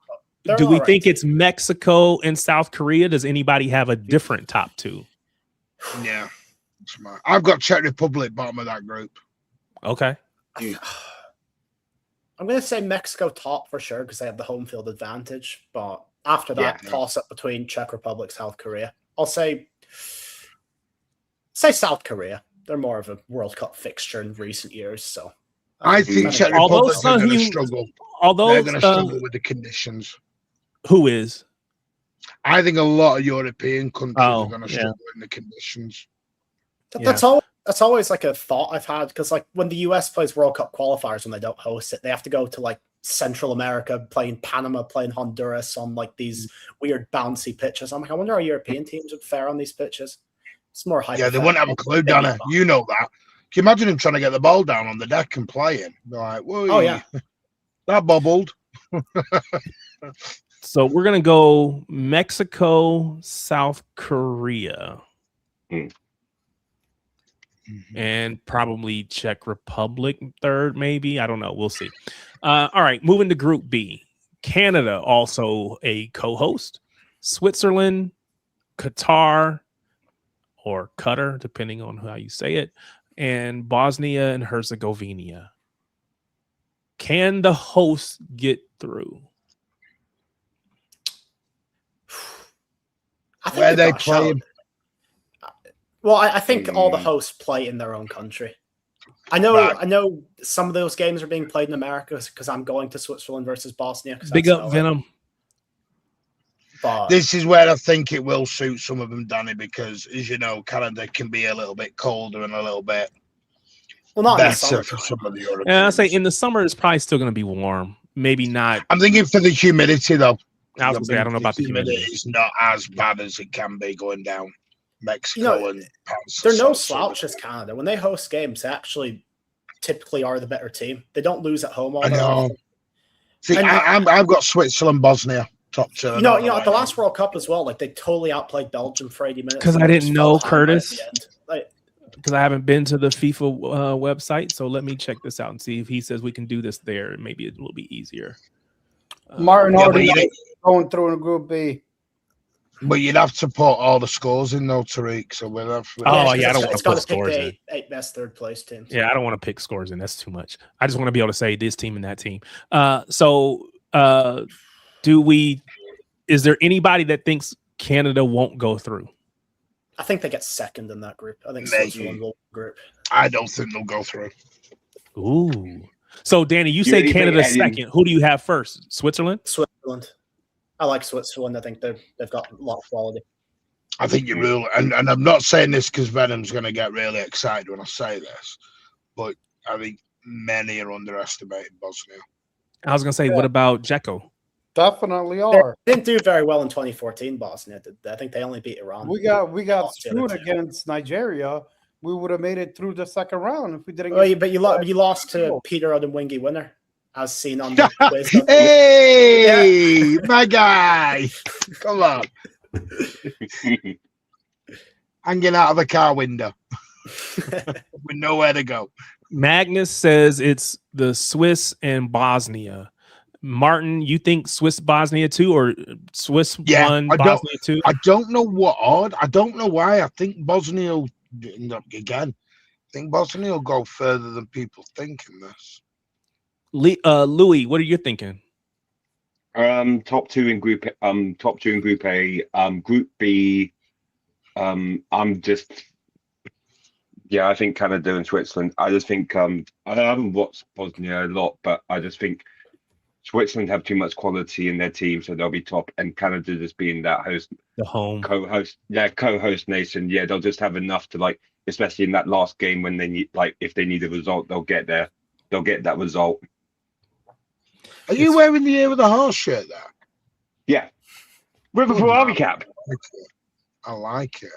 Do we think it's Mexico and South Korea? Does anybody have a different top 2? Yeah. Smart. I've got Czech Republic bottom of that group. Okay. I'm going to say Mexico top for sure, because they have the home field advantage. But after that, toss up between Czech Republic, South Korea. I'll say South Korea. They're more of a World Cup fixture in recent years. So I think Czech Republic are going to struggle. They're going to struggle with the conditions. Who is? I think a lot of European countries are going to struggle in the conditions. That's always like a thought I've had, because like when the US plays World Cup qualifiers, when they don't host it, they have to go to like Central America, playing Panama, playing Honduras on like these weird bouncy pitches. I'm like, I wonder how European teams would fare on these pitches. It's more hypothetical. Yeah, they wouldn't have a clue, Donna. You know that. Can you imagine him trying to get the ball down on the deck and playing? They're like, whoa, oh yeah, that bobbled. So we're going to go Mexico, South Korea, and probably Czech Republic third, maybe. I don't know. We'll see. All right, moving to Group B. Canada, also a co-host. Switzerland, Qatar, or Qatar, depending on how you say it, and Bosnia and Herzegovina. Can the hosts get through? Where they play? Well, I think all the hosts play in their own country. I know some of those games are being played in America because I'm going to Switzerland versus Bosnia. Big up Venom. But this is where I think it will suit some of them, Danny, because as you know, Canada can be a little bit colder and a little bit not better for some of the Europeans. Yeah, I say in the summer it's probably still going to be warm. Maybe not. I'm thinking for the humidity though. I was going to say I don't know about the humidity. It's not as bad as it can be going down Mexico and they're no slouches, Canada. When they host games, they actually typically are the better team. They don't lose at home all that often. See, I've got Switzerland, Bosnia. Top two. You know, at the last World Cup as well, like they totally outplayed Belgium for 80 minutes. Because I didn't know, Curtis. Because I haven't been to the FIFA website, so let me check this out and see if he says we can do this there. Maybe it will be easier. Martin already going through in Group B. But you'd have to put all the scores in though, Tariq. So we'll have. I don't want to put scores in. Eight best third place teams. Yeah, I don't want to pick scores in. That's too much. I just want to be able to say this team and that team. Is there anybody that thinks Canada won't go through? I think they get second in that group. I think Switzerland will group. I don't think they'll go through. Ooh. So, Danny, you say Canada second. Who do you have first? Switzerland? Switzerland. I like Switzerland. I think they've got a lot of quality. I think you rule, and I'm not saying this because Venom's going to get really excited when I say this, but I think many are underestimating Bosnia. I was going to say, what about Dzeko? Definitely are. They didn't do very well in 2014, Bosnia. I think they only beat Iran. We got screwed against Nigeria. We would have made it through the second round if we didn't. But you lost to Peter Odemwingie winner, as seen on the quiz. Hey, my guy, come on. Hanging out of the car window with nowhere to go. Magnus says it's the Swiss and Bosnia. Martin, you think Swiss Bosnia 2 or Swiss 1 Bosnia 2? I don't know what odd. I don't know why. I think Bosnia will again. I think Bosnia will go further than people think in this. Louis, what are you thinking? Top two in group A. Group B. I think Canada and Switzerland. I just think I haven't watched Bosnia a lot, but I just think Switzerland have too much quality in their team, so they'll be top. And Canada just being that co-host nation, they'll just have enough to especially in that last game when they need if they need a result, they'll get there. They'll get that result. Are you wearing the Year with the Horse shirt there? Yeah. River Ferrari cap. I like it.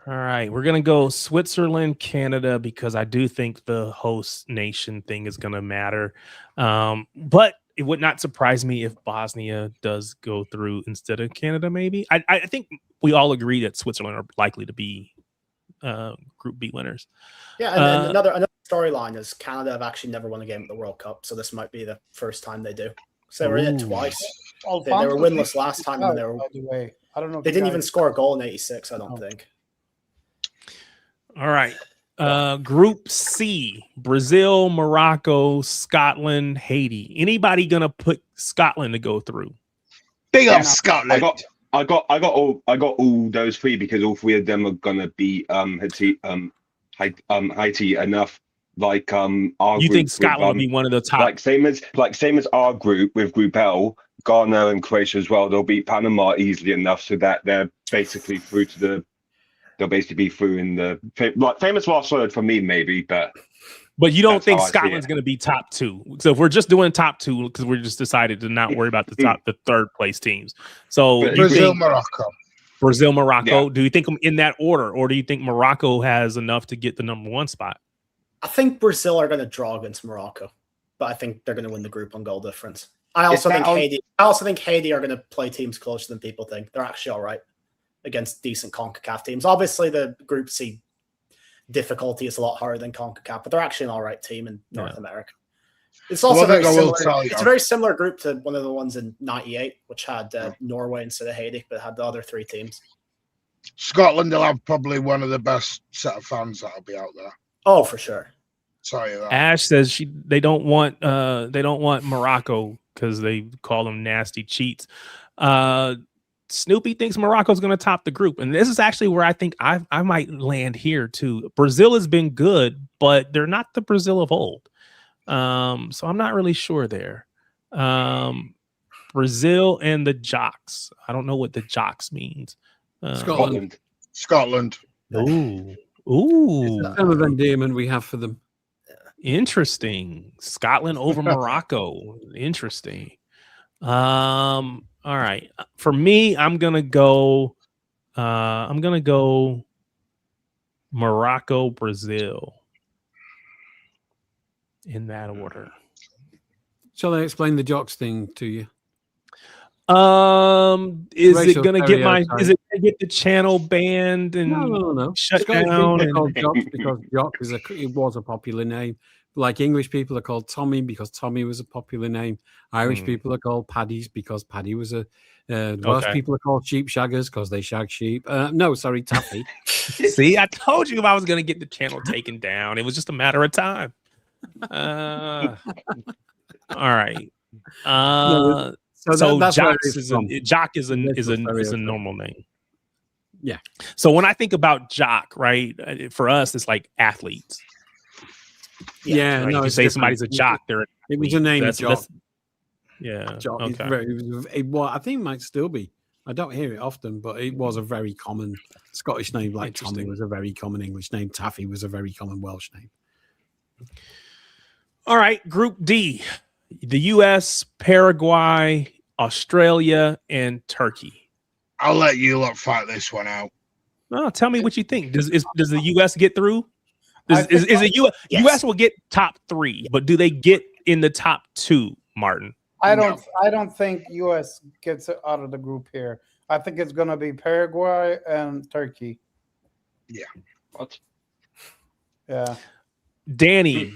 All right. We're going to go Switzerland, Canada, because I do think the host nation thing is going to matter. But it would not surprise me if Bosnia does go through instead of Canada, maybe. I think we all agree that Switzerland are likely to be Group B winners. Yeah, and another storyline is Canada have actually never won a game at the World Cup, so this might be the first time they do. So they were in it twice. They were winless last time. And they were. I don't know. They didn't even score a goal in '86. I don't think. All right. Group C: Brazil, Morocco, Scotland, Haiti. Anybody gonna put Scotland to go through? Big up Scotland. I got all those three because all three of them are gonna be Haiti enough. You think Scotland will be one of the top? Same as our group with Group L, Ghana and Croatia as well. They'll beat Panama easily enough so that they're basically through to the. They'll basically be through in the famous last word for me, maybe, but you don't think Scotland's going to be top two. So if we're just doing top two because we're just decided to not worry about the third place teams. So Brazil, Morocco. Yeah. Do you think them in that order, or do you think Morocco has enough to get the number one spot? I think Brazil are going to draw against Morocco, but I think they're going to win the group on goal difference. I also think Haiti are going to play teams closer than people think. They're actually all right against decent CONCACAF teams. Obviously, the Group C difficulty is a lot harder than CONCACAF, but they're actually an all right team in North America. It's also it's a very similar group to one of the ones in '98, which had Norway instead of Haiti, but had the other three teams. Scotland will have probably one of the best set of fans that'll be out there. Oh, for sure. Sorry. Ash says they don't want Morocco because they call them nasty cheats. Snoopy thinks Morocco's going to top the group, and this is actually where I think I might land here too. Brazil has been good, but they're not the Brazil of old, so I'm not really sure there. Brazil and the Jocks. I don't know what the Jocks means. Scotland. Ooh. Some of them demon we have for them. Interesting. Scotland over Morocco. Interesting. All right. For me, I'm gonna go Morocco, Brazil. In that order. Shall I explain the Jocks thing to you? Is it gonna get the channel banned and no. shut down? Called Jocks because Jock was a popular name. Like English people are called Tommy because Tommy was a popular name. Irish people are called Paddies because Paddy was a. Welsh people are called sheep shaggers because they shag sheep. Taffy. See, I told you if I was going to get the channel taken down, it was just a matter of time. All right. So Jock is a normal name. Yeah. So when I think about jock, right, for us, it's like athletes. Yeah, right? no, You it's say different. somebody's a jock. It was a name of jock. Yeah. Jock. Okay. Well, I think it might still be. I don't hear it often, but it was a very common Scottish name. Like Tommy was a very common English name. Taffy was a very common Welsh name. All right, Group D: the U.S., Paraguay, Australia, and Turkey. I'll let you lot fight this one out. No, tell me what you think. Does the U.S. get through? Is the U.S. will get top 3, but do they get in the top 2, Martin? I don't think U.S. gets out of the group here. I think it's going to be Paraguay and Turkey. Yeah. What? Yeah. Danny,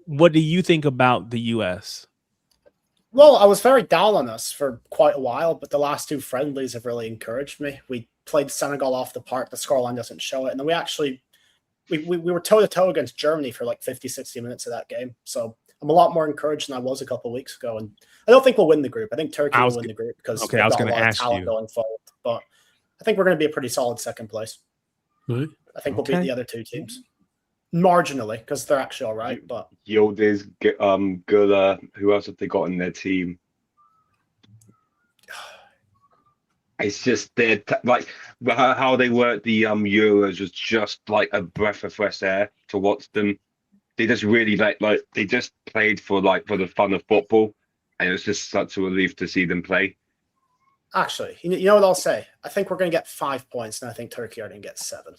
what do you think about the U.S.? Well, I was very down on us for quite a while, but the last 2 friendlies have really encouraged me. We played Senegal off the park. The scoreline doesn't show it. And then we were toe-to-toe against Germany for like 50, 60 minutes of that game. So I'm a lot more encouraged than I was a couple of weeks ago. And I don't think we'll win the group. I think Turkey will win the group because I was going to ask you going forward. But I think we're going to be a pretty solid second place. Right. I think we'll beat the other 2 teams. Marginally, because they're actually all right. But Yildiz, Gula, who else have they got in their team? It's just like how they work the Euros was just like a breath of fresh air to watch them. They just really like they just played for the fun of football, and it was just such a relief to see them play. Actually, you know what I'll say? I think we're going to get 5 points, and I think Turkey are going to get 7.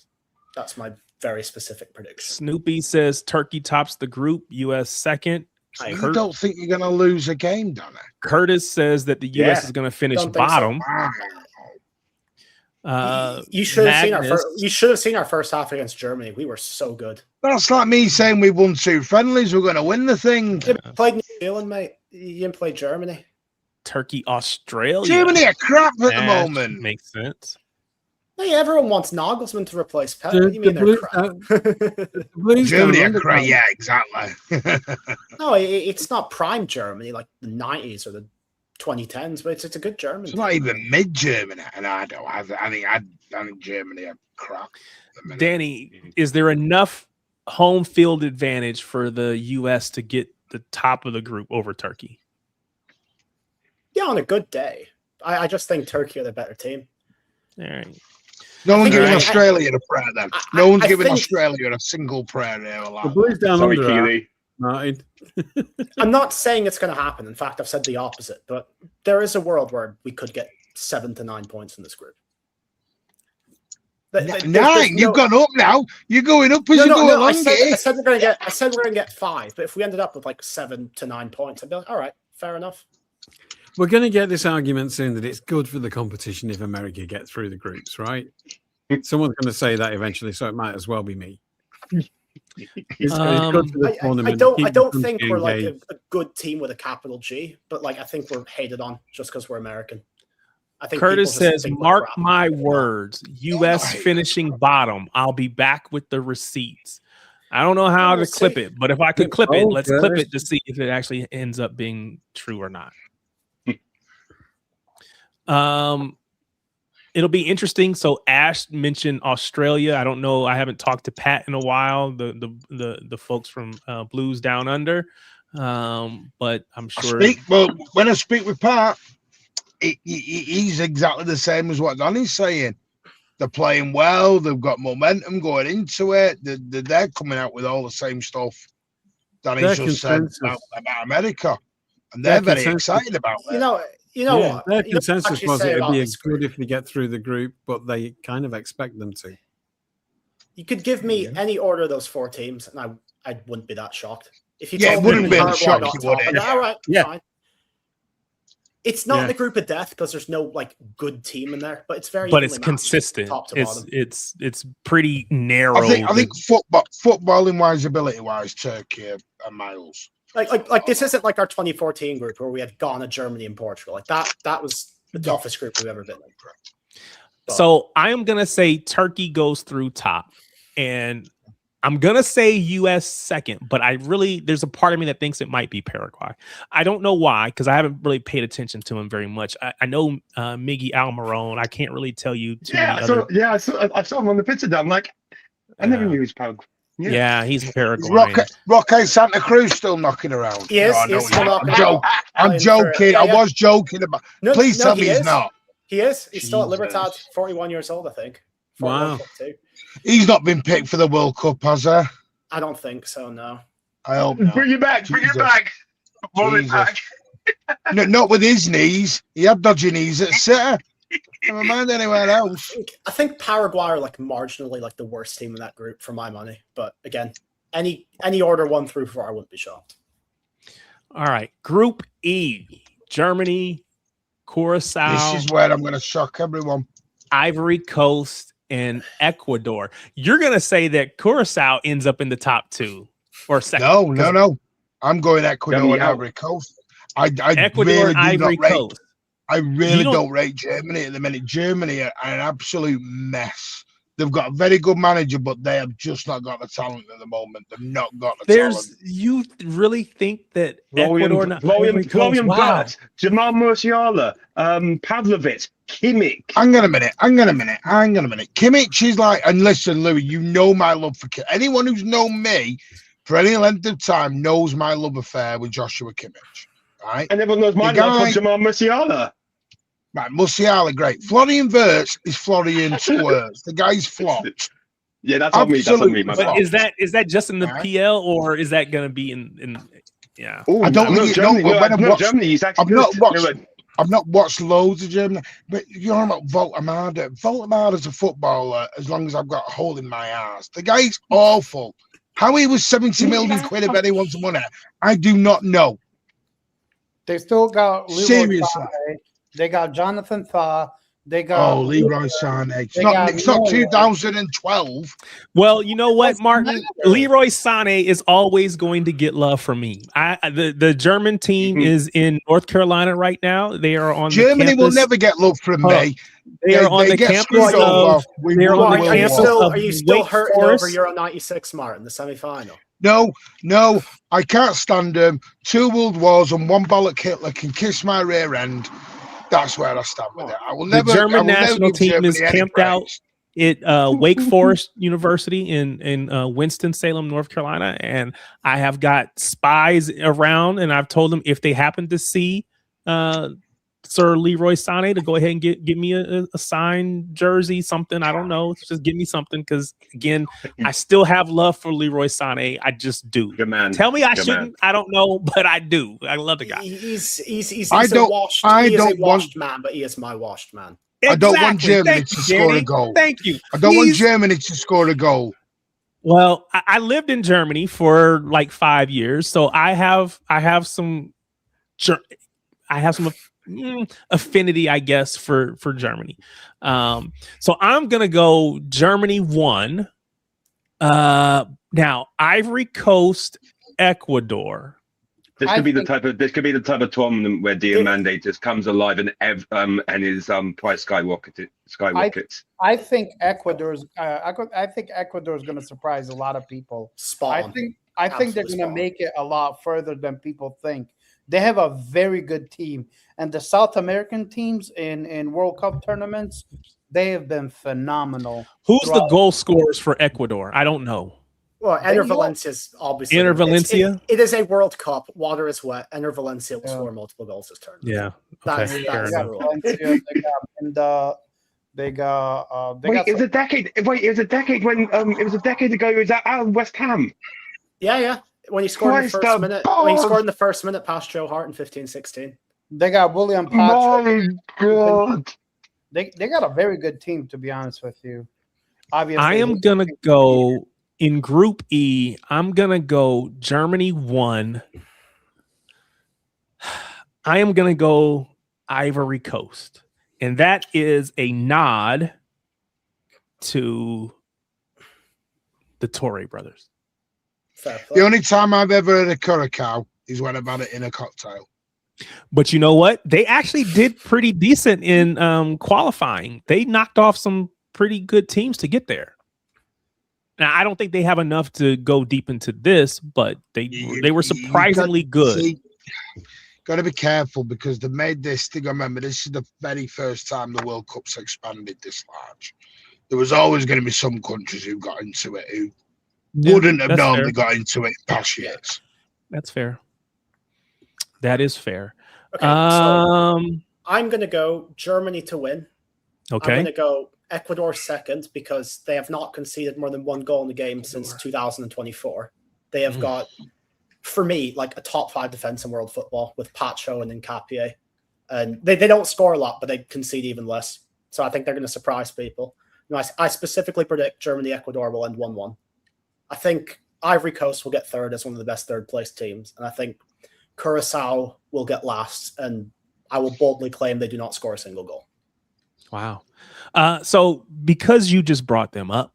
That's my very specific prediction. Snoopy says Turkey tops the group, U.S. second. So you don't think you're going to lose a game, Donna? Curtis says that the U.S. is going to finish bottom. You should have seen you should have seen our first half against Germany. We were so good. That's like me saying we won 2 friendlies. We're going to win the thing. You played New Zealand, mate. You didn't play Germany. Turkey, Australia. Germany are crap at the moment. Makes sense. Hey, everyone wants Nagelsmann to replace Pep. What do you mean they're crap? Germany are crap. Yeah, exactly. No, it's not prime Germany like the 90s or the 2010s, but it's a good German. It's not even mid Germany, and I think Germany are crap. Danny, is there enough home field advantage for the U.S. to get the top of the group over Turkey? Yeah, on a good day. I just think Turkey are the better team. All right. No one's giving Australia a prayer then. No one's giving Australia a single prayer there. The Blues down Sorry, under. Keely. Right. I'm not saying it's going to happen. In fact, I've said the opposite. But there is a world where we could get 7 to 9 points in this group. 9? You've gone up now. You're going up as you go along. I said we're going to get 5. But if we ended up with like 7 to 9 points, I'd be like, all right, fair enough. We're going to get this argument soon that it's good for the competition if America gets through the groups, right? Someone's going to say that eventually, so it might as well be me. It's good for the tournament. I don't think we're like a good team with a capital G, but like I think we're hated on just because we're American. I think Curtis says, "Mark my words, U.S. finishing bottom. I'll be back with the receipts." I don't know how to clip it, but if I could clip it, let's clip it to see if it actually ends up being true or not. It'll be interesting. So Ash mentioned Australia. I don't know. I haven't talked to Pat in a while. The folks from Blues Down Under, but I'm sure. When I speak with Pat, he's exactly the same as what Donny's saying. They're playing well. They've got momentum going into it. They're coming out with all the same stuff Donny's just said about America, and they're very excited about that. You know what? Their consensus was it would be good if they get through the group, but they kind of expect them to. You could give me any order of those 4 teams, and I wouldn't be that shocked. If you it wouldn't be a shock. All right, fine. It's not the group of death because there's no like good team in there, but it's very. But it's consistent. Top to bottom. It's pretty narrow. I think footballing wise, ability wise, Turkey are miles. Like this isn't like our 2014 group where we had Ghana, Germany, and Portugal. Like that was the toughest group we've ever been in. So I am gonna say Turkey goes through top, and I'm gonna say U.S. second, but there's a part of me that thinks it might be Paraguay. I don't know why, because I haven't really paid attention to him very much. I know Miggy Almiron. I can't really tell you too many other. I saw him on the picture. I'm like, I never knew he was Paraguay. Yeah, he's Paraguayan. Roque Santa Cruz still knocking around. Yes, I'm joking. I was joking about. Please tell me he's not. He is. He's still at Libertad, 41 years old, I think. Wow. He's not been picked for the World Cup, has he? I don't think so, no. I hope not. Bring it back. Bring it back. Roll it back. No, not with his knees. He had dodgy knees at City. Never mind anywhere else. I think Paraguay are like marginally like the worst team in that group for my money. But again, any order 1 through 4, I wouldn't be shocked. All right. Group E. Germany, Curacao. This is where I'm going to shock everyone. Ivory Coast, and Ecuador. You're going to say that Curacao ends up in the top 2 or second? No. I'm going Ecuador and Ivory Coast. Ecuador really and Ivory Coast. I really don't rate Germany at the minute. Germany are an absolute mess. They've got a very good manager, but they have just not got the talent at the moment. They've not got the talent. You really think that Florian Wirtz, Jamal Musiala, Pavlovic, Kimmich. Hang on a minute. Kimmich is like, and listen, Louis, you know my love for Kimmich. Anyone who's known me for any length of time knows my love affair with Joshua Kimmich. Right? And everyone knows my love for Jamal Musiala. Right, Musiala, great. Florian Wirtz is Florian Wirtz. The guy's flopped. Yeah, that's on me. That's on me, my but is that just in the PL, or is that going to be in? Yeah, I don't think Germany. He's actually I've not watched loads of Germany, but you're on about Voltemade. Voltemade's a footballer as long as I've got a hole in my ass. The guy's awful. How he was 70 million quid of anyone's money, I do not know. They still got Seriously. Sané. They got Jonathan Thaw. They got Leroy Sané. It's not 2012. Well, you know what, Martin? Leroy Sané is always going to get love from me. The German team is in North Carolina right now. They are on Germany the campus. will never get love from me. They are on the campus of. Are you still hurting over Euro 96, Martin, the semi-final? No, I can't stand them. 2 world wars and 1 bollock Hitler can kiss my rear end. That's where I stand with it. I will never. The German national team is camped out at Wake Forest University in Winston-Salem, North Carolina, and I have got spies around, and I've told them if they happen to see Sir Leroy Sané to go ahead and give me a signed jersey, something. I don't know. Just give me something, because again, I still have love for Leroy Sané. I just do. Good man. Tell me I shouldn't. Man. I don't know, but I do. I love the guy. He's a washed man, but he is my washed man. Exactly. I don't want Germany to score a goal. Thank you. I don't want Germany to score a goal. Well, I lived in Germany for like 5 years, so I have some affinity, I guess, for Germany. So I'm gonna go Germany 1. Now Ivory Coast, Ecuador. This could be the type of tournament where Diamande just comes alive and his price skyrockets. I think Ecuador's going to surprise a lot of people. I think they're going to make it a lot further than people think. They have a very good team, and the South American teams in World Cup tournaments, they have been phenomenal. Who's the goal scorers for Ecuador? I don't know. Well, Ener Valencia's obviously. Ener Valencia? It is a World Cup. Water is wet. Ener Valencia will score multiple goals this turn. Yeah. Okay. It was a decade. It was a decade when it was a decade ago. It was at West Ham. Yeah. When he scored in the first minute. When he scored in the first minute past Joe Hart in 15-16. They got William Patrick. My God. They got a very good team, to be honest with you. Obviously, I am gonna go in Group E. I'm gonna go Germany 1. I am gonna go Ivory Coast, and that is a nod to the Torre brothers. The only time I've ever had a Curacao is when I've had it in a cocktail. But you know what? They actually did pretty decent in qualifying. They knocked off some pretty good teams to get there. Now, I don't think they have enough to go deep into this, but they were surprisingly good. Got to be careful because they made this thing. I remember this is the very first time the World Cup's expanded this large. There was always going to be some countries who got into it who wouldn't have normally got into it in past years. That's fair. That is fair. Okay, so I'm going to go Germany to win. Okay. I'm going to go Ecuador second because they have not conceded more than one goal in the game since 2024. They have got, for me, like a top 5 defense in world football with Pacho and Nkapie. And they don't score a lot, but they concede even less. So I think they're going to surprise people. You know, I specifically predict Germany-Ecuador will end 1-1. I think Ivory Coast will get third as one of the best third-place teams. And I think Curacao will get last. And I will boldly claim they do not score a single goal. Wow. So because you just brought them up,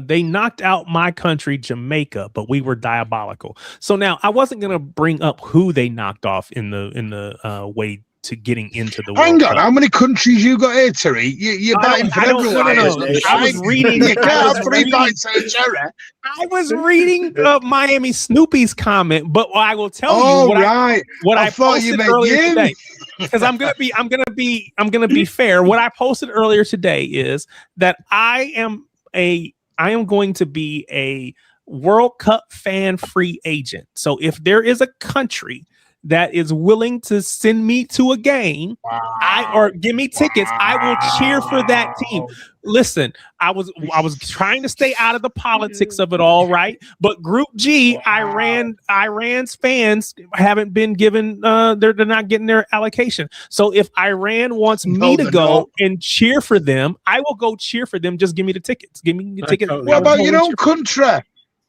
they knocked out my country, Jamaica, but we were diabolical. So now I wasn't going to bring up who they knocked off in the way to getting into the Hang World on, Cup. how many countries you got here, Terry? You're batting for everyone. I was reading. You can't have 3 bites at a cherry. I was reading Miami Snoopy's comment, but I will tell you what I posted earlier today. Because I'm gonna be fair. What I posted earlier today is that I am going to be a World Cup fan free agent. So if there is a country that is willing to send me to a game, or give me tickets, I will cheer for that team. Listen, I was trying to stay out of the politics of it all, right? But Group G, Iran's fans haven't been given they're not getting their allocation. So if Iran wants me to go and cheer for them, I will go cheer for them. Just give me the tickets. Give me the tickets. What about your own country?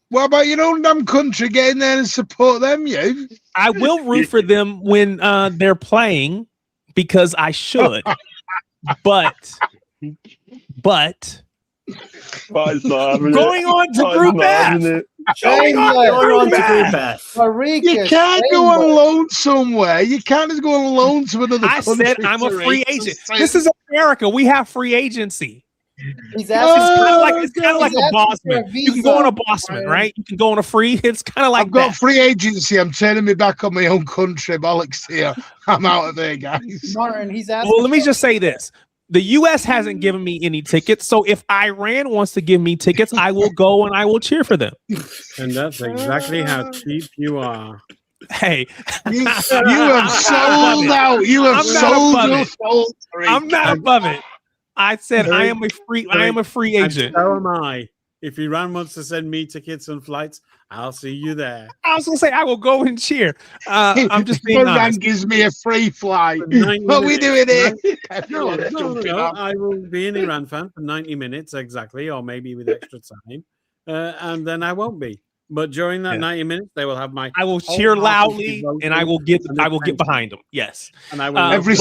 What about your own damn country? Get in there and support them, you. I will root for them when they're playing because I should. but going on to Group F. Going on to Group F. You can't go on loan somewhere. You can't just go on loan to another country. I said I'm a free agent. This is America. We have free agency. He's asking, it's kind of like a Bossman. You can go on a Bossman, right? You can go on a free. It's kind of like I've got free agency. I'm turning me back on my own country. Bollocks here. I'm out of there, guys. Martin, he's asking. Well, let me just say this. The U.S. hasn't given me any tickets. So if Iran wants to give me tickets, I will go and I will cheer for them. And that's exactly how cheap you are. Hey, you have sold out. You have sold your soul. I'm not above it. I said I am a free agent. So am I. If Iran wants to send me tickets and flights, I'll see you there. I was gonna say I will go and cheer. I'm just being Iran honest. gives me a free flight. What are we doing here? No. I will be an Iran fan for 90 minutes exactly, or maybe with extra time, and then I won't be. But during that 90 minutes, they will have my. I will cheer loudly, and I will get behind them. Yes, and I will. Every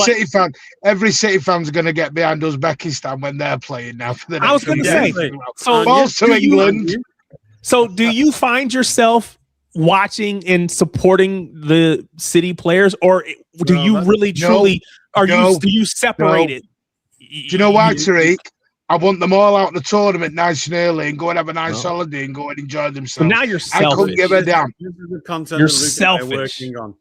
City fan's going to get behind Uzbekistan when they're playing now. For the next I was going to say. So falls to England. So, do you find yourself watching and supporting the City players, or do you really truly do you separate it? Do you know why, Tariq? I want them all out in the tournament nice and early and go and have a nice holiday and go and enjoy themselves. So now you're selfish. I couldn't give a damn. This is the content you're that Luke selfish. And I are working on.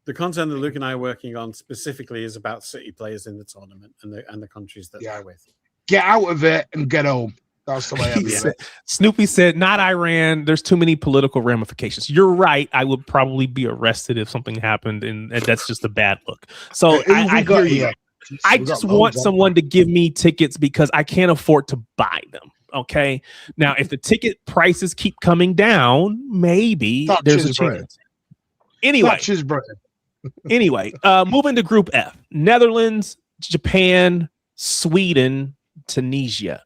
The content that Luke and I are working on specifically is about City players in the tournament and the countries that they're with. Get out of it and get home. That's the way I view it. Snoopy said, not Iran. There's too many political ramifications. You're right. I would probably be arrested if something happened, and that's just a bad look. So I hear you. I just want someone to give me tickets because I can't afford to buy them. Okay. Now, if the ticket prices keep coming down, maybe there's a chance. Anyway, moving to Group F: Netherlands, Japan, Sweden, Tunisia.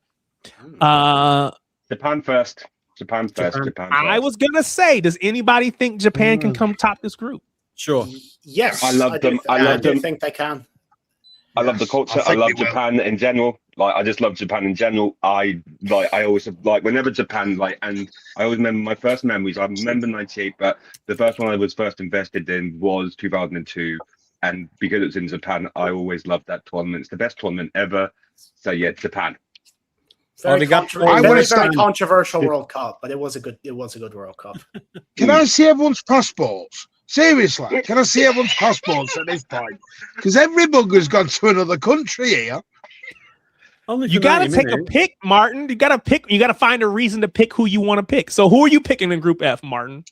Japan first. I was gonna say, does anybody think Japan can come top this group? Sure. Yes, I love them. I think they can. I love the culture. I love Japan in general. Like, I just love Japan in general. I always whenever Japan, and I always remember my first memories. I remember 98, but the first one I was first invested in was 2002. And because it's in Japan, I always loved that tournament. It's the best tournament ever. So yeah, Japan. Very controversial World Cup, but it was a good World Cup. Can I see everyone's passports? Seriously, can I see everyone's passports at this point? Because every bugger's gone to another country here. You gotta take a pick, Martin. You gotta pick. You gotta find a reason to pick who you want to pick. So who are you picking in Group F, Martin?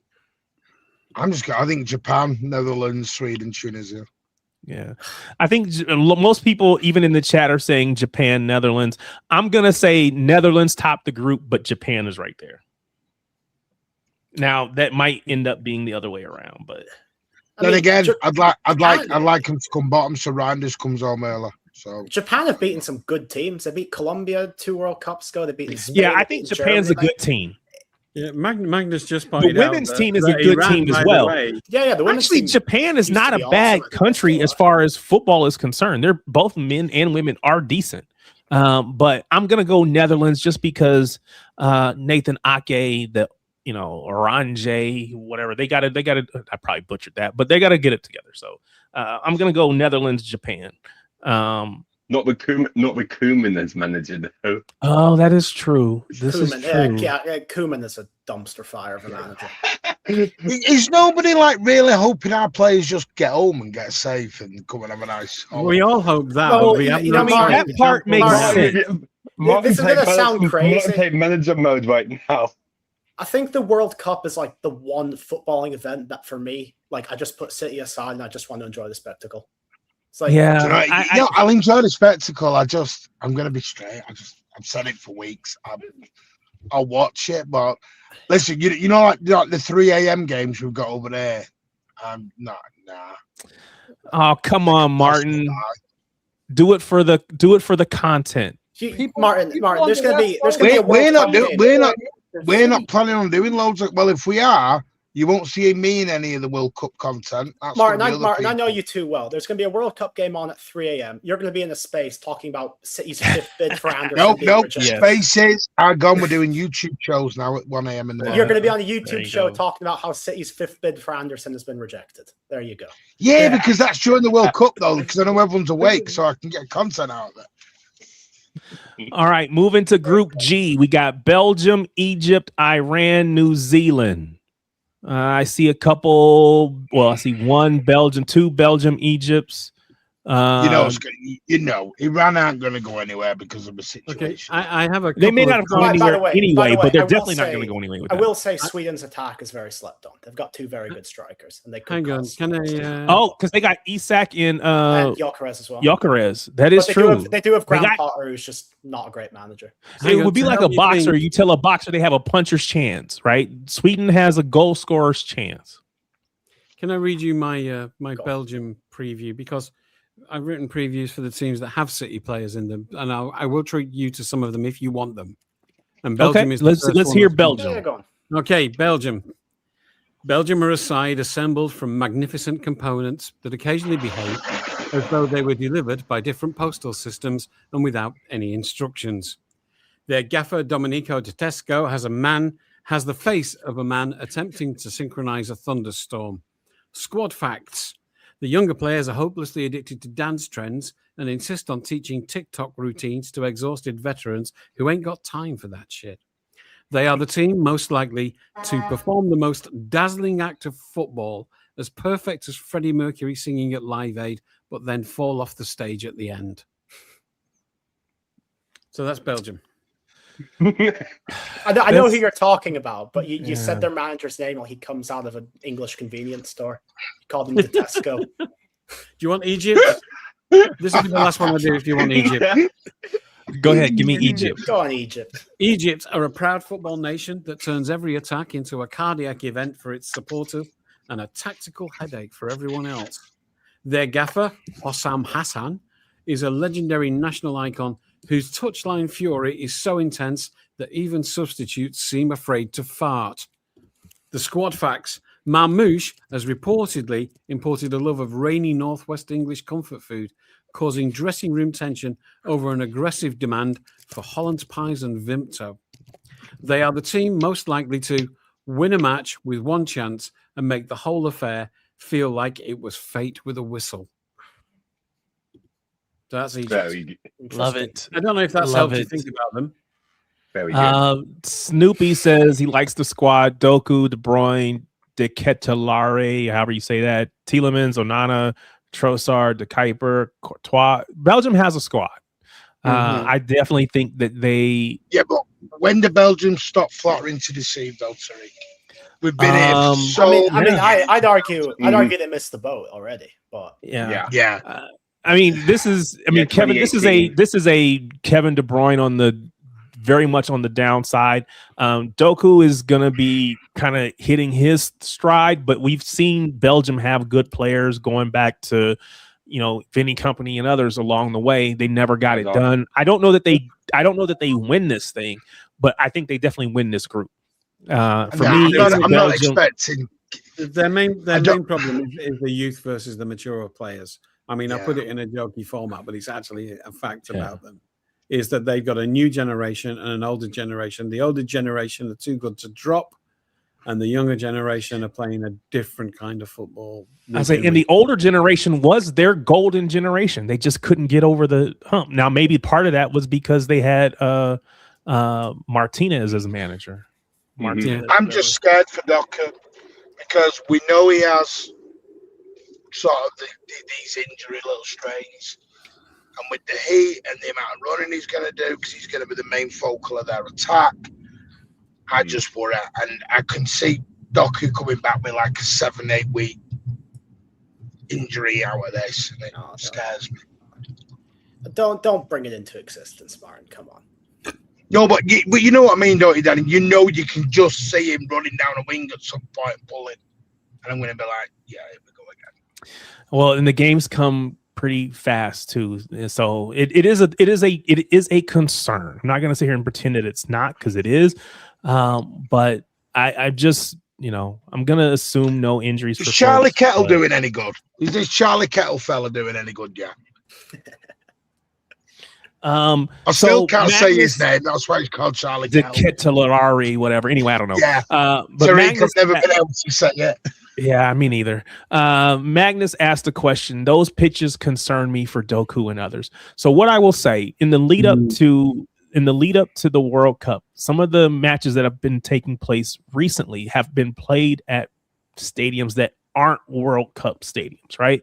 I think Japan, Netherlands, Sweden, Tunisia. Yeah, I think most people, even in the chat, are saying Japan, Netherlands. I'm gonna say Netherlands top the group, but Japan is right there. Now that might end up being the other way around, but then again, I'd like him to come bottom so Reinders comes home early. So Japan have beaten some good teams. They beat Colombia 2 World Cups ago. They beat Spain. Yeah, I think Japan's a good team. Yeah, Magnus just pointed out the women's team is a good team as well. Yeah, the women's actually, Japan is not a bad country as far as football is concerned. They're both men and women are decent. But I'm gonna go Netherlands just because Nathan Ake, the Oranje, whatever they got to. I probably butchered that, but they got to get it together. So I'm gonna go Netherlands, Japan. Not with Koeman as manager, though. Oh, that is true. This is true. Koeman is a dumpster fire of a manager. Is nobody really hoping our players just get home and get safe and come and have a nice home? We all hope that. Well, that part makes sense. This is going to sound crazy. Take manager mode right now. I think the World Cup is the one footballing event that, for me, I just put City aside and I just want to enjoy the spectacle. I'll enjoy the spectacle. I'm going to be straight. I've said it for weeks. I'll watch it, but listen, like the 3 a.m. games we've got over there. Nah. Oh, come on, Martin. Do it for the content. Martin, there's going to be a World Cup game. We're not planning on doing loads of. Well, if we are, you won't see me in any of the World Cup content. Martin, I know you too well. There's going to be a World Cup game on at 3 a.m. You're going to be in a space talking about City's 5th bid for Anderson. Nope. Spaces are gone. We're doing YouTube shows now at 1 a.m. in the morning. You're going to be on a YouTube show talking about how City's 5th bid for Anderson has been rejected. There you go. Yeah, because that's during the World Cup, though, because I know everyone's awake, so I can get content out of it. All right, moving to Group G. We got Belgium, Egypt, Iran, New Zealand. I see a couple. Well, I see 1 Belgium, 2 Belgium, Egypts. Iran aren't going to go anywhere because of the situation. Okay, I have a. They may not have gone anywhere anyway, but they're definitely not going to go anywhere. I will say Sweden's attack is very slept on. They've got 2 very good strikers, and they could. Hang on, can I? Because they got Isak and Gyökeres as well. Gyökeres, that is true. They do have Graham Potter, who's just not a great manager. It would be like a boxer. You tell a boxer they have a puncher's chance, right? Sweden has a goal scorer's chance. Can I read you my Belgium preview? Because I've written previews for the teams that have City players in them, and I will treat you to some of them if you want them. And Belgium is let's hear Belgium. Yeah, go on. Okay, Belgium. Belgium are a side assembled from magnificent components that occasionally behave as though they were delivered by different postal systems and without any instructions. Their gaffer, Domenico Tedesco, has the face of a man attempting to synchronize a thunderstorm. Squad facts. The younger players are hopelessly addicted to dance trends and insist on teaching TikTok routines to exhausted veterans who ain't got time for that shit. They are the team most likely to perform the most dazzling act of football, as perfect as Freddie Mercury singing at Live Aid, but then fall off the stage at the end. So that's Belgium. I know who you're talking about, but you said their manager's name while he comes out of an English convenience store. You called him Tedesco. Do you want Egypt? This is the last one I do if you want Egypt. Go ahead, give me Egypt. Go on, Egypt. Egypt are a proud football nation that turns every attack into a cardiac event for its supporters and a tactical headache for everyone else. Their gaffer, Hossam Hassan, is a legendary national icon whose touchline fury is so intense that even substitutes seem afraid to fart. The squad facts. Marmouche has reportedly imported a love of rainy northwest English comfort food, causing dressing room tension over an aggressive demand for Hollands pies and Vimto. They are the team most likely to win a match with 1 chance and make the whole affair feel like it was fate with a whistle. So that's Egypt. Love it. I don't know if that's helped you think about them. Very good. Snoopy says he likes the squad. Doku, De Bruyne, De Ketelaere, however you say that. Tielemans, Onana, Trossard, De Kuiper, Courtois. Belgium has a squad. I definitely think that they. Yeah, but when the Belgium stop flattering to deceive, though, Tariq, we've been here for so. I'd argue they missed the boat already. But yeah. I mean, this is. I mean, Kevin. This is a Kevin De Bruyne on the very much on the downside. Doku is going to be kind of hitting his stride, but we've seen Belgium have good players going back to, Vinny Company and others along the way. They never got it done. I don't know that they win this thing, but I think they definitely win this group. I'm not expecting. Their main problem is the youth versus the mature players. I mean, I put it in a jokey format, but it's actually a fact about them. Is that they've got a new generation and an older generation. The older generation are too good to drop, and the younger generation are playing a different kind of football. I say, and the older generation was their golden generation. They just couldn't get over the hump. Now, maybe part of that was because they had Martinez as a manager. I'm just scared for Doku because we know he has sort of these injury little strains. And with the heat and the amount of running he's going to do, because he's going to be the main focal of their attack, I just worry. And I can see Doku coming back with like a 7-8 week injury out of this, and it scares me. Don't bring it into existence, Martin. Come on. No, but you know what I mean, don't you, Danny? You know you can just see him running down a wing at some point and pulling, and I'm going to be like, yeah, here we go again. Well, and the games come pretty fast too, so it is a concern. I'm not going to sit here and pretend that it's not, because it is, but I just I'm going to assume no injuries. Is Charlie Kettle doing any good? Is this Charlie Kettle fella doing any good yet? I still can't say his name. That's why he's called Charlie Kettle. Ketelaere, whatever. Anyway, I don't know. Yeah, but Tariq, I've never been able to say it. Yeah, me neither. Magnus asked a question. Those pitches concern me for Doku and others. So what I will say in the lead up to the World Cup, some of the matches that have been taking place recently have been played at stadiums that aren't World Cup stadiums, right?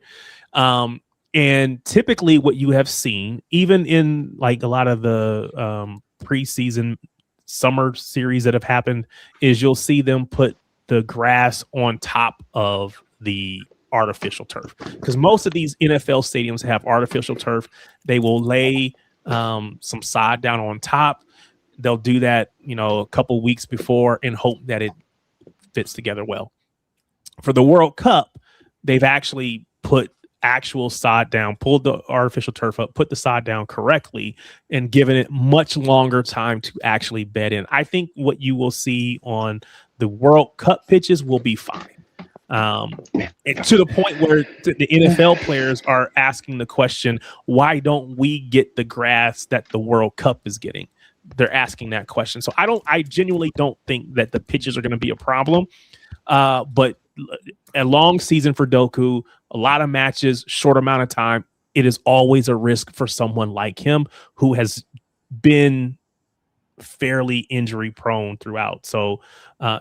And typically what you have seen, even in like a lot of the preseason summer series that have happened, is you'll see them put the grass on top of the artificial turf, because most of these NFL stadiums have artificial turf. They will lay some sod down on top. They'll do that, a couple weeks before and hope that it fits together well. For the World Cup, they've actually put actual sod down, pulled the artificial turf up, put the sod down correctly, and given it much longer time to actually bed in. I think what you will see on the World Cup pitches will be fine. And to the point where the NFL players are asking the question, why don't we get the grass that the World Cup is getting? They're asking that question. So I genuinely don't think that the pitches are going to be a problem. But a long season for Doku, a lot of matches, short amount of time, it is always a risk for someone like him who has been fairly injury prone throughout. So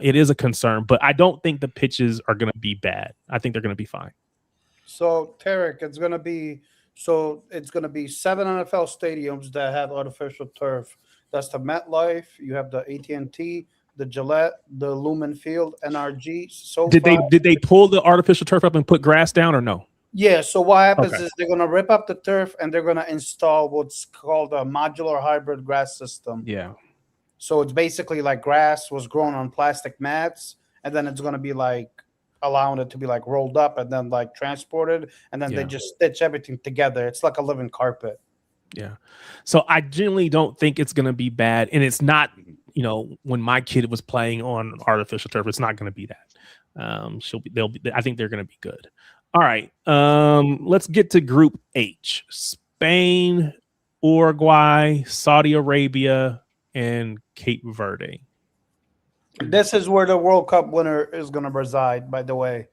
it is a concern, but I don't think the pitches are going to be bad. I think they're going to be fine. So Tarek, it's going to be 7 NFL stadiums that have artificial turf. That's the MetLife. You have the AT&T, the Gillette, the Lumen Field, NRG. So did they pull the artificial turf up and put grass down or no? Yeah. So what happens is they're going to rip up the turf and they're going to install what's called a modular hybrid grass system. Yeah. So it's basically like grass was grown on plastic mats, and then it's going to be like allowing it to be like rolled up and then like transported, and then they just stitch everything together. It's like a living carpet. Yeah. So I generally don't think it's going to be bad. And it's not, when my kid was playing on artificial turf, it's not going to be that. I think they're going to be good. All right. Let's get to Group H. Spain, Uruguay, Saudi Arabia, and Cape Verde. This is where the World Cup winner is going to reside, by the way.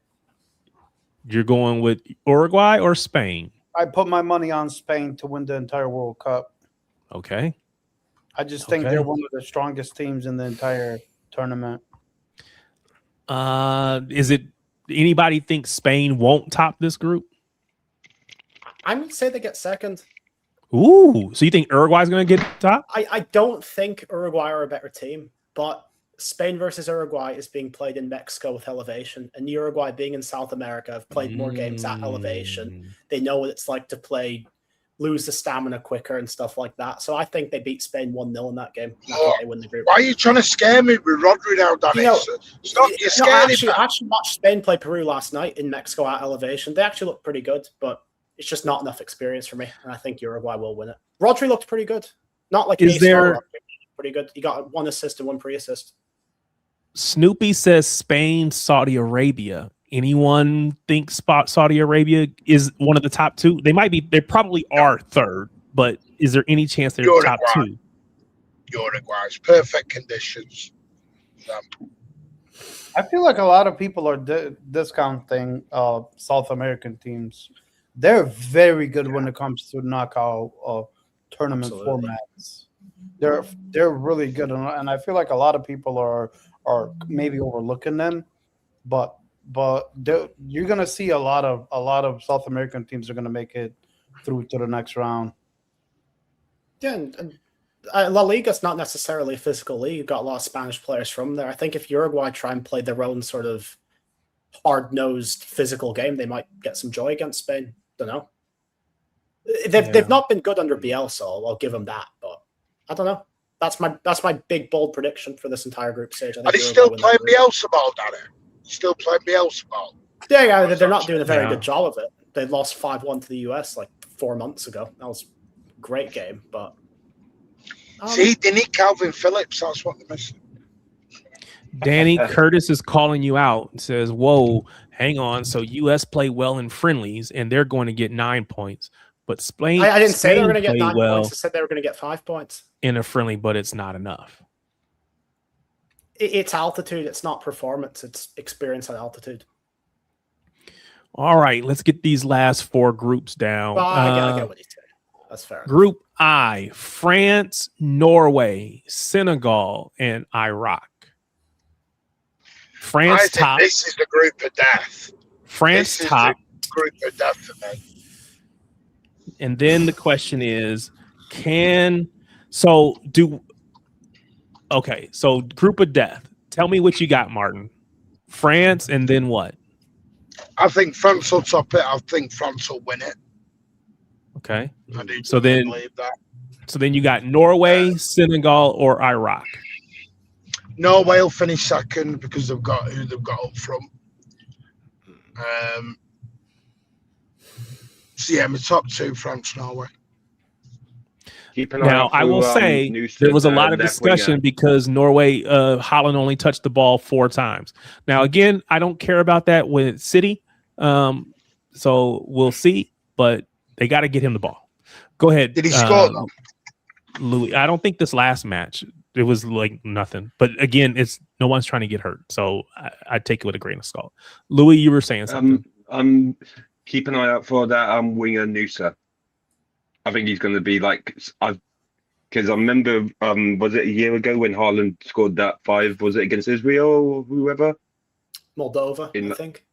You're going with Uruguay or Spain? I put my money on Spain to win the entire World Cup. Okay. I just think they're one of the strongest teams in the entire tournament. Is it anybody think Spain won't top this group? I'm going to say they get second. Ooh, so you think Uruguay's going to get top? I don't think Uruguay are a better team, but Spain versus Uruguay is being played in Mexico with elevation, and Uruguay being in South America have played more games at elevation. They know what it's like to lose the stamina quicker and stuff like that. So I think they beat Spain 1-0 in that game. I think they win the group. Why are you trying to scare me with Rodri now, Danny? I actually watched Spain play Peru last night in Mexico at elevation. They actually looked pretty good, but it's just not enough experience for me, and I think Uruguay will win it. Rodri looked pretty good. Not like pretty good. He got 1 assist and 1 pre-assist. Snoopy says Spain, Saudi Arabia. Anyone think Saudi Arabia is one of the top 2? They probably are third, but is there any chance they're top 2? Uruguay's perfect conditions. I feel like a lot of people are discounting South American teams. They're very good when it comes to knockout tournament formats. They're really good, and I feel like a lot of people are maybe overlooking them, but you're gonna see a lot of South American teams are gonna make it through to the next round. Yeah, and La Liga's not necessarily a physical league. You've got a lot of Spanish players from there. I think if Uruguay try and play their own sort of hard-nosed physical game, they might get some joy against Spain. Don't know. They've not been good under Bielsa. I'll give them that, but I don't know. That's my big bold prediction for this entire group stage. Are they still playing Bielsa ball, Danny? Still playing Bielsa ball? Yeah, they're not doing a very good job of it. They lost 5-1 to the US like 4 months ago. That was a great game, but see, they need Calvin Phillips. That's what they're missing. Danny Curtis is calling you out and says, "Whoa, hang on. So US play well in friendlies, and they're going to get 9 points. But Spain, I didn't say they were going to get 9 points. I said they were going to get 5 points in a friendly, but it's not enough. It's altitude. It's not performance. It's experience at altitude." All right, let's get these last 4 groups down. I get what you say. That's fair. Group I: France, Norway, Senegal, and Iraq. France top. This is the group of death. France top. Group of death for me. And then the question is, so group of death. Tell me what you got, Martin. France, and then what? I think France will top it. I think France will win it. Okay. I do believe that. So then you got Norway, Senegal, or Iraq. Norway will finish second because they've got who they've got up front. So yeah, my top 2, France, Norway. Now, I will say there was a lot of discussion because Norway, Holland only touched the ball 4 times. Now, again, I don't care about that with City. So we'll see, but they got to get him the ball. Go ahead. Did he score though? Louis, I don't think this last match, it was like nothing. But again, no one's trying to get hurt. So I take it with a grain of salt. Louis, you were saying something. Keep an eye out for that winger Nusa. I think he's going to be because I remember, was it a year ago when Haaland scored that 5? Was it against Israel or whoever? Moldova, I think.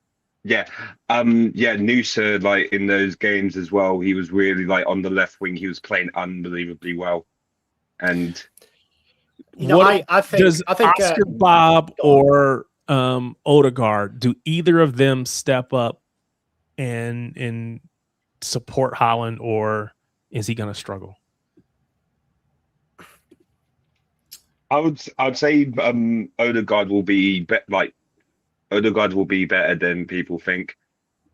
Yeah, Nusa, in those games as well, he was really on the left wing. He was playing unbelievably well, and I think Oscar Bob or Odegaard, do either of them step up and support Haaland, or is he going to struggle? I'd say Odegaard will be Odegaard will be better than people think,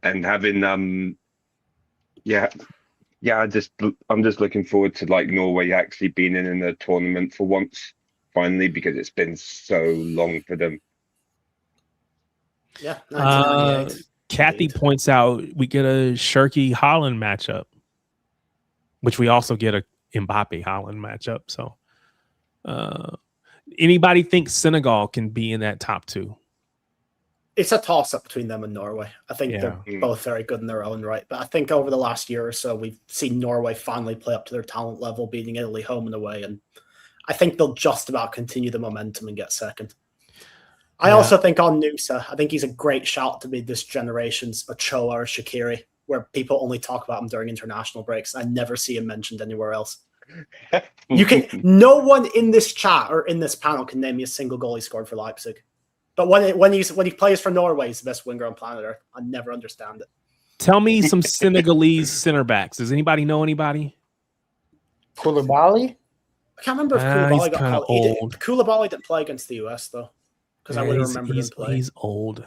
and having I'm just looking forward to Norway actually being in a tournament for once, finally, because it's been so long for them. Yeah. Kathy points out we get a Shirky Holland matchup, which we also get a Mbappe Holland matchup. So, anybody think Senegal can be in that top 2? It's a toss-up between them and Norway. I think they're both very good in their own right. But I think over the last year or so, we've seen Norway finally play up to their talent level, beating Italy home and away. And I think they'll just about continue the momentum and get second. I also think on Noosa, I think he's a great shout to be this generation's Ochoa or Shaqiri, where people only talk about him during international breaks. I never see him mentioned anywhere else. No one in this chat or in this panel can name me a single goal he scored for Leipzig. But when he plays for Norway, he's the best winger on planet Earth. I never understand it. Tell me some Senegalese center backs. Does anybody know anybody? Koulibaly? I can't remember if Koulibaly got called. Old. Koulibaly didn't play against the US though, because I would have remembered him playing. He's old,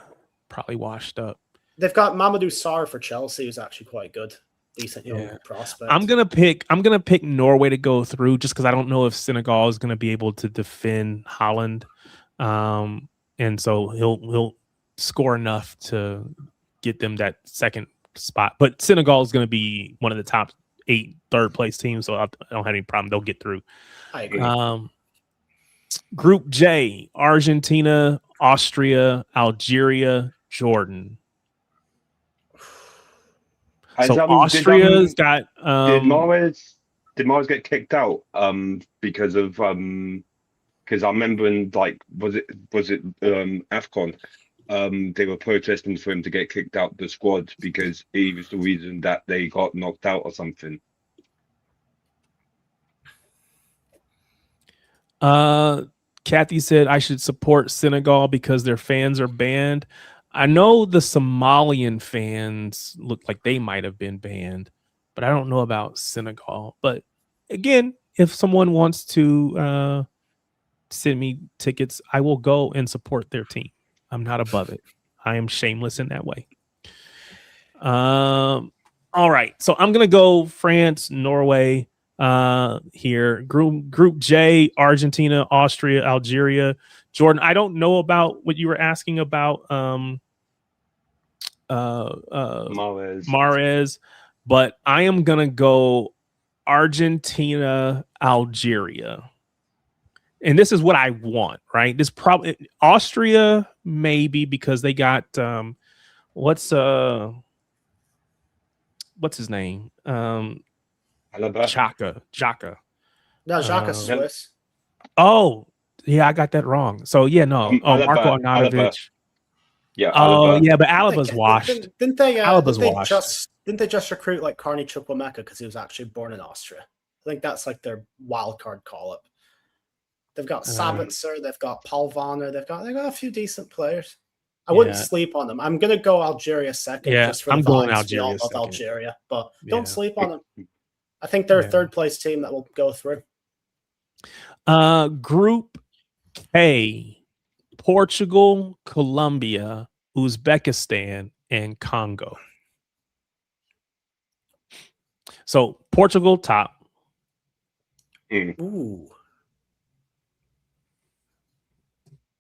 probably washed up. They've got Mamadou Sarr for Chelsea, who's actually quite good, decent young prospect. I'm gonna pick Norway to go through just because I don't know if Senegal is gonna be able to defend Holland, and so he'll score enough to get them that second spot. But Senegal is gonna be one of the top 8 third-place teams, so I don't have any problem. They'll get through. I agree. Group J: Argentina, Austria, Algeria, Jordan. So Austria's got. Did Mahrez get kicked out? Because of because I remember in was it AFCON? They were protesting for him to get kicked out the squad because he was the reason that they got knocked out or something. Kathy said I should support Senegal because their fans are banned. I know the Somalian fans look like they might have been banned, but I don't know about Senegal. But again, if someone wants to send me tickets, I will go and support their team. I'm not above it. I am shameless in that way. All right. So I'm going to go France, Norway here. Group J: Argentina, Austria, Algeria, Jordan. I don't know about what you were asking about Mahrez, but I am going to go Argentina, Algeria. And this is what I want, right? This probably Austria, maybe because they got what's his name? Xhaka. No, Xhaka's Swiss. Oh, yeah, I got that wrong. So yeah, no. Marco Arnautovic. Yeah. Oh, yeah, but Alaba's washed. Didn't they? Alaba's washed. Didn't they just recruit like Carney Chukwuemeka because he was actually born in Austria? I think that's like their wild card call up. They've got Sabitzer, they've got Paul Vanner, they've got a few decent players. I wouldn't sleep on them. I'm gonna go Algeria second. Yeah, just for I'm going Algeria. Algeria, but don't sleep on them. I think they're a third place team that will go through. Group K: Portugal, Colombia, Uzbekistan, and Congo. So Portugal top. Ooh.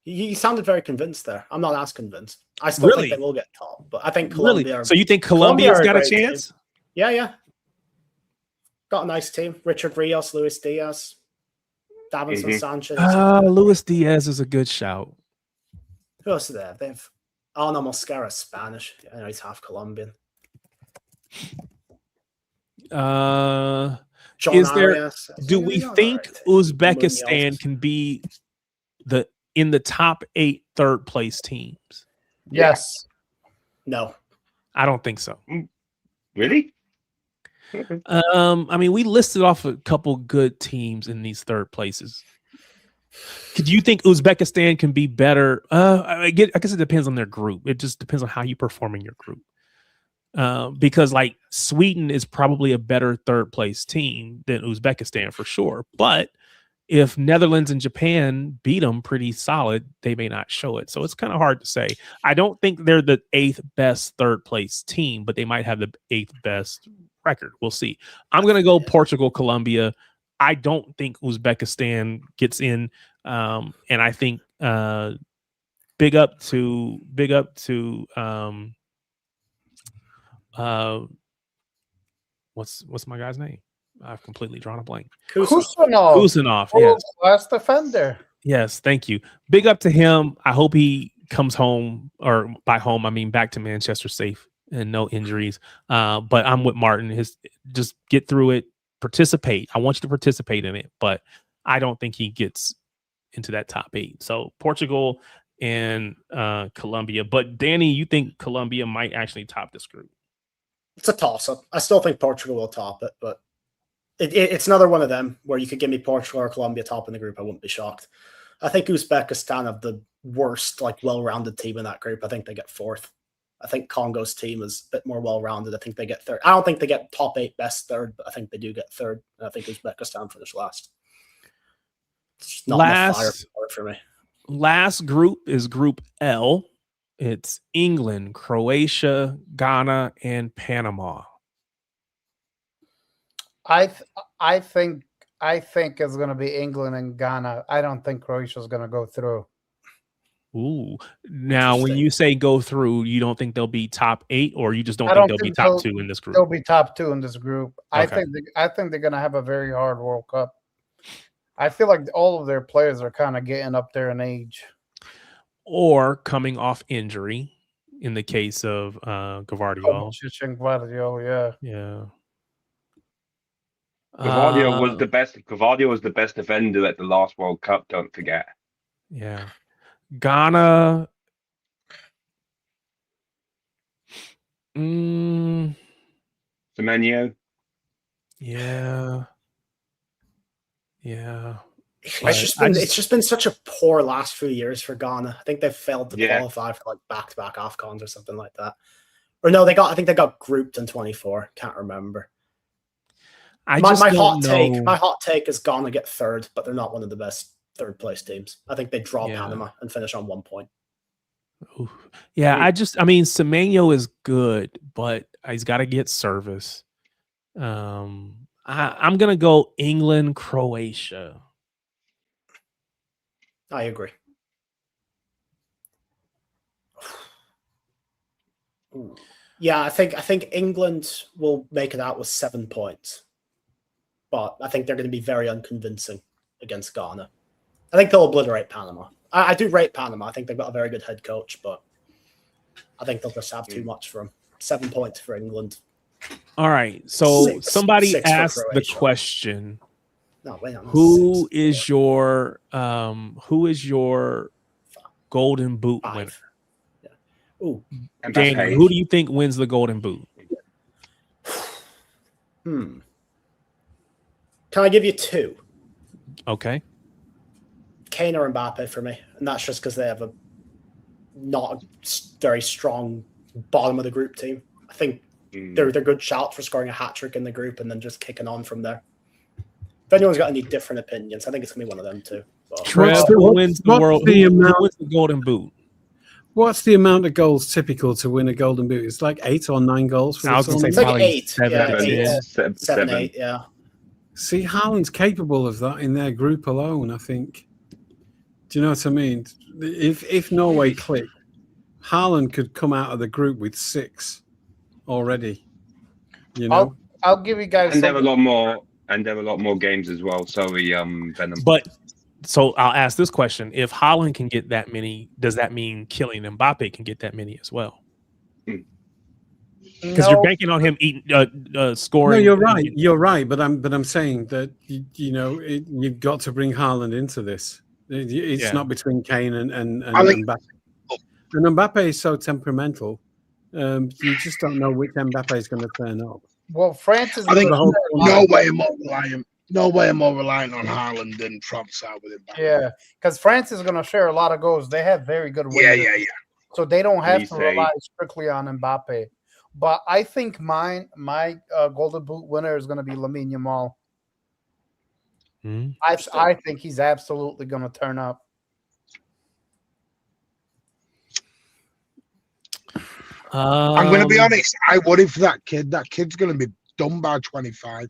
You sounded very convinced there. I'm not as convinced. I still think they will get top, but I think Colombia. Really? So you think Colombia's got a chance? Team. Yeah. Got a nice team. Richard Rios, Luis Diaz, Davinson Sanchez. Luis Diaz is a good shout. Who else are there? They've Mosquera's Spanish. I know he's half Colombian. Do we think Uzbekistan can be in the top 8 third place teams? Yes. No. I don't think so. Really? I mean, we listed off a couple good teams in these third places. Could you think Uzbekistan can be better? I guess it depends on their group. It just depends on how you perform in your group. Because like Sweden is probably a better third place team than Uzbekistan for sure. But if Netherlands and Japan beat them pretty solid, they may not show it. So it's kind of hard to say. I don't think they're the 8th best third place team, but they might have the 8th best record. We'll see. I'm going to go Portugal, Colombia. I don't think Uzbekistan gets in. And I think big up to what's my guy's name? I've completely drawn a blank. Kusanov. Yes. Last defender. Yes, thank you. Big up to him. I hope he comes home, or by home, I mean back to Manchester safe and no injuries. But I'm with Martin. Just get through it. Participate. I want you to participate in it. But I don't think he gets into that top 8. So Portugal and Colombia. But Danny, you think Colombia might actually top this group? It's a toss-up. I still think Portugal will top it, but it's another one of them where you could give me Portugal or Colombia top in the group. I wouldn't be shocked. I think Uzbekistan have the worst, like, well-rounded team in that group. I think they get 4th. I think Congo's team is a bit more well-rounded. I think they get 3rd. I don't think they get top 8 best 3rd, but I think they do get 3rd. And I think Uzbekistan finish last. It's just not enough firepower for me. Last group is Group L. It's England, Croatia, Ghana, and Panama. I think it's going to be England and Ghana. I don't think Croatia is going to go through. Ooh. Now, when you say go through, you don't think they'll be top 8, or you just don't think they'll be top 2 in this group? They'll be top 2 in this group. Okay. I think they're going to have a very hard World Cup. I feel like all of their players are kind of getting up there in age. Or coming off injury in the case of Gvardiol. Gvardiol, yeah. Gvardiol was the best. Gvardiol was the best defender at the last World Cup. Don't forget. Yeah. Ghana. Semenyo. Yeah. It's just been such a poor last few years for Ghana. I think they've failed to qualify for like back-to-back AFCONs or something like that. Or no, I think they got grouped in 24. Can't remember. My hot take is Ghana get 3rd, but they're not one of the best 3rd place teams. I think they draw Panama and finish on 1 point. Ooh. Yeah, I mean, Semenyo is good, but he's got to get service. I'm gonna go England, Croatia. I agree. Ooh. Yeah, I think England will make it out with 7 points, but I think they're going to be very unconvincing against Ghana. I think they'll obliterate Panama. I do rate Panama. I think they've got a very good head coach, but I think they'll just have too much for them. 7 points for England. All right. So somebody asked the question. No, wait on. Who is your Golden Boot winner? Yeah. Ooh, Daniel, who do you think wins the Golden Boot? Can I give you 2? Okay. Kane or Mbappe for me, and that's just because they have not a very strong bottom of the group team. I think they're good shouts for scoring a hat-trick in the group and then just kicking on from there. If anyone's got any different opinions, I think it's going to be one of them too. Who wins the Golden Boot? What's the amount of goals typical to win a Golden Boot? It's like 8 or 9 goals. For I was going to say probably 8. 7, 8, yeah. See, Haaland's capable of that in their group alone, I think. Do you know what I mean? If Norway click, Haaland could come out of the group with 6 already. You know, I'll give you guys. And there are a lot more. And there are a lot more games as well. Sorry, Venom. But so I'll ask this question: if Haaland can get that many, does that mean Kylian Mbappe can get that many as well? Because you're banking on him scoring. No, you're right. You're right. But I'm saying that you've got to bring Haaland into this. It's not between Kane and Mbappe. And Mbappe is so temperamental. You just don't know which Mbappe is going to turn up. Well, France is. I think no way more reliant on Haaland than France are with Mbappe. Yeah, because France is going to share a lot of goals. They have very good wingers. Yeah. So they don't have to rely strictly on Mbappe. But I think my Golden Boot winner is going to be Lamine Yamal. I think he's absolutely going to turn up. I'm going to be honest. I worry for that kid. That kid's going to be done by 25.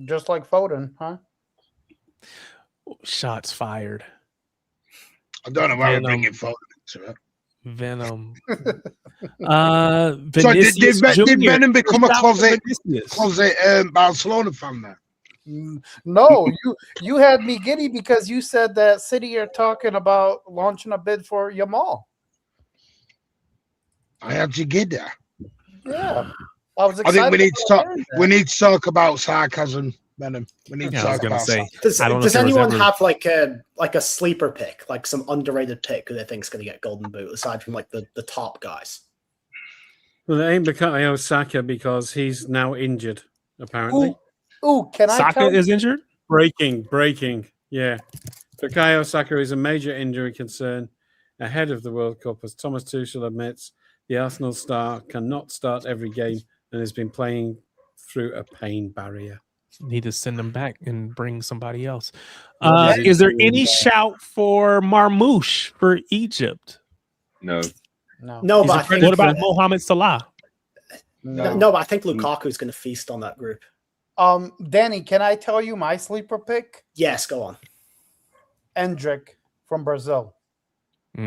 Just like Foden, huh? Shots fired. I don't know why we're bringing Foden into it. Venom. So did Venom become a closet Barcelona fan then? No, you had me giddy because you said that City are talking about launching a bid for Yamal. I had you giddy. Yeah, I was excited. I think we need to talk about sarcasm Venom. We need I was gonna say. Does anyone have like a sleeper pick, like some underrated pick who they think is going to get Golden Boot aside from like the top guys? Well, it ain't Bukayo Saka because he's now injured, apparently. Ooh, can I Saka is injured? Breaking. Yeah. Bukayo Saka is a major injury concern ahead of the World Cup, as Thomas Tuchel admits the Arsenal star cannot start every game and has been playing through a pain barrier. Need to send them back and bring somebody else. Is there any shout for Marmoush for Egypt? No. But what about Mohamed Salah? No, but I think Lukaku is going to feast on that group. Danny, can I tell you my sleeper pick? Yes, go on. Endrick from Brazil. I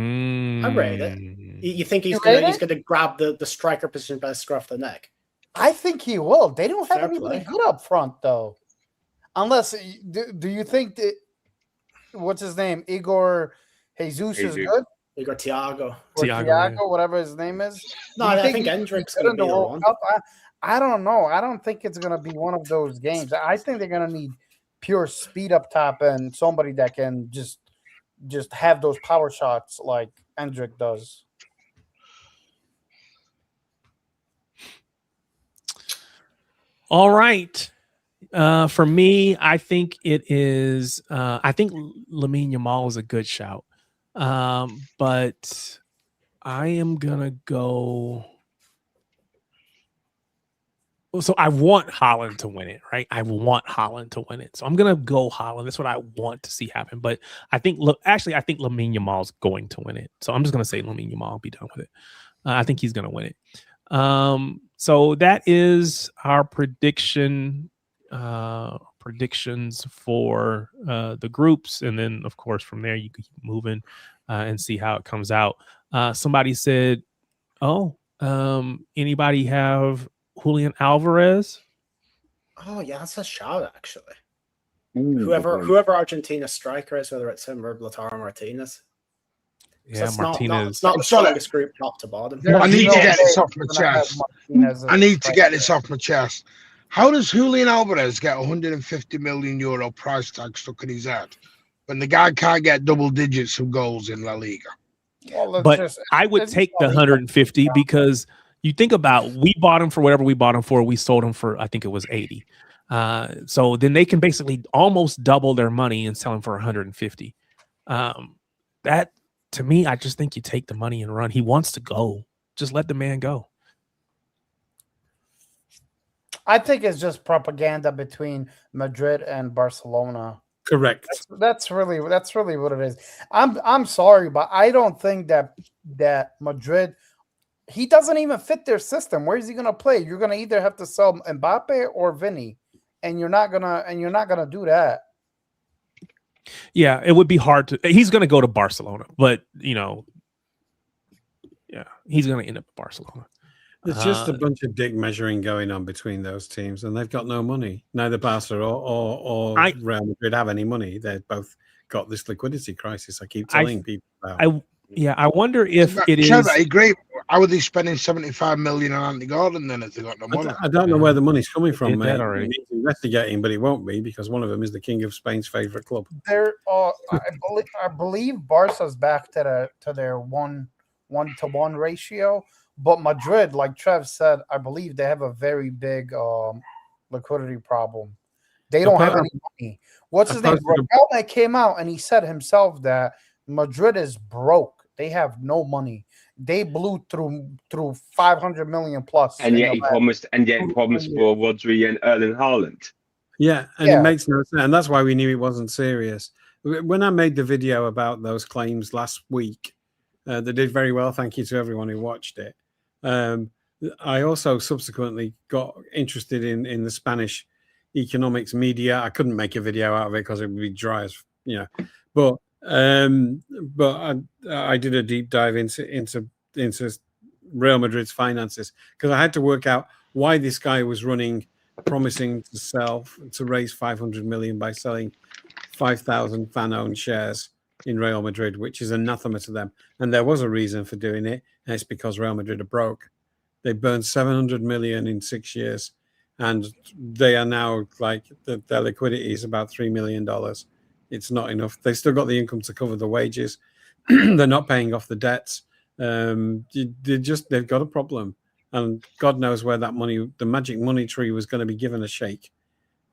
rate it. You think he's going to grab the striker position by the scruff of the neck? I think he will. They don't have anybody good up front, though. Unless, do you think that, what's his name? Igor Jesus is good? Igor Thiago, whatever his name is. No, I think Endrick's going to be the one. I don't know. I don't think it's going to be one of those games. I think they're going to need pure speed up top and somebody that can just have those power shots like Endrick does. All right. For me, I think it is. I think Lamine Yamal is a good shout, but I am gonna go. So I want Haaland to win it, right? I want Haaland to win it, so I'm gonna go Haaland. That's what I want to see happen. But I think, I think Lamine Yamal is going to win it, so I'm just gonna say Lamine Yamal. Be done with it. I think he's gonna win it. So that is our predictions for the groups, and then of course from there you can keep moving and see how it comes out. Somebody said, anybody have Julian Alvarez? Oh yeah, that's a shout actually. Whoever Argentina striker is, whether it's him or Lautaro Martinez. Yeah, Martinez. It's not the strongest group top to bottom. I need to get this off my chest. How does Julian Alvarez get 150 million euro price tag stuck in his head when the guy can't get double digits of goals in La Liga? But I would take the 150 because you think about, we bought him for whatever we bought him for. We sold him for, I think it was 80. So then they can basically almost double their money and sell him for 150. That, to me, I just think you take the money and run. He wants to go. Just let the man go. I think it's just propaganda between Madrid and Barcelona. Correct. That's really what it is. I'm sorry, but I don't think that Madrid, he doesn't even fit their system. Where is he gonna play? You're gonna either have to sell Mbappe or Vinny, and you're not gonna do that. Yeah, it would be hard to. He's going to go to Barcelona, but yeah, he's going to end up at Barcelona. There's just a bunch of dick measuring going on between those teams, and they've got no money. Neither Barca or Real Madrid have any money. They've both got this liquidity crisis. I keep telling people about. I wonder if it is. I agree. How are they spending 75 million on Anthony Gordon then if they got no money? I don't know where the money's coming from, mate. Already. He's investigating, but it won't be because one of them is the king of Spain's favorite club. I believe Barca's back to their 1-to-1 ratio, but Madrid, like Trev said, I believe they have a very big liquidity problem. They don't have any money. What's his name? Raquel came out and he said himself that Madrid is broke. They have no money. They blew through 500 million plus. And yet he promised for Rodri and Erling Haaland. Yeah, and it makes no sense. And that's why we knew it wasn't serious. When I made the video about those claims last week, they did very well. Thank you to everyone who watched it. I also subsequently got interested in the Spanish economics media. I couldn't make a video out of it because it would be dry as but I did a deep dive into Real Madrid's finances because I had to work out why this guy was promising to raise 500 million by selling 5,000 fan-owned shares in Real Madrid, which is anathema to them. And there was a reason for doing it, and it's because Real Madrid are broke. They burned 700 million in 6 years, and they are now like their liquidity is about $3 million. It's not enough. They've still got the income to cover the wages. They're not paying off the debts. They've got a problem, and God knows where that money, the magic money tree, was going to be given a shake.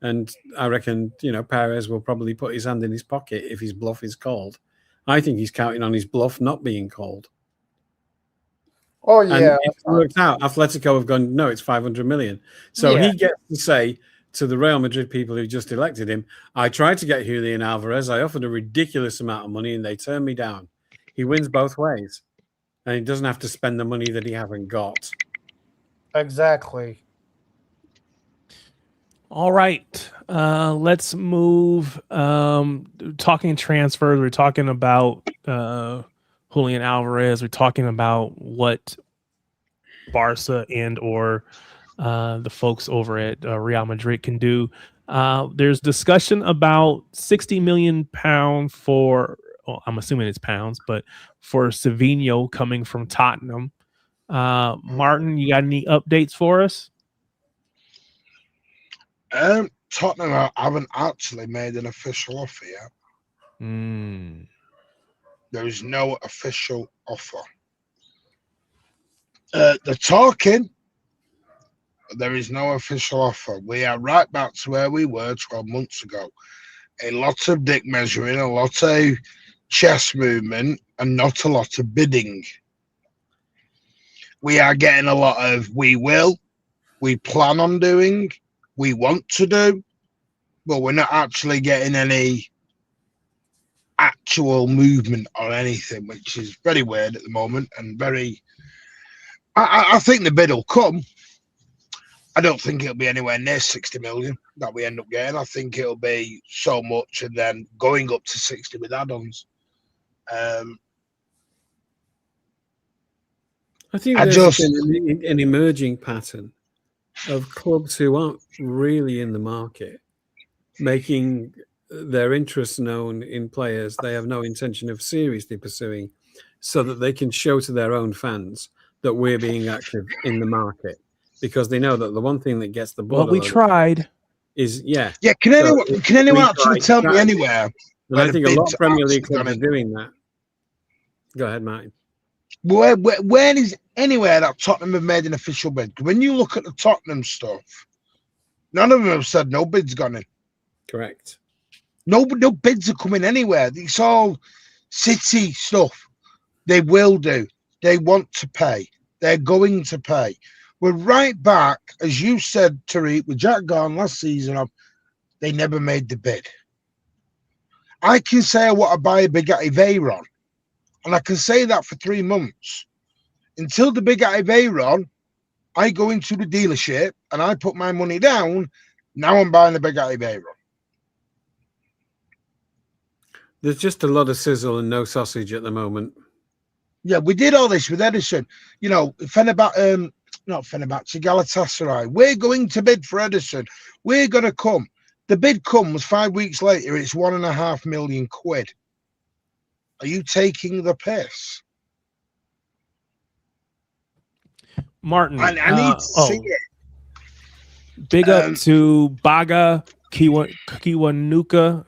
And I reckon, Perez will probably put his hand in his pocket if his bluff is called. I think he's counting on his bluff not being called. Oh, yeah. And if it works out, Atletico have gone, no, it's 500 million. So he gets to say to the Real Madrid people who just elected him, I tried to get Julian Alvarez. I offered a ridiculous amount of money and they turned me down. He wins both ways. And he doesn't have to spend the money that he hasn't got. Exactly. All right. Let's move. Talking transfers. We're talking about Julian Alvarez. We're talking about what Barca and or the folks over at Real Madrid can do. There's discussion about £60 million for, well, I'm assuming it's pounds, but for Savinho coming from Tottenham. Martin, you got any updates for us? Tottenham haven't actually made an official offer yet. There is no official offer. They're talking. There is no official offer. We are right back to where we were 12 months ago. A lot of dick measuring, a lot of chest movement, and not a lot of bidding. We are getting a lot of we will, we plan on doing, we want to do, but we're not actually getting any actual movement on anything, which is very weird at the moment and very. I think the bid will come. I don't think it'll be anywhere near 60 million that we end up getting. I think it'll be so much and then going up to 60 with add-ons. I think there's been an emerging pattern of clubs who aren't really in the market making their interests known in players they have no intention of seriously pursuing, so that they can show to their own fans that we're being active in the market, because they know that the one thing that gets the ball. Well, we tried. Is yeah. Can anyone actually tell me anywhere? And I think a lot of Premier League clubs are doing that. Go ahead, Martin. Where is anywhere that Tottenham have made an official bid? When you look at the Tottenham stuff, none of them have said no bid's gone in. Correct. No bids are coming anywhere. It's all City stuff. They will do. They want to pay. They're going to pay. We're right back, as you said, Tariq, with Jack Garn last season, they never made the bid. I can say I want to buy a Bugatti Veyron, and I can say that for 3 months. Until the Bugatti Veyron, I go into the dealership and I put my money down. Now I'm buying the Bugatti Veyron. There's just a lot of sizzle and no sausage at the moment. Yeah, we did all this with Edison. Galatasaray. We're going to bid for Edison. We're going to come. The bid comes 5 weeks later. It's £1.5 million. Are you taking the piss? Martin, I need to see it. Big up to Baga Kiwanuka.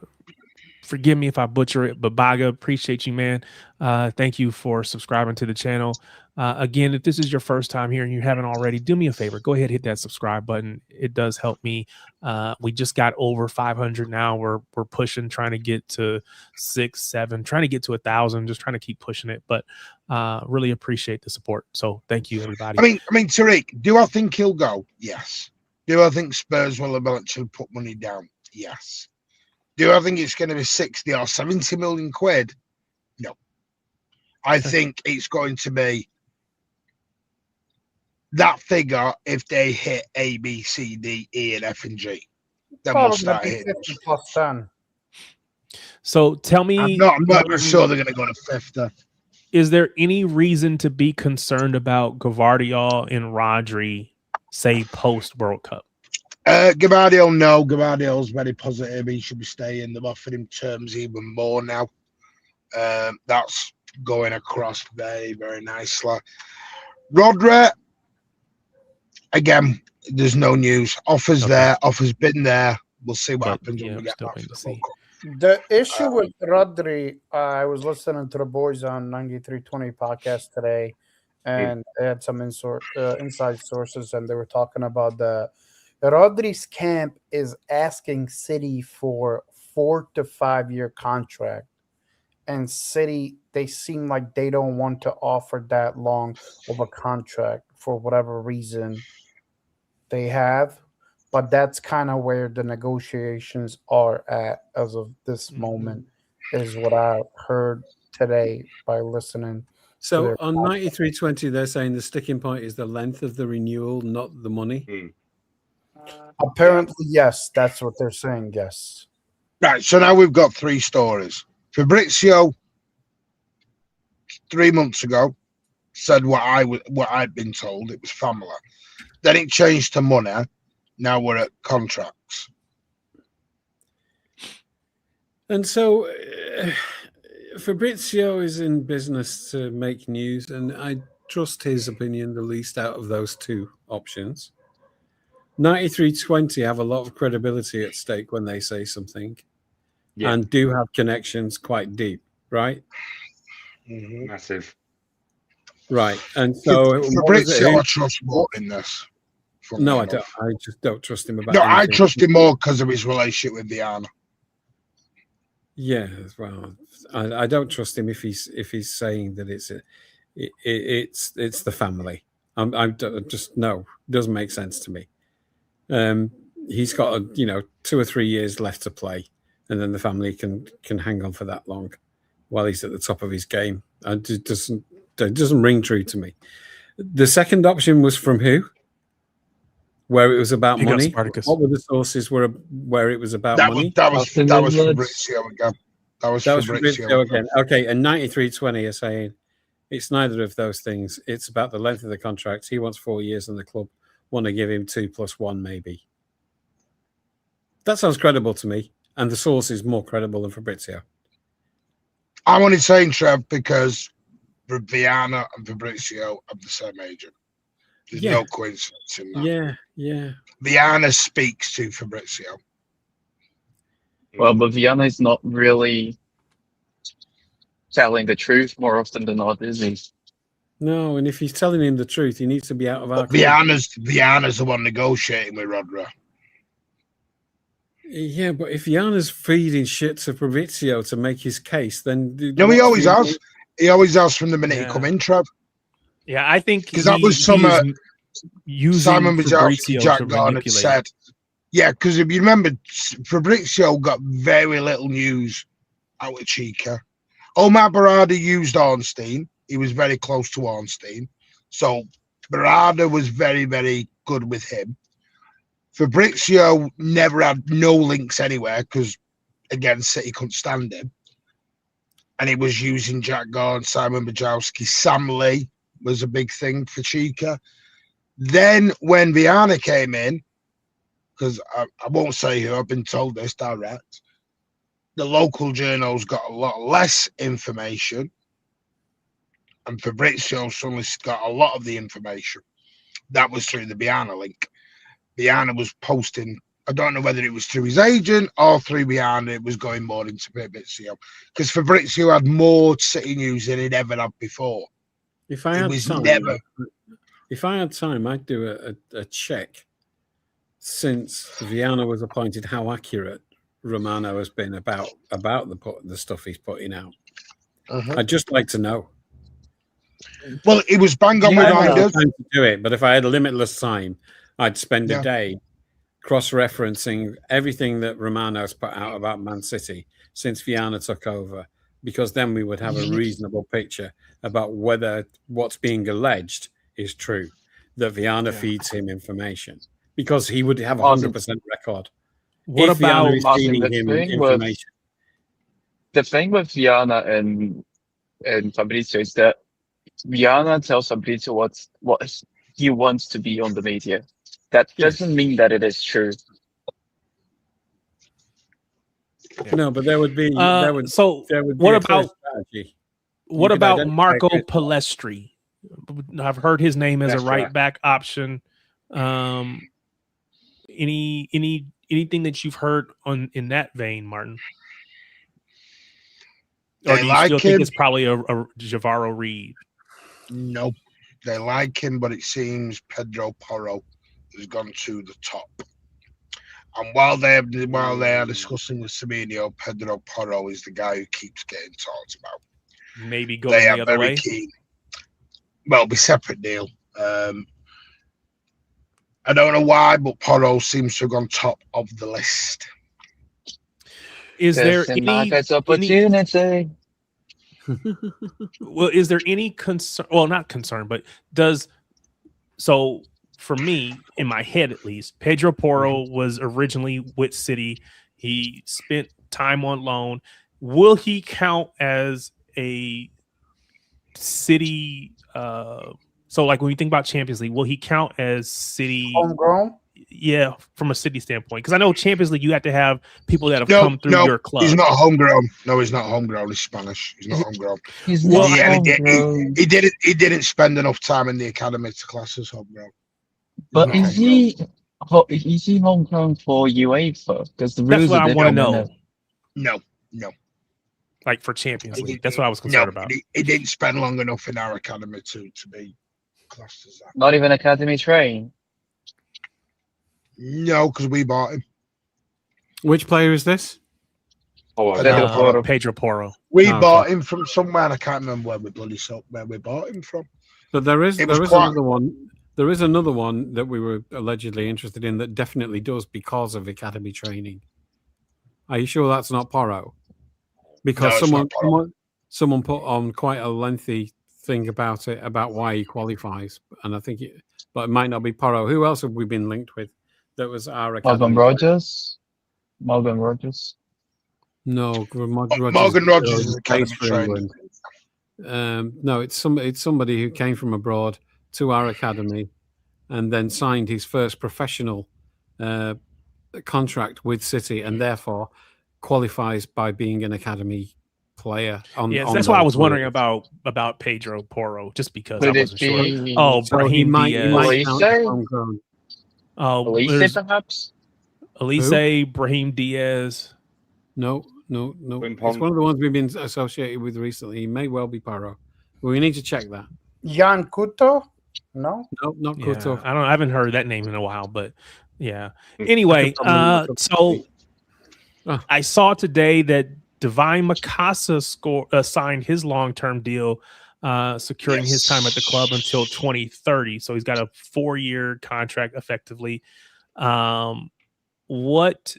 Forgive me if I butcher it, but Baga, appreciate you, man. Thank you for subscribing to the channel. Again, if this is your first time here and you haven't already, do me a favor. Go ahead, hit that subscribe button. It does help me. We just got over 500 now. We're pushing, trying to get to 6, 7, trying to get to 1,000. Just trying to keep pushing it, but really appreciate the support. So thank you, everybody. I mean, Tariq, do I think he'll go? Yes. Do I think Spurs will eventually put money down? Yes. Do I think it's going to be 60 or 70 million quid? No. I think it's going to be that figure if they hit A, B, C, D, E, and F, and G. Then we'll start hitting. 50 plus 10. So tell me. I'm not sure they're going to go to 50. Is there any reason to be concerned about Gvardiol and Rodri, say, post-World Cup? Gvardiol, no. Gvardiol's very positive. He should be staying. They've offered him terms even more now. That's going across very, very nicely. Rodri, again, There's no news. Offers there. Offers been there. We'll see what happens when we get back to the World Cup. The issue with Rodri, I was listening to the boys on 9320 podcast today, and they had some inside sources, and they were talking about the Rodri's camp is asking City for 4 to 5 year contract, and City, they seem like they don't want to offer that long of a contract for whatever reason they have. But that's kind of where the negotiations are at as of this moment, is what I heard today by listening. So on 9320, they're saying the sticking point is the length of the renewal, not the money. Apparently, yes, that's what they're saying. Yes. Right. So now we've got 3 stories. Fabrizio 3 months ago said what I'd been told. It was family. Then it changed to money. Now we're at contracts. And so Fabrizio is in business to make news, and I trust his opinion the least out of those 2 options. 9320 have a lot of credibility at stake when they say something, and do have connections quite deep, right? Massive. Right. And so Fabrizio, I trust more in this. No, I don't. I just don't trust him about. No, anything. I trust him more because of his relationship with Diana. Yeah, well, I don't trust him if he's saying that it's the family. I just no, doesn't make sense to me. He's got 2 or 3 years left to play, and then the family can hang on for that long while he's at the top of his game. It doesn't ring true to me. The second option was from who? Where it was about money. What were the sources where it was about money? That was Fabrizio again. That was Fabrizio again. Okay, and 9320 are saying it's neither of those things. It's about the length of the contract. He wants 4 years, and the club want to give him 2 + 1 maybe. That sounds credible to me, and the source is more credible than Fabrizio. I'm only saying, Trev, because Viana and Fabrizio have the same agent. There's no coincidence in that. Yeah. Viana speaks to Fabrizio. Well, but Viana is not really telling the truth more often than not, is he? No, and if he's telling him the truth, he needs to be out of our. Viana's the one negotiating with Rodri. Yeah, but if Viana's feeding shit to Fabrizio to make his case, then no, he always has. He always has from the minute he come in, Trev. Yeah, I think because that was some Simon Wojciechowski, Jack Garnett said. Yeah, because if you remember, Fabrizio got very little news out of Chica. Omar Barada used Ornstein. He was very close to Ornstein. So Barada was very, very good with him. Fabrizio never had no links anywhere because, again, City couldn't stand him. And he was using Jack Garnett, Simon Wojciechowski. Sam Lee was a big thing for Chica. Then when Viana came in, because I won't say who, I've been told this direct, the local journals got a lot less information, and Fabrizio suddenly got a lot of the information. That was through the Viana link. Viana was posting, I don't know whether it was through his agent or through Viana, it was going more into Fabrizio, because Fabrizio had more City news than he'd ever had before. If I had time, I'd do a check since Viana was appointed, how accurate Romano has been about the stuff he's putting out. I'd just like to know. Well, it was bang on behind us. Time to do it, but if I had limitless time, I'd spend a day cross-referencing everything that Romano's put out about Man City since Viana took over, because then we would have a reasonable picture about whether what's being alleged is true, that Viana feeds him information, because he would have 100% record. What about feeding him information? The thing with Viana and Fabrizio is that Viana tells Fabrizio what he wants to be on the media. That doesn't mean that it is true. No, but there would be. What about Marco Palestri? I've heard his name as a right back option. anything that you've heard in that vein, Martin? Or do you still think it's probably a Javaro Reed? Nope. They like him, but it seems Pedro Porro has gone to the top. And while they are discussing with Semenyo, Pedro Porro is the guy who keeps getting talked about. Maybe going the other way. Keen. Well, be separate deal. I don't know why, but Porro seems to have gone top of the list. Is there any opportunity? Well, is there any concern? Well, not concern, but for me, in my head at least, Pedro Porro was originally with City. He spent time on loan. Will he count as a City? So, like when you think about Champions League, will he count as City homegrown? Yeah, from a City standpoint, because I know Champions League, you have to have people that have come through your club. He's not homegrown. No, he's not homegrown. He's Spanish. He's not homegrown. He's not homegrown. He didn't spend enough time in the academy to class as homegrown. But is he homegrown for UEFA? Because the rules that's what I want to know. No. Like for Champions League, that's what I was concerned about. He didn't spend long enough in our academy to be classed as that. Not even academy trained. No, because we bought him. Which player is this? Pedro Porro. We bought him from somewhere, and I can't remember where we bought him from. But there is another one. There is another one that we were allegedly interested in that definitely does because of academy training. Are you sure that's not Porro? Because someone put on quite a lengthy thing about it, about why he qualifies, and I think but it might not be Porro. Who else have we been linked with? That was our academy. Morgan Rogers. No, Morgan Rogers is academy trained. No, it's somebody who came from abroad to our academy and then signed his first professional contract with City, and therefore qualifies by being an academy player. That's why I was wondering about Pedro Porro, just because I wasn't sure. Brahim Diaz. Elise, perhaps? Elise, Brahim Diaz. No. It's one of the ones we've been associated with recently. He may well be Porro. We need to check that. Jan Couto? No, not Couto. I haven't heard that name in a while, but yeah. Anyway, so I saw today that Divine Mikasa signed his long-term deal, securing his time at the club until 2030. So he's got a 4-year contract effectively. What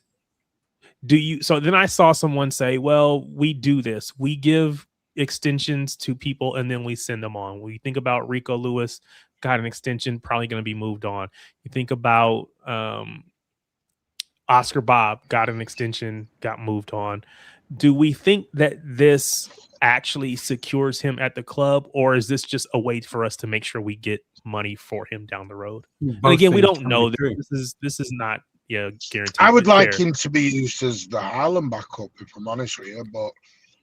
do you? So then I saw someone say, "Well, we do this. We give extensions to people and then we send them on." When you think about Rico Lewis, got an extension, probably going to be moved on. You think about Oscar Bob, got an extension, got moved on. Do we think that this actually secures him at the club, or is this just a way for us to make sure we get money for him down the road? And again, we don't know. This is not guaranteed. I would like him to be used as the Haaland backup, if I'm honest with you, but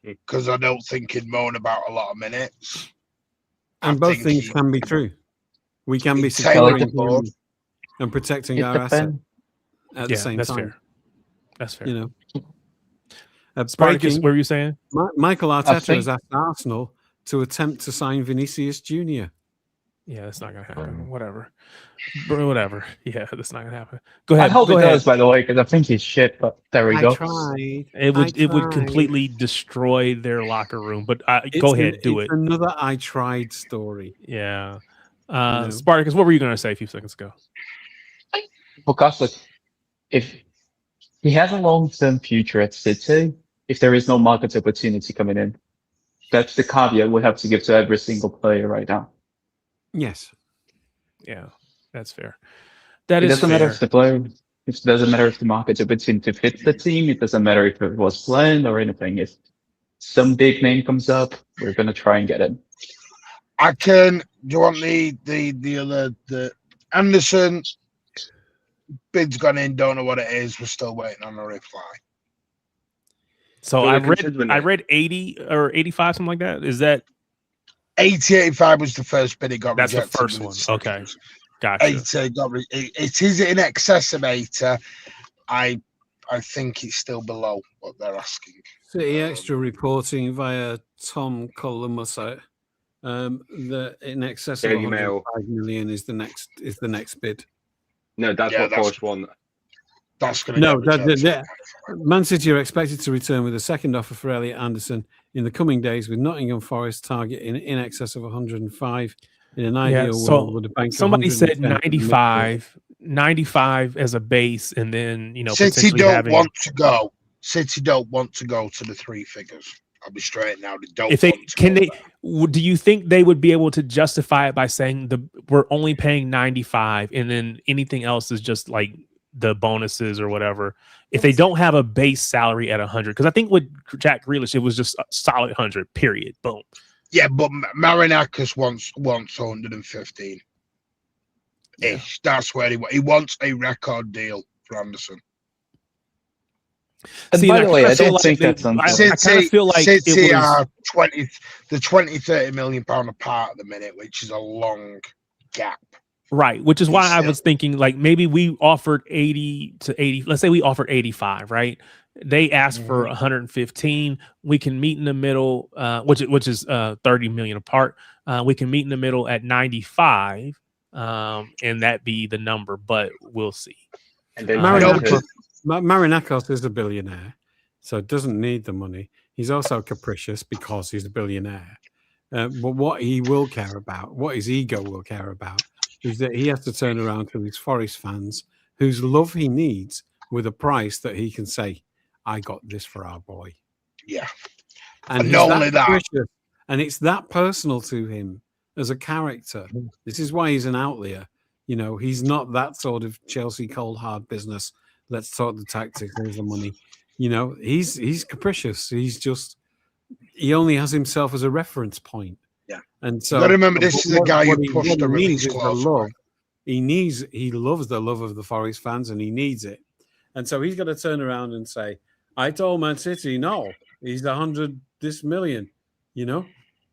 because I don't think he'd moan about a lot of minutes. And both things can be true. We can be securing him and protecting our asset at the same time. That's fair. You know. Spartacus, what were you saying? Michael Arteta has asked Arsenal to attempt to sign Vinicius Jr. Yeah, that's not going to happen. Whatever. Yeah, that's not going to happen. Go ahead. I hope it does, by the way, because I think he's shit, but there we go. It would completely destroy their locker room, but go ahead, do it. Another I tried story. Yeah. Spartacus, what were you going to say a few seconds ago? Because if he has a long-term future at City, if there is no market opportunity coming in, that's the caveat we have to give to every single player right now. Yes. Yeah, that's fair. It doesn't matter if the player. It doesn't matter if the market opportunity fits the team. It doesn't matter if it was planned or anything. If some big name comes up, we're gonna try and get it. Do you want the Anderson bid's gone in? Don't know what it is. We're still waiting on a reply. So I read 80 or 85, something like that. Is that 80-85 was the first bid? It got that's rejected. the first one. Okay. Gotcha. 80. It is in excess of 80. I think it's still below what they're asking. City Extra reporting via Tom Columbus that in excess of 105 million is the next bid. No, that's what Forest want. That's going to Man City are expected to return with a second offer for Elliot Anderson in the coming days, with Nottingham Forest targeting in excess of 105. In an ideal world, with a bank. Somebody said 95 as a base, and then City don't want to go. City don't want to go to the three figures. I'll be straight now. They don't. If they can, do you think they would be able to justify it by saying we're only paying 95, and then anything else is just like the bonuses or whatever? If they don't have a base salary at 100, because I think with Jack Grealish, it was just a solid 100. Period. Boom. Yeah, but Marinakis wants 115. Ish. That's where he wants a record deal for Anderson. And by the way, I don't think that's I kind of feel like City are 30 million pound apart at the minute, which is a long gap. Right, which is why I was thinking like maybe we offered 80 to 80. Let's say we offered 85, right? They asked for 115. We can meet in the middle, which is 30 million apart. We can meet in the middle at 95, and that be the number. But we'll see. And then Marinakis is a billionaire, so doesn't need the money. He's also capricious because he's a billionaire. But what he will care about, what his ego will care about, is that he has to turn around to his Forest fans, whose love he needs, with a price that he can say, I got this for our boy. Yeah. And not only that. And it's that personal to him as a character. This is why he's an outlier. He's not that sort of Chelsea cold hard business. Let's talk the tactics. There's the money. He's capricious. He only has himself as a reference point. Yeah. And so you gotta remember, this is a guy who pushed the release clause. He loves the love of the Forest fans, and he needs it. And so he's got to turn around and say, I told Man City, no, he's 100 this million.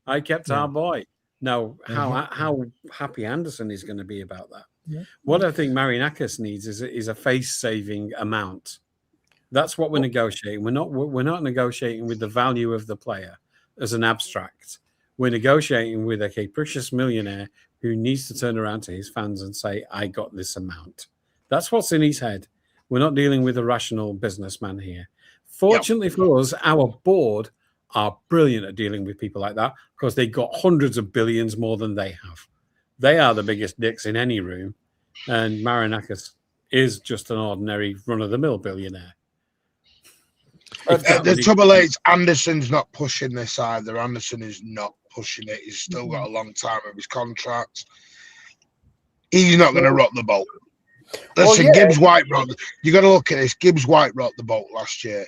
I kept our boy. Now, how happy Anderson is going to be about that? Yeah. What I think Marinakis needs is a face-saving amount. That's what we're negotiating. We're not negotiating with the value of the player as an abstract. We're negotiating with a capricious millionaire who needs to turn around to his fans and say, I got this amount. That's what's in his head. We're not dealing with a rational businessman here. Fortunately for us, our board are brilliant at dealing with people like that because they got hundreds of billions more than they have. They are the biggest dicks in any room. And Marinakis is just an ordinary run-of-the-mill billionaire. The trouble is, Anderson's not pushing this either. Anderson is not pushing it. He's still got a long time of his contract. He's not going to rock the boat. Listen, Gibbs White rocked. You got to look at this. Gibbs White rocked the boat last year.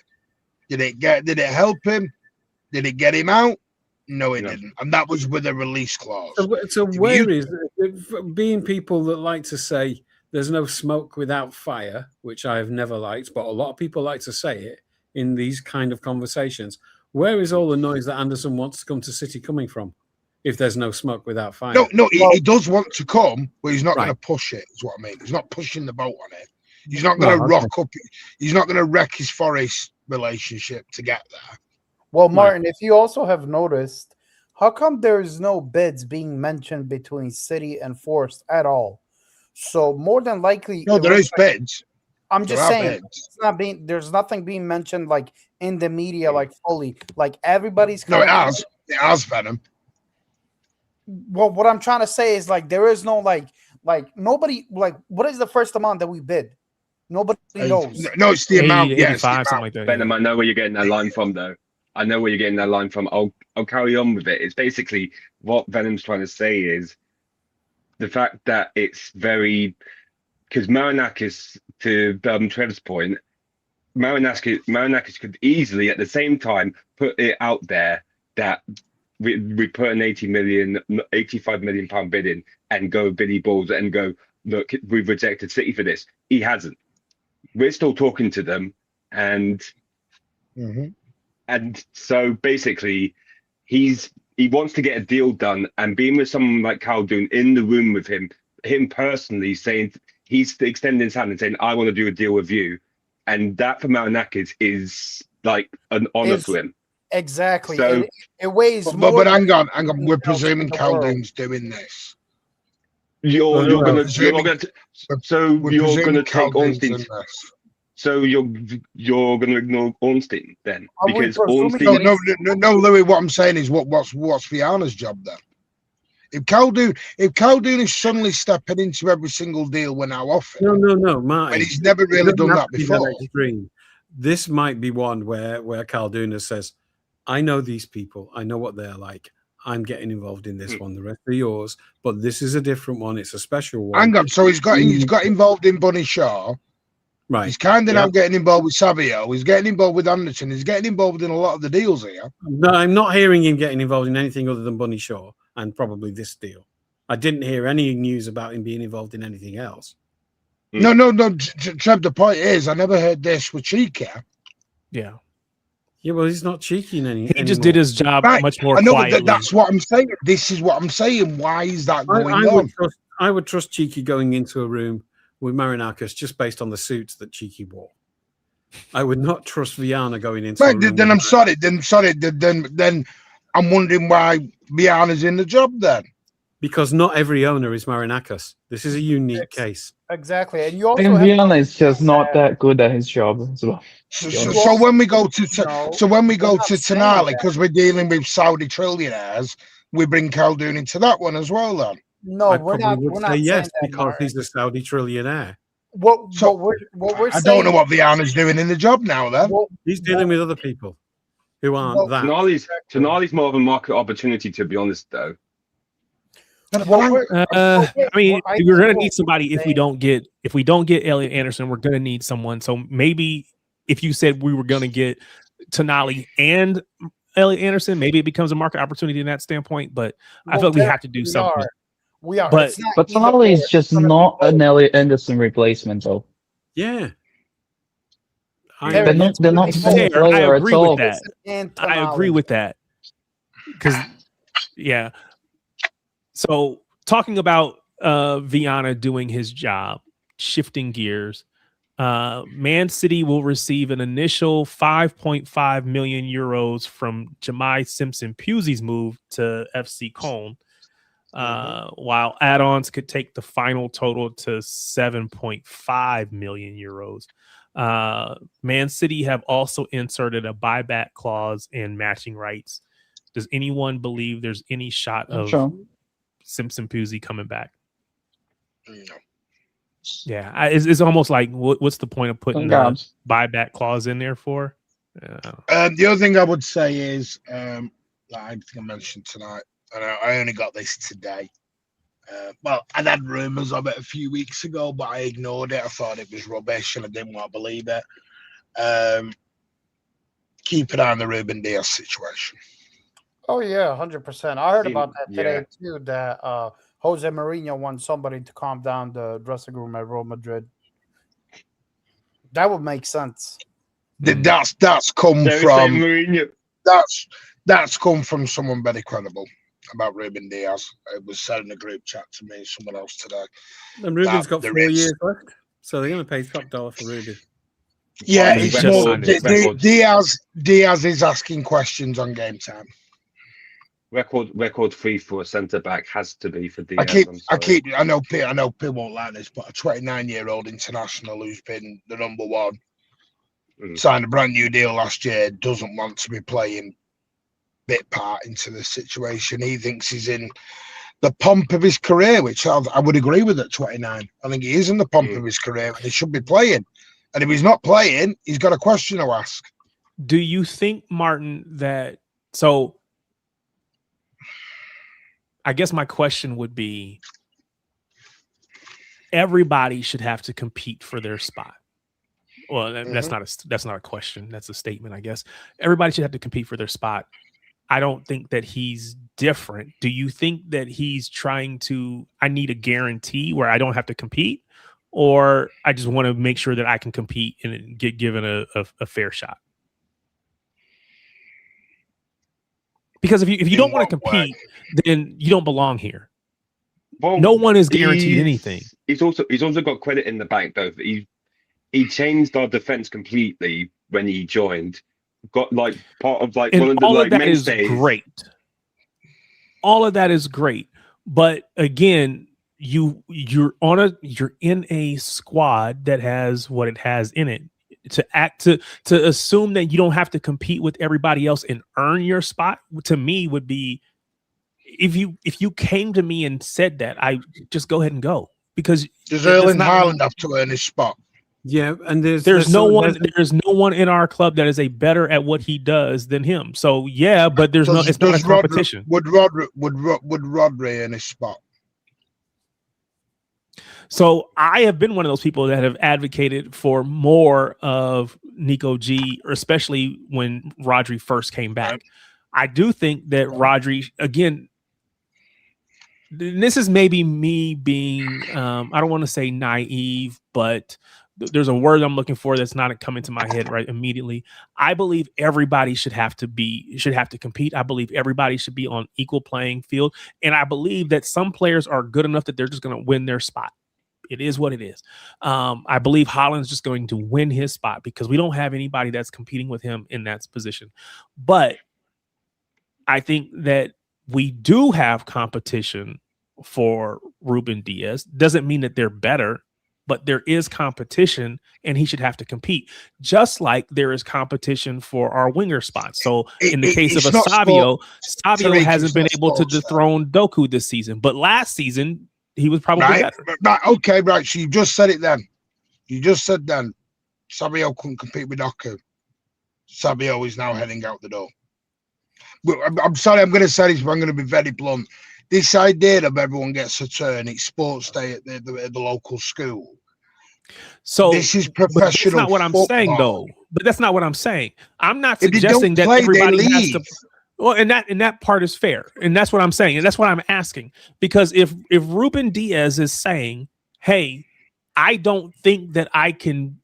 Did it help him? Did it get him out? No, it didn't. And that was with a release clause. So where is it? Being people that like to say there's no smoke without fire, which I have never liked, but a lot of people like to say it in these kind of conversations. Where is all the noise that Anderson wants to come to City coming from? If there's no smoke without fire. No, he does want to come, but he's not going to push it, is what I mean. He's not pushing the boat on it. He's not going to rock up. He's not going to wreck his Forest relationship to get there. Well, Martin, if you also have noticed, how come there's no bids being mentioned between City and Forest at all? So more than likely, no, there is bids. I'm just saying, it's not being. There's nothing being mentioned like in the media, like fully, like everybody's. No, it has Venom. Well, what I'm trying to say is like there is no like nobody like what is the first amount that we bid? Nobody knows. No, it's the amount. 85, something like that. Venom, I know where you're getting that line from, though. I know where you're getting that line from. I'll carry on with it. It's basically what Venom's trying to say is the fact that it's very because Marinakis, to Trev's point, Marinakis could easily at the same time put it out there that we put an 85 million pound bid in and go Billy Balls and go, look, we've rejected City for this. He hasn't. We're still talking to them, and so basically he wants to get a deal done, and being with someone like Khaldoon in the room with him him personally saying he's extending his hand and saying, "I want to do a deal with you," and that for Marinakis is like an honor to him. Exactly. So it weighs more. But hang on. We're presuming Khaldoon's doing this. You're gonna take Ornstein. So you're gonna ignore Ornstein then, because Ornstein. No, Louis. What I'm saying is, what's Viana's job then? If Khaldoon is suddenly stepping into every single deal we're now offering, no, Martin. And he's never really done that before. This might be one where Khaldoon says, "I know these people. I know what they're like. I'm getting involved in this one. The rest are yours, but this is a different one. It's a special one." Hang on. So he's got involved in Bunny Shaw. Right. He's kind of now getting involved with Savio. He's getting involved with Anderson. He's getting involved in a lot of the deals here. No, I'm not hearing him getting involved in anything other than Bunny Shaw and probably this deal. I didn't hear any news about him being involved in anything else. No. Trev, the point is, I never heard this with Cheeky. Yeah, well, he's not cheeky in any. He just did his job much more. I know, quietly. but that's what I'm saying. This is what I'm saying. Why is that going on? I would trust Cheeky going into a room with Marinakis just based on the suits that Cheeky wore. I would not trust Viana going into. Right, then I'm sorry. Then I'm wondering why Viana's in the job then. Because not every owner is Marinakis. This is a unique case. Exactly, and you also Viana is just not that good at his job as well. So when we go to Tonali, because we're dealing with Saudi trillionaires, we bring Khaldoon into that one as well. Then no, we're not say yes that, because Martin. he's a Saudi trillionaire. What we're I saying, don't know what Viana's doing in the job now. Then he's dealing with other people who aren't that. Tonali's more of a market opportunity, to be honest, though. I mean, we're gonna need somebody if we don't get Elliot Anderson, we're gonna need someone. So maybe if you said we were gonna get Tonali and Elliot Anderson, maybe it becomes a market opportunity in that standpoint. But I feel like we have to do something. We are, but Tonali is just not an Elliot Anderson replacement, though. Yeah, they're not the same player at all. I agree with that. Because So talking about Viana doing his job, shifting gears, Man City will receive an initial 5.5 million euros from Jemai Simpson-Pusey's move to FC Köln, while add-ons could take the final total to 7.5 million euros. Man City have also inserted a buyback clause and matching rights. Does anyone believe there's any shot of Simpson-Pusey coming back? No. Yeah, it's almost like what's the point of putting the buyback clause in there for? The other thing I would say is, I think I mentioned tonight, and I only got this today. Well, I'd had rumours of it a few weeks ago, but I ignored it. I thought it was rubbish, and I didn't want to believe it. Keep an eye on the Ruben Dias situation. Oh yeah, 100%. I heard about that today too. That Jose Mourinho wants somebody to calm down the dressing room at Real Madrid. That would make sense. That's come from Mourinho. That's come from someone very credible about Ruben Dias. It was said in a group chat to me, someone else today. And Ruben's got 4 years left, so they're going to pay top dollar for Ruben. Yeah, it's more, Diaz is asking questions on game time. Record fee for a centre back has to be for Diaz. I know P won't like this, but a 29-year-old international who's been the number one, signed a brand new deal last year, doesn't want to be playing bit part into the situation. He thinks he's in the pomp of his career, which I would agree with at 29. I think he is in the pomp of his career and he should be playing. And if he's not playing, he's got a question to ask. Do you think, Martin, that so? I guess my question would be, everybody should have to compete for their spot. Well, that's not a question. That's a statement, I guess. Everybody should have to compete for their spot. I don't think that he's different. Do you think that he's trying to, I need a guarantee where I don't have to compete, or I just want to make sure that I can compete and get given a fair shot? Because if you don't want to compete, then you don't belong here. Well, no one is guaranteed anything. He's also got credit in the bank though. That he changed our defense completely when he joined. Got like part of like and one of the all like of that mainstays. is great. All of that is great, but again, you're in a squad that has what it has in it. To assume that you don't have to compete with everybody else and earn your spot, to me would be, if you came to me and said that, I just go ahead and go, because does Erling Haaland have to earn his spot? Yeah, and there's no one in our club that is a better at what he does than him. So yeah, but it's not a competition. Would Rodri earn his spot? So I have been one of those people that have advocated for more of Nico G, or especially when Rodri first came back. I do think that Rodri, again, this is maybe me being, I don't want to say naive, but there's a word I'm looking for that's not coming to my head right immediately. I believe everybody should have to compete. I believe everybody should be on equal playing field. And I believe that some players are good enough that they're just going to win their spot. It is what it is. I believe Haaland's just going to win his spot because we don't have anybody that's competing with him in that position. But I think that we do have competition for Ruben Diaz. Doesn't mean that they're better, but there is competition and he should have to compete. Just like there is competition for our winger spots. So in the case of Savio hasn't been able to dethrone Doku this season, but last season he was probably better. Right, okay, right. So you just said it then. You just said then Savio couldn't compete with Doku. Savio is now heading out the door. I'm sorry, I'm going to say this, but I'm going to be very blunt. This idea of everyone gets a turn, it's sports day at the local school. So this is professional. That's not what football. I'm saying, though. But that's not what I'm saying. I'm not suggesting that everybody has to. Well, and that part is fair, and that's what I'm saying, and that's what I'm asking. Because if Ruben Diaz is saying, "Hey, I don't think that I can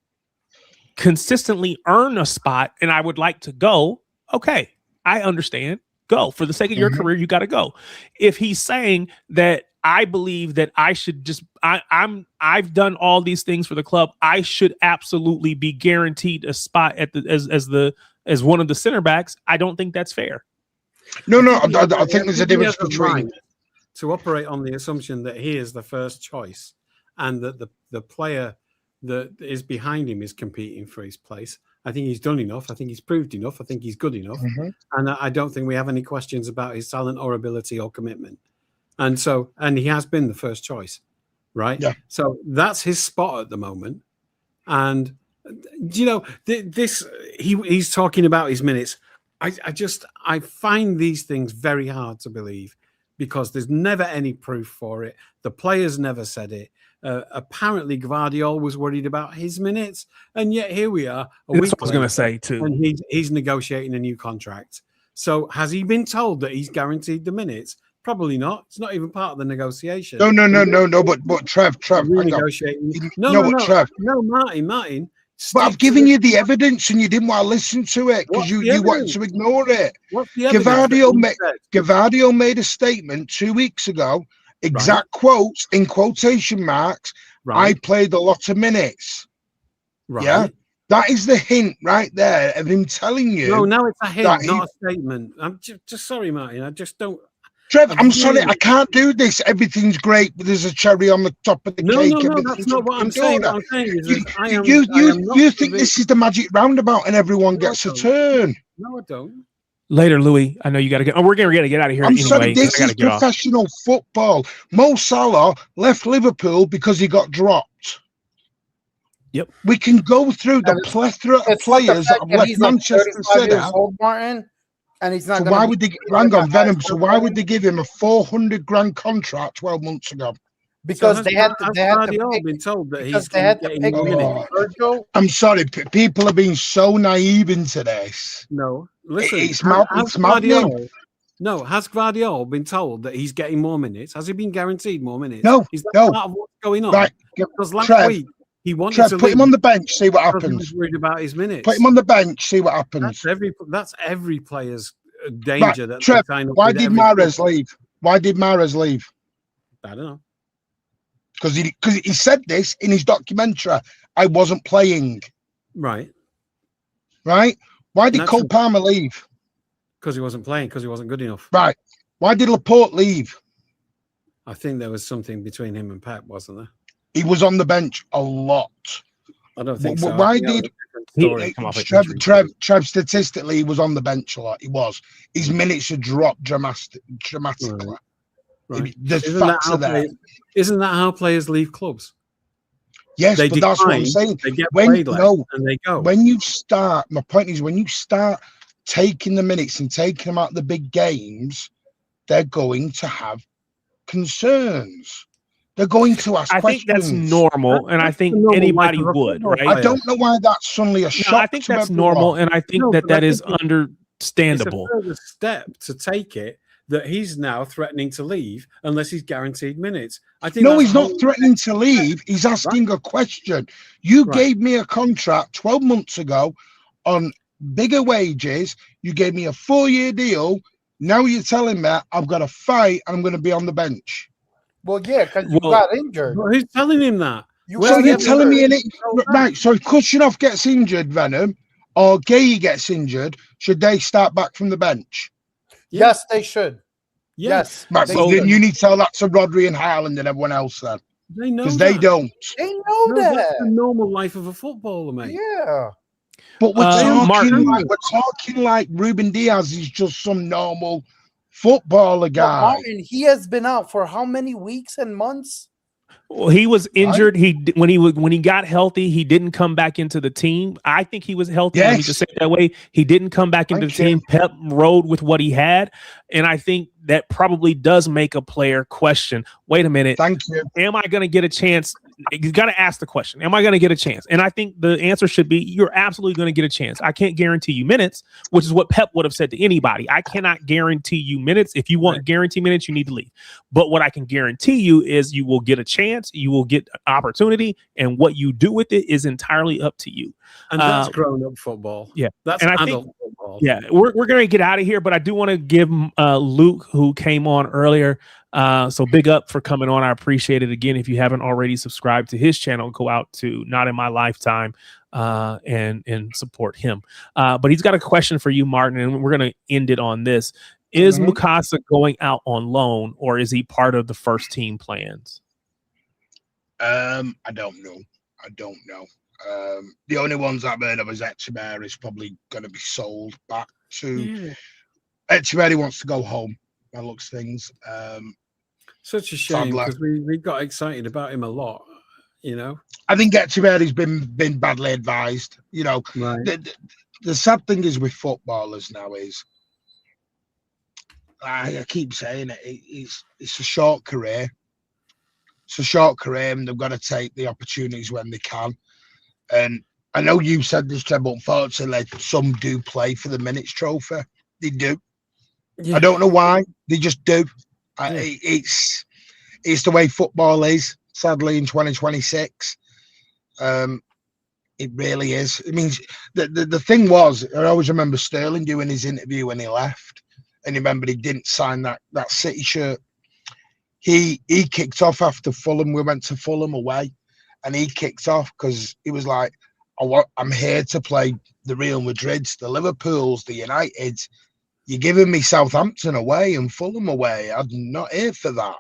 consistently earn a spot, and I would like to go," okay, I understand. Go for the sake of your career. You got to go. If he's saying that I believe that I should just, I've done all these things for the club, I should absolutely be guaranteed a spot at as one of the center backs. I don't think that's fair. No, I think there's a difference between to operate on the assumption that he is the first choice and that the player that is behind him is competing for his place. I think he's done enough. I think he's proved enough. I think he's good enough. And I don't think we have any questions about his talent or ability or commitment. And he has been the first choice, right? Yeah. So that's his spot at the moment. And, you know, he's talking about his minutes. I find these things very hard to believe because there's never any proof for it. The players never said it. Apparently, Gvardiol was worried about his minutes, and yet here we are. That's what I was going to say too. And he's negotiating a new contract. So has he been told that he's guaranteed the minutes? Probably not. It's not even part of the negotiation. No. But Trev, renegotiating. Trev. No, Martin. But I've given you the evidence, and you didn't want to listen to it because you wanted to ignore it. Gvardiol made a statement 2 weeks ago. Exact quotes in quotation marks. I played a lot of minutes. Yeah, that is the hint right there of him telling you. No, now it's a hint, not a statement. I'm just sorry, Martin. I just don't. Trev, I'm sorry, I can't do this. Everything's great, but there's a cherry on the top of the cake. No, that's not what I'm saying. What I'm saying is you think this is the magic roundabout and everyone gets a turn. No, I don't. Later, Louis. I know you got to get. Oh, we're going to get out of here. I'm sorry, this is professional football. Mo Salah left Liverpool because he got dropped. Yep. We can go through the plethora of players that have left Manchester City. Martin, and he's not. So why would they? Hang on, Venom. So why would they give him a 400 grand contract 12 months ago? Because they had to been told that because they had to pick Virgil. I'm sorry, people are being so naive into this. No, listen, it's maddening. No, has Gvardiol been told that he's getting more minutes? Has he been guaranteed more minutes? No, is that part of what's going on? Right. Because last week he wanted to put him on the bench, see what happens. He was worried about his minutes. Put him on the bench, see what happens. That's every player's danger. Right. Trev, why did Mahrez leave? Why did Mahrez leave? I don't know. because he said this in his documentary. I wasn't playing. Right. Why did Cole Palmer leave? Because he wasn't playing. Because he wasn't good enough. Right. Why did Laporte leave? I think there was something between him and Pep, wasn't there? He was on the bench a lot. I don't think so. Why did Trev statistically he was on the bench a lot? He was. His minutes had dropped dramatically. Right. There's facts of that. Isn't that how players leave clubs? Yes, they but that's what I'm saying. They get played and they go. When you start, my point is, when you start taking the minutes and taking them out of the big games, they're going to have concerns. They're going to ask questions. I think that's normal, and I think anybody would, right? I don't know why that's suddenly a shock. I think that's normal, and I think that is understandable. It's a further step to take it that he's now threatening to leave unless he's guaranteed minutes. I think no, he's not threatening to leave. He's asking a question. You gave me a contract 12 months ago on bigger wages. You gave me a 4-year deal. Now you're telling me I've got to fight and I'm going to be on the bench. Well, yeah, because you got injured. Well, who's telling him that? So you're telling me, right? So if Kushinov gets injured, Venom, or Gay gets injured, should they start back from the bench? Yes, they should. Yes. Right, so then you need to tell that to Rodri and Haaland and everyone else then. They know because they don't. They know that. That's the normal life of a footballer, mate. Yeah. But we're talking like Ruben Diaz is just some normal footballer guy. Martin, he has been out for how many weeks and months? Well, he was injured. When he got healthy, he didn't come back into the team. I think he was healthy. Let me just say it that way. He didn't come back into the team. Pep rode with what he had, and I think that probably does make a player question. Wait a minute. Thank you. Am I going to get a chance? You got to ask the question. Am I going to get a chance? And I think the answer should be you're absolutely going to get a chance. I can't guarantee you minutes, which is what Pep would have said to anybody. I cannot guarantee you minutes. If you want guarantee minutes, you need to leave. But what I can guarantee you is you will get a chance. You will get an opportunity, and what you do with it is entirely up to you. And that's grown-up football. Yeah, that's adult football. Yeah, we're going to get out of here, but I do want to give Luke, who came on earlier. So big up for coming on. I appreciate it. Again, if you haven't already subscribed to his channel, go out to Not In My Lifetime and support him. But he's got a question for you, Martin, and we're going to end it on this. Is Mukasa going out on loan, or is he part of the first team plans? I don't know. The only ones I've heard of is Echeverri is probably going to be sold back to. Echeverri wants to go home. That looks things. Such a shame because we got excited about him a lot. You know, I think Echeverri's been badly advised. You know, the sad thing is with footballers now is I keep saying it's a short career. It's a short career, and they've got to take the opportunities when they can. And I know you said this, Trevor, but unfortunately, some do play for the minutes trophy. They do. Yeah. I don't know why. They just do. It's the way football is, sadly, in 2026. It really is. I mean, the thing was, I always remember Sterling doing his interview when he left, and remember he didn't sign that City shirt. He kicked off after Fulham. We went to Fulham away, and he kicked off because he was like, I'm here to play the Real Madrids, the Liverpools, the Uniteds. You're giving me Southampton away and Fulham away. I'm not here for that.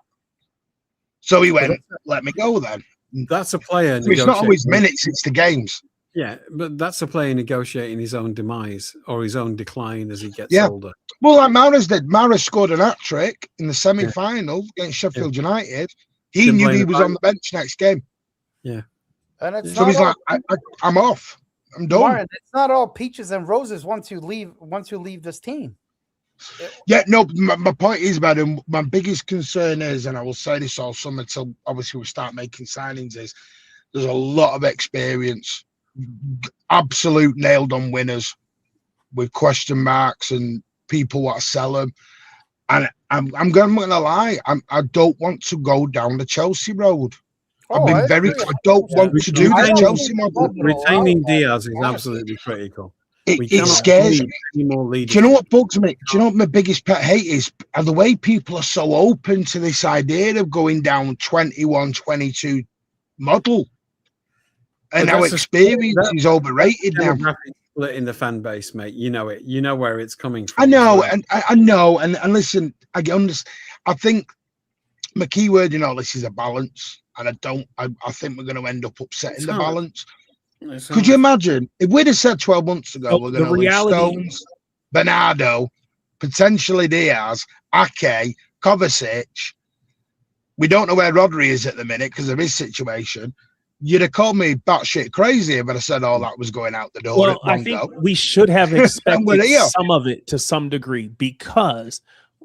So he went, let me go then. That's a player. So it's not always minutes, it's the games. Yeah, but that's a player negotiating his own demise or his own decline as he gets older. Well, like Mahrez did. Mahrez scored an hat-trick in the semi-final against Sheffield United. He knew he was on the bench next game. Yeah. And it's so he's like, I'm off. I'm done. Martin, it's not all peaches and roses once you leave this team. Yeah, no, my point is about him. My biggest concern is, and I will say this all summer until obviously we start making signings, is there's a lot of experience, absolute nailed on winners with question marks and people want to sell them. And I'm going to lie, I don't want to go down the Chelsea road. I've been I don't want to do the Chelsea model. Retaining Diaz is absolutely critical. It scares me. Do you know what bugs me? Do you know what my biggest pet hate is? And the way people are so open to this idea of going down 21, 22 model. And our experience is overrated now. Split in the fan base, mate. You know it. You know where it's coming from. I know, and I know, and listen, I think my key word in all this is a balance, and I think we're going to end up upsetting the balance. Could you imagine if we'd have said 12 months ago we're going to lose Stones, Bernardo, potentially Diaz, Ake, Kovacic? We don't know where Rodri is at the minute because of his situation. You'd have called me batshit crazy if I said all that was going out the door. Well, I think we should have expected some of it to some degree, because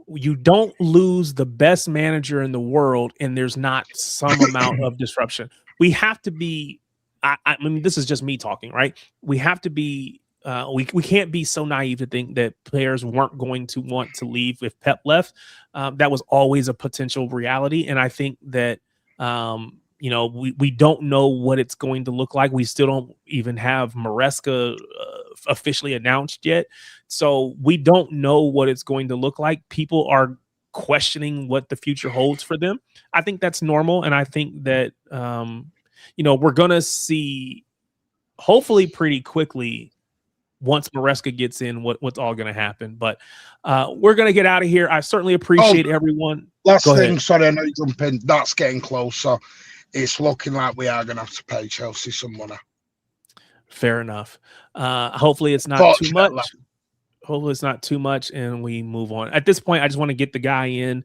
you don't lose the best manager in the world and there's not some amount of disruption. We have to be, I mean, this is just me talking, right? We have to be, we can't be so naive to think that players weren't going to want to leave if Pep left. That was always a potential reality. And I think that, we don't know what it's going to look like. We still don't even have Maresca officially announced yet. So we don't know what it's going to look like. People are questioning what the future holds for them. I think that's normal. And I think that, we're going to see, hopefully pretty quickly, once Maresca gets in, what's all going to happen. But we're going to get out of here. I certainly appreciate everyone. Last thing, sorry, I know you jump in. That's getting closer. It's looking like we are going to have to pay Chelsea some money. Fair enough. Hopefully it's not too much. Hopefully it's not too much and we move on. At this point, I just want to get the guy in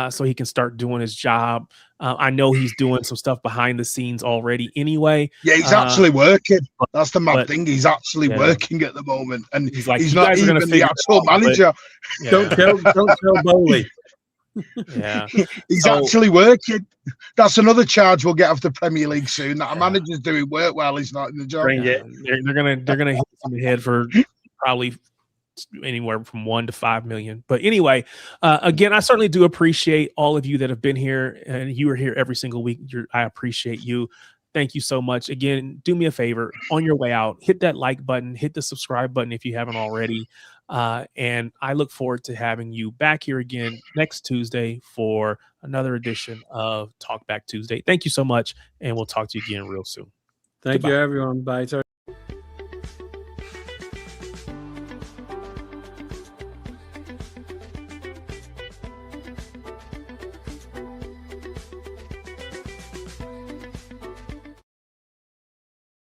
so he can start doing his job. I know he's doing some stuff behind the scenes already anyway. Yeah, he's actually working. That's the mad thing. He's actually working at the moment. And he's not even the actual manager. Don't kill Bowley. Yeah, he's actually working. That's another charge we'll get off the Premier League soon. That a manager's doing work while he's not in the job. They're gonna hit him in the head for probably anywhere from 1 to 5 million. But anyway, again, I certainly do appreciate all of you that have been here, and you are here every single week. I appreciate you. Thank you so much. Again, do me a favor on your way out, hit that like button, hit the subscribe button if you haven't already. And I look forward to having you back here again next Tuesday for another edition of Talk Back Tuesday. Thank you so much, and we'll talk to you again real soon. Thank you, everyone. Bye.